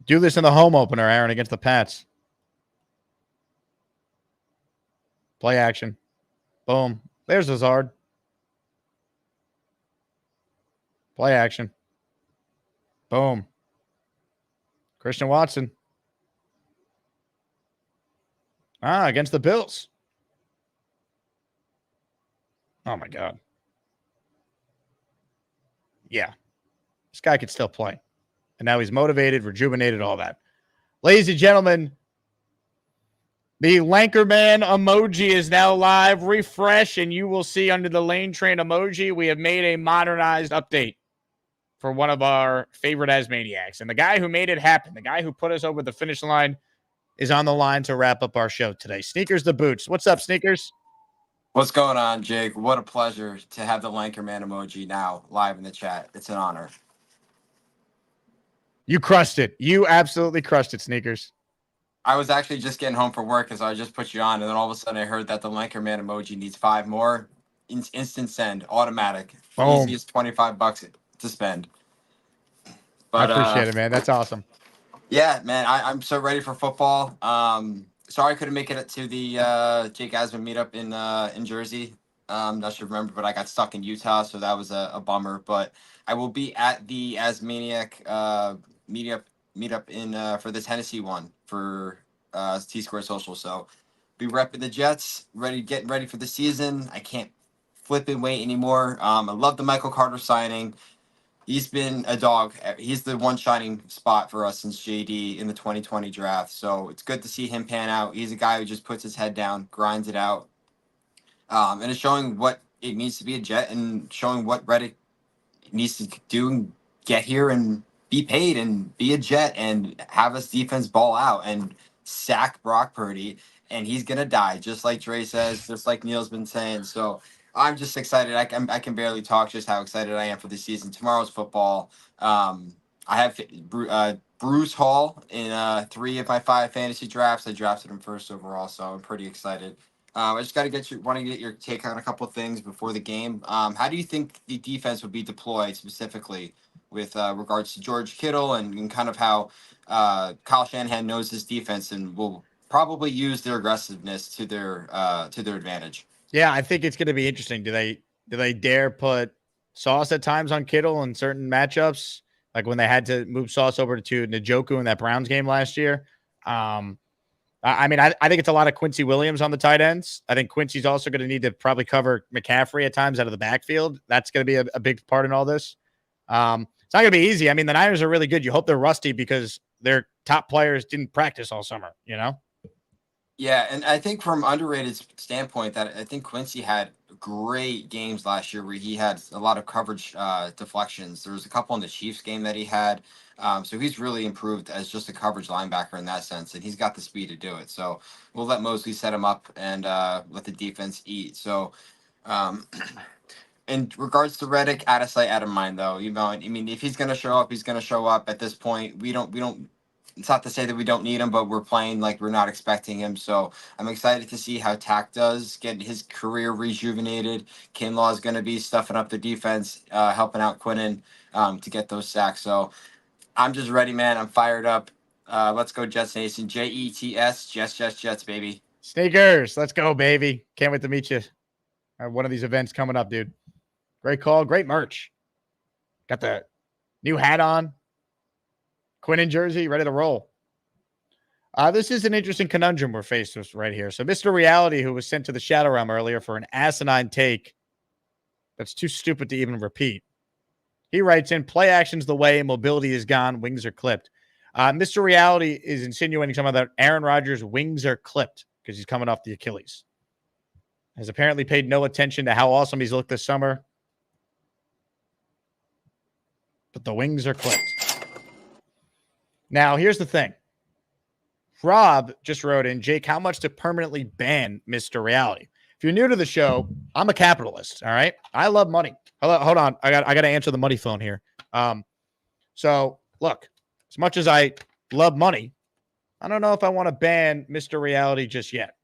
Do this in the home opener, Aaron, against the Pats. Play action. Boom. There's Lazard. Play action. Boom. Christian Watson. Against the Bills. Oh, my God. Yeah. This guy could still play. And now he's motivated, rejuvenated, all that. Ladies and gentlemen, the Lankerman emoji is now live. Refresh, and you will see under the Lane Train emoji, we have made a modernized update for one of our favorite Asmaniacs. And the guy who made it happen, the guy who put us over the finish line, is on the line to wrap up our show today. Sneakers the Boots. What's up, Sneakers? What's going on, Jake? What a pleasure to have the Lankerman emoji now live in the chat. It's an honor. You crushed it. You absolutely crushed it, Sneakers. I was actually just getting home from work, so I just put you on, and then all of a sudden I heard that the Lankerman emoji needs 5 more. Instant send, automatic. Boom. Easiest $25 to spend. But, I appreciate it, man. That's awesome. Yeah, man, I'm so ready for football. Sorry I couldn't make it to the Jake Asman meetup in Jersey. Not sure if you remember, but I got stuck in Utah, so that was a bummer. But I will be at the Asmaniac meet up in for the Tennessee one for T Square Social. So be repping the Jets, getting ready for the season. I can't flip and wait anymore. I love the Michael Carter signing. He's been a dog. He's the one shining spot for us since JD in the 2020 draft. So it's good to see him pan out. He's a guy who just puts his head down, grinds it out, and is showing what it means to be a Jet and showing what Reddick needs to do and get here and be paid and be a Jet and have his defense ball out and sack Brock Purdy. And he's going to die, just like Dre says, just like Neil's been saying. So I'm just excited. I can barely talk just how excited I am for the season. Tomorrow's football. I have Bruce Hall in 3 of my 5 fantasy drafts. I drafted him first overall, so I'm pretty excited. I just got to want to get your take on a couple of things before the game. How do you think the defense would be deployed specifically with regards to George Kittle and kind of how Kyle Shanahan knows his defense and will probably use their aggressiveness to their advantage? Yeah, I think it's going to be interesting. Do they dare put Sauce at times on Kittle in certain matchups, like when they had to move Sauce over to Njoku in that Browns game last year? I mean, I think it's a lot of Quincy Williams on the tight ends. I think Quincy's also going to need to probably cover McCaffrey at times out of the backfield. That's going to be a big part in all this. It's not going to be easy. I mean, the Niners are really good. You hope they're rusty because their top players didn't practice all summer, you know? Yeah, and I think from underrated standpoint that I think Quincy had great games last year where he had a lot of coverage deflections. There was a couple in the Chiefs game that he had. So he's really improved as just a coverage linebacker in that sense, and he's got the speed to do it. So we'll let Mosley set him up and let the defense eat. So in regards to Reddick, out of sight, out of mind, though. You know, I mean, if he's going to show up, he's going to show up. At this point, we don't. It's not to say that we don't need him, but we're playing like we're not expecting him. So I'm excited to see how Tack does get his career rejuvenated. Kinlaw is going to be stuffing up the defense, helping out Quinnen to get those sacks. So I'm just ready, man. I'm fired up. Let's go Jets Nation. Jets, Jets, baby. Sneakers. Let's go, baby. Can't wait to meet you at one of these events coming up, dude. Great call. Great merch. Got the new hat on. Quinnen jersey, ready to roll. This is an interesting conundrum we're faced with right here. So Mr. Reality, who was sent to the Shadow Realm earlier for an asinine take that's too stupid to even repeat. He writes in, play action's the way, mobility is gone, wings are clipped. Mr. Reality is insinuating some of that Aaron Rodgers' wings are clipped because he's coming off the Achilles. Has apparently paid no attention to how awesome he's looked this summer. But the wings are clipped. Now, here's the thing. Rob just wrote in, Jake, how much to permanently ban Mr. Reality? If you're new to the show, I'm a capitalist, all right? I love money. Hold on. I got to answer the money phone here. So, look, as much as I love money, I don't know if I want to ban Mr. Reality just yet.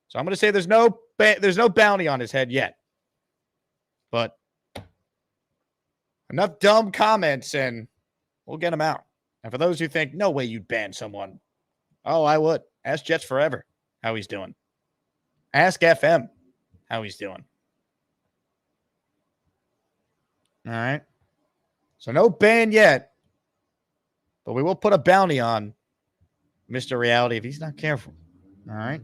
So I'm going to say there's no bounty on his head yet. But enough dumb comments and we'll get him out. And for those who think, no way you'd ban someone. Oh, I would. Ask Jets Forever how he's doing. Ask FM how he's doing. All right. So no ban yet. But we will put a bounty on Mr. Reality if he's not careful. All right.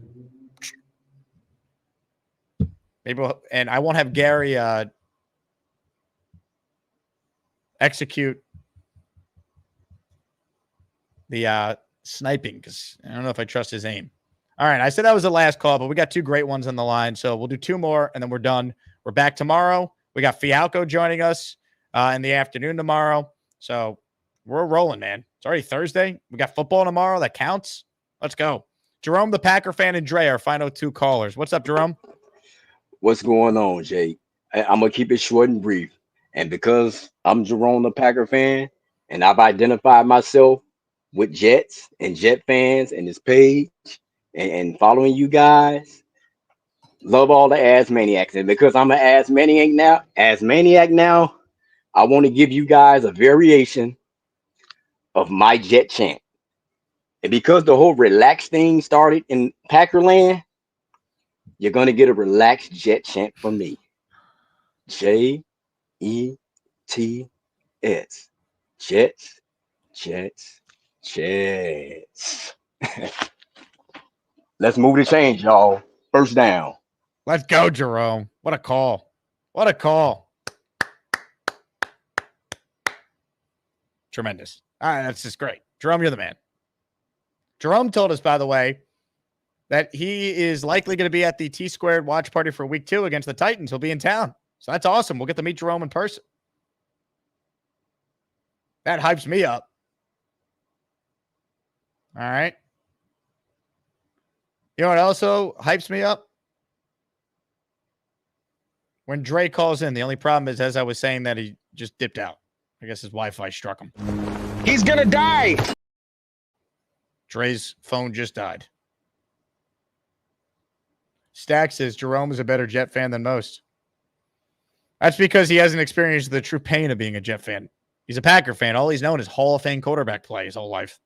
Maybe and I won't have Gary execute the sniping because I don't know if I trust his aim. All right. I said that was the last call, but we got 2 great ones on the line. So we'll do 2 more and then we're done. We're back tomorrow. We got Fialco joining us in the afternoon tomorrow. So we're rolling, man. It's already Thursday. We got football tomorrow. That counts. Let's go. Jerome, the Packer fan, and Dre, our final 2 callers. What's up, Jerome? What's going on, Jake? I'm going to keep it short and brief. And because I'm Jerome, the Packer fan, and I've identified myself with Jets and Jet fans and this page and following you guys, love all the ass maniacs. And because I'm an ass maniac now, I want to give you guys a variation of my Jet chant. And because the whole relaxed thing started in Packerland, you're going to get a relaxed Jet chant from me. Jets. Jets, Jets, Jets. Let's move the change, y'all. First down. Let's go, Jerome. What a call. What a call. Tremendous. All right, that's just great. Jerome, you're the man. Jerome told us, by the way, that he is likely going to be at the T-Squared watch party for week 2 against the Titans. He'll be in town. So that's awesome. We'll get to meet Jerome in person. That hypes me up. All right. You know what also hypes me up? When Dre calls in, the only problem is, as I was saying, that he just dipped out. I guess his Wi-Fi struck him. He's going to die. Dre's phone just died. Stack says Jerome is a better Jet fan than most. That's because he hasn't experienced the true pain of being a Jet fan. He's a Packer fan. All he's known is Hall of Fame quarterback play his whole life.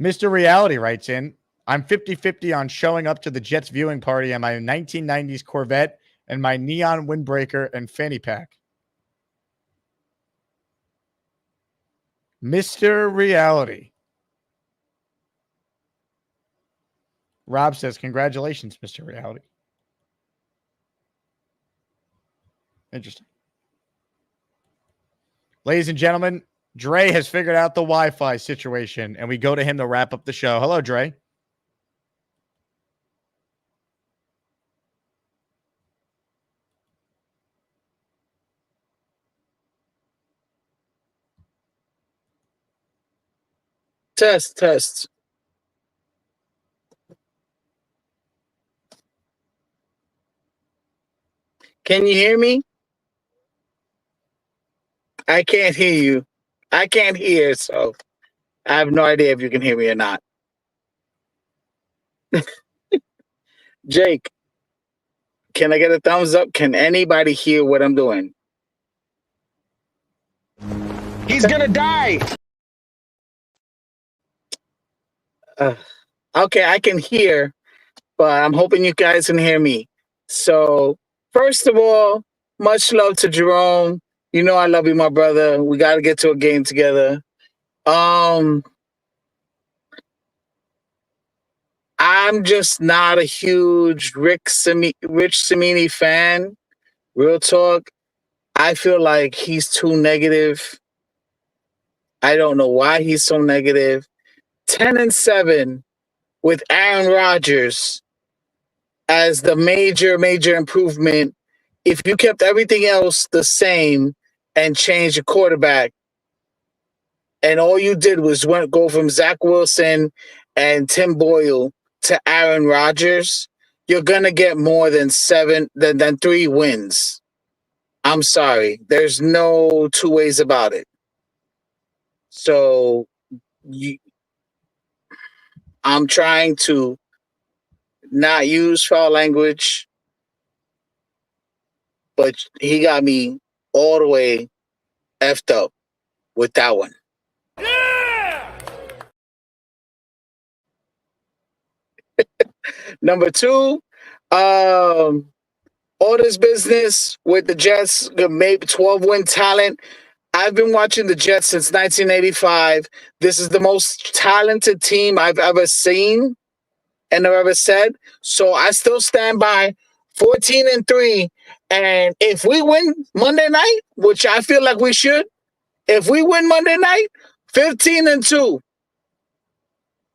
Mr. Reality writes in, I'm 50-50 on showing up to the Jets viewing party in my 1990s Corvette and my neon windbreaker and fanny pack. Mr. Reality. Rob says, congratulations, Mr. Reality. Interesting. Ladies and gentlemen, Dre has figured out the Wi-Fi situation, and we go to him to wrap up the show. Hello, Dre. Test. Can you hear me? I can't hear you. I can't hear, so I have no idea if you can hear me or not. Jake, can I get a thumbs up? Can anybody hear what I'm doing? He's gonna die. Okay, I can hear, but I'm hoping you guys can hear me. So, first of all, much love to Jerome. You know I love you, my brother. We got to get to a game together. I'm just not a huge Rich Cimini fan. Real talk. I feel like he's too negative. I don't know why he's so negative. 10-7 with Aaron Rodgers as the major improvement. If you kept everything else the same and changed your quarterback, and all you did was go from Zach Wilson and Tim Boyle to Aaron Rodgers, you're gonna get more than 3 wins. I'm sorry. There's no two ways about it. So I'm trying to not use foul language, but he got me all the way effed up with that one. Yeah! Number 2, all this business with the Jets, maybe 12-win talent. I've been watching the Jets since 1985. This is the most talented team I've ever seen and I've ever said. So I still stand by 14-3. And if we win Monday night, which I feel like we should, if we win Monday night, 15-2.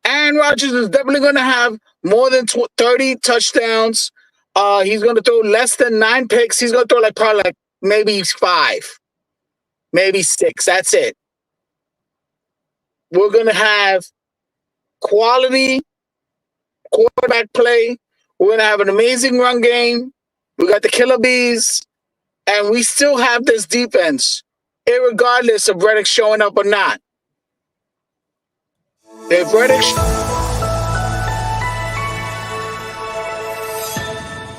Aaron Rodgers is definitely going to have more than 30 touchdowns. He's going to throw less than 9 picks. He's going to throw probably maybe 5, maybe 6. That's it. We're going to have quality quarterback play. We're going to have an amazing run game. We got the killer bees, and we still have this defense, irregardless of Reddick showing up or not. If Reddick...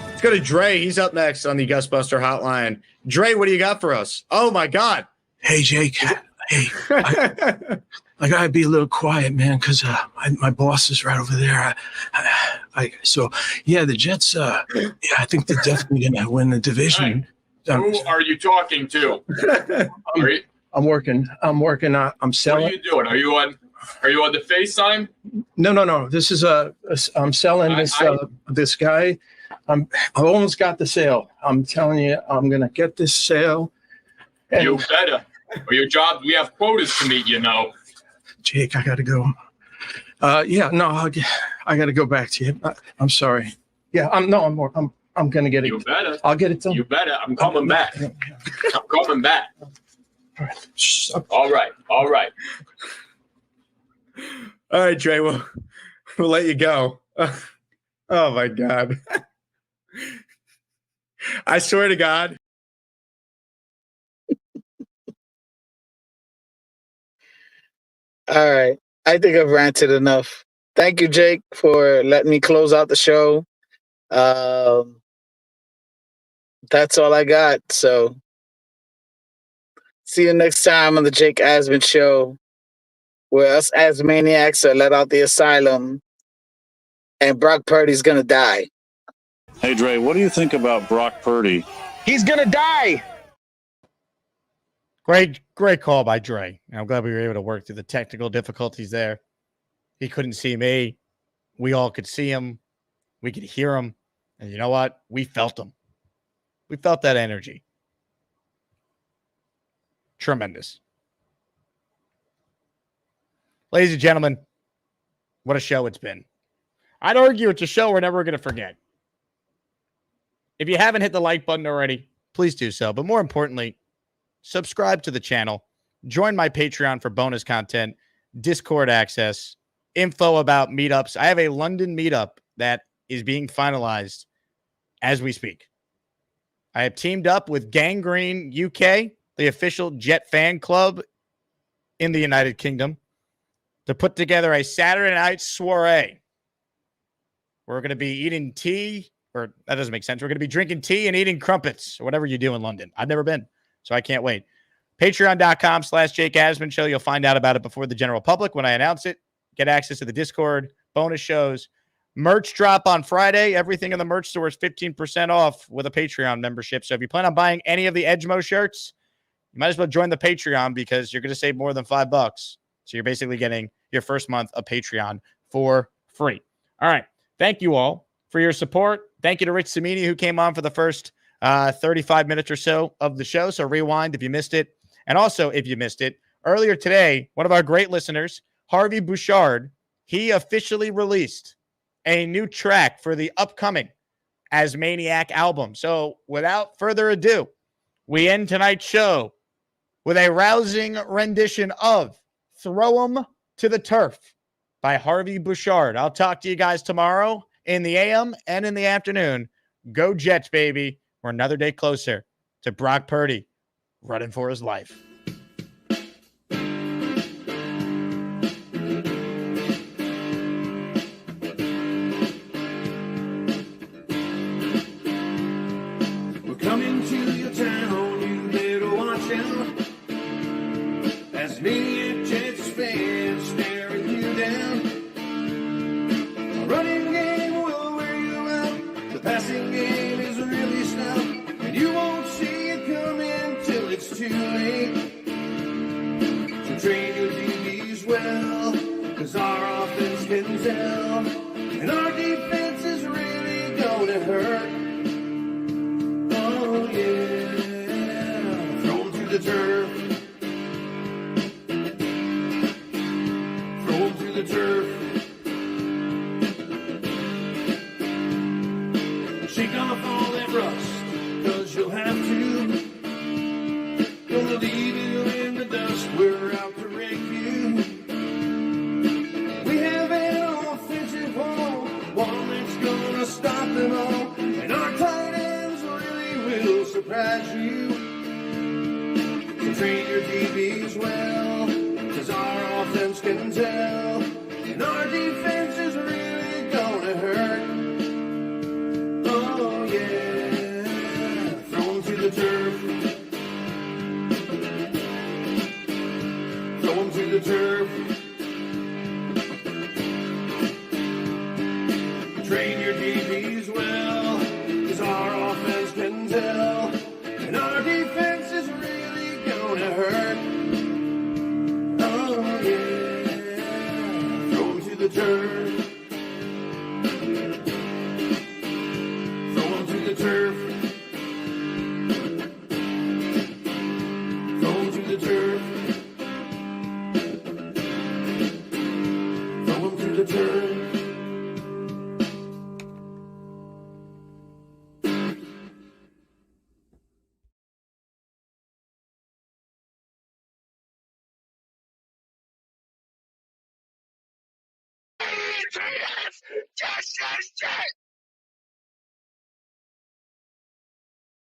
Let's go to Dre. He's up next on the Gustbuster Hotline. Dre, what do you got for us? Oh, my God. Hey, Jake. Hey, I got to be a little quiet, man, because my boss is right over there. The Jets, I think they're definitely going to win the division. Who are you talking to? I'm working. I'm selling. What are you doing? Are you on the FaceTime? No. This is I'm selling this guy. I almost got the sale. I'm telling you, I'm gonna get this sale. And You better. Or your job, we have quotas to meet, you know. Jake, I gotta go. I gotta go back to you. I'm sorry. Yeah, I'm gonna get it. You better. I'll get it done. You better. I'm coming back. I'm coming back. All right. All right, Trey, we'll let you go. Oh, my God. I swear to God. All right. I think I've ranted enough. Thank you, Jake, for letting me close out the show. That's all I got. So see you next time on the Jake Asman Show, where us as maniacs are let out the asylum and Brock Purdy's going to die. Hey, Dre, what do you think about Brock Purdy? He's going to die. Great call by Dre. I'm glad we were able to work through the technical difficulties there. He couldn't see me. We all could see him. We could hear him. And you know what? We felt him. We felt that energy. Tremendous. Ladies and gentlemen, what a show it's been. I'd argue it's a show we're never going to forget. If you haven't hit the like button already, please do so. But more importantly, subscribe to the channel. Join my Patreon for bonus content, Discord access, info about meetups. I have a London meetup that is being finalized as we speak. I have teamed up with Gangrene UK, the official Jet fan club in the United Kingdom, to put together a Saturday night soiree. We're going to be eating tea, or that doesn't make sense. We're going to be drinking tea and eating crumpets, or whatever you do in London. I've never been, so I can't wait. Patreon.com/Jake Asman Show. You'll find out about it before the general public when I announce it. Get access to the Discord, bonus shows, merch drop on Friday. Everything in the merch store is 15% off with a Patreon membership. So if you plan on buying any of the Edgemo shirts, you might as well join the Patreon because you're going to save more than $5. So you're basically getting your first month of Patreon for free. All right. Thank you all for your support. Thank you to Rich Cimini, who came on for the first 35 minutes or so of the show. So rewind if you missed it. And also, if you missed it, earlier today, one of our great listeners, Harvey Bouchard, he officially released a new track for the upcoming As Maniac album. So without further ado, we end tonight's show with a rousing rendition of Throw 'Em to the Turf by Harvey Bouchard. I'll talk to you guys tomorrow in the AM and in the afternoon. Go Jets, baby. We're another day closer to Brock Purdy running for his life. We're coming to your town, you better watch out. As maniac Jets fans staring you down. A running game will wear you out. The passing game is really stout. And you won't see it coming till it's too late. So train your DBs well, cause our offense can tell. And our defense is really gonna hurt. Oh yeah, thrown to the turf. Thrown to the turf. Shake off all that rust, cause you'll have to. Gonna leave you in the dust, we're out to wreck you. We have an offensive wall, one that's gonna stop them all. And our tight ends really will surprise you. So train your DBs well, cause our offense can tell. And our defense is really gonna hurt. Oh yeah, thrown to the turf. Thrown to the turf. Train your DBs well, cause our offense can tell. And Patriots! Just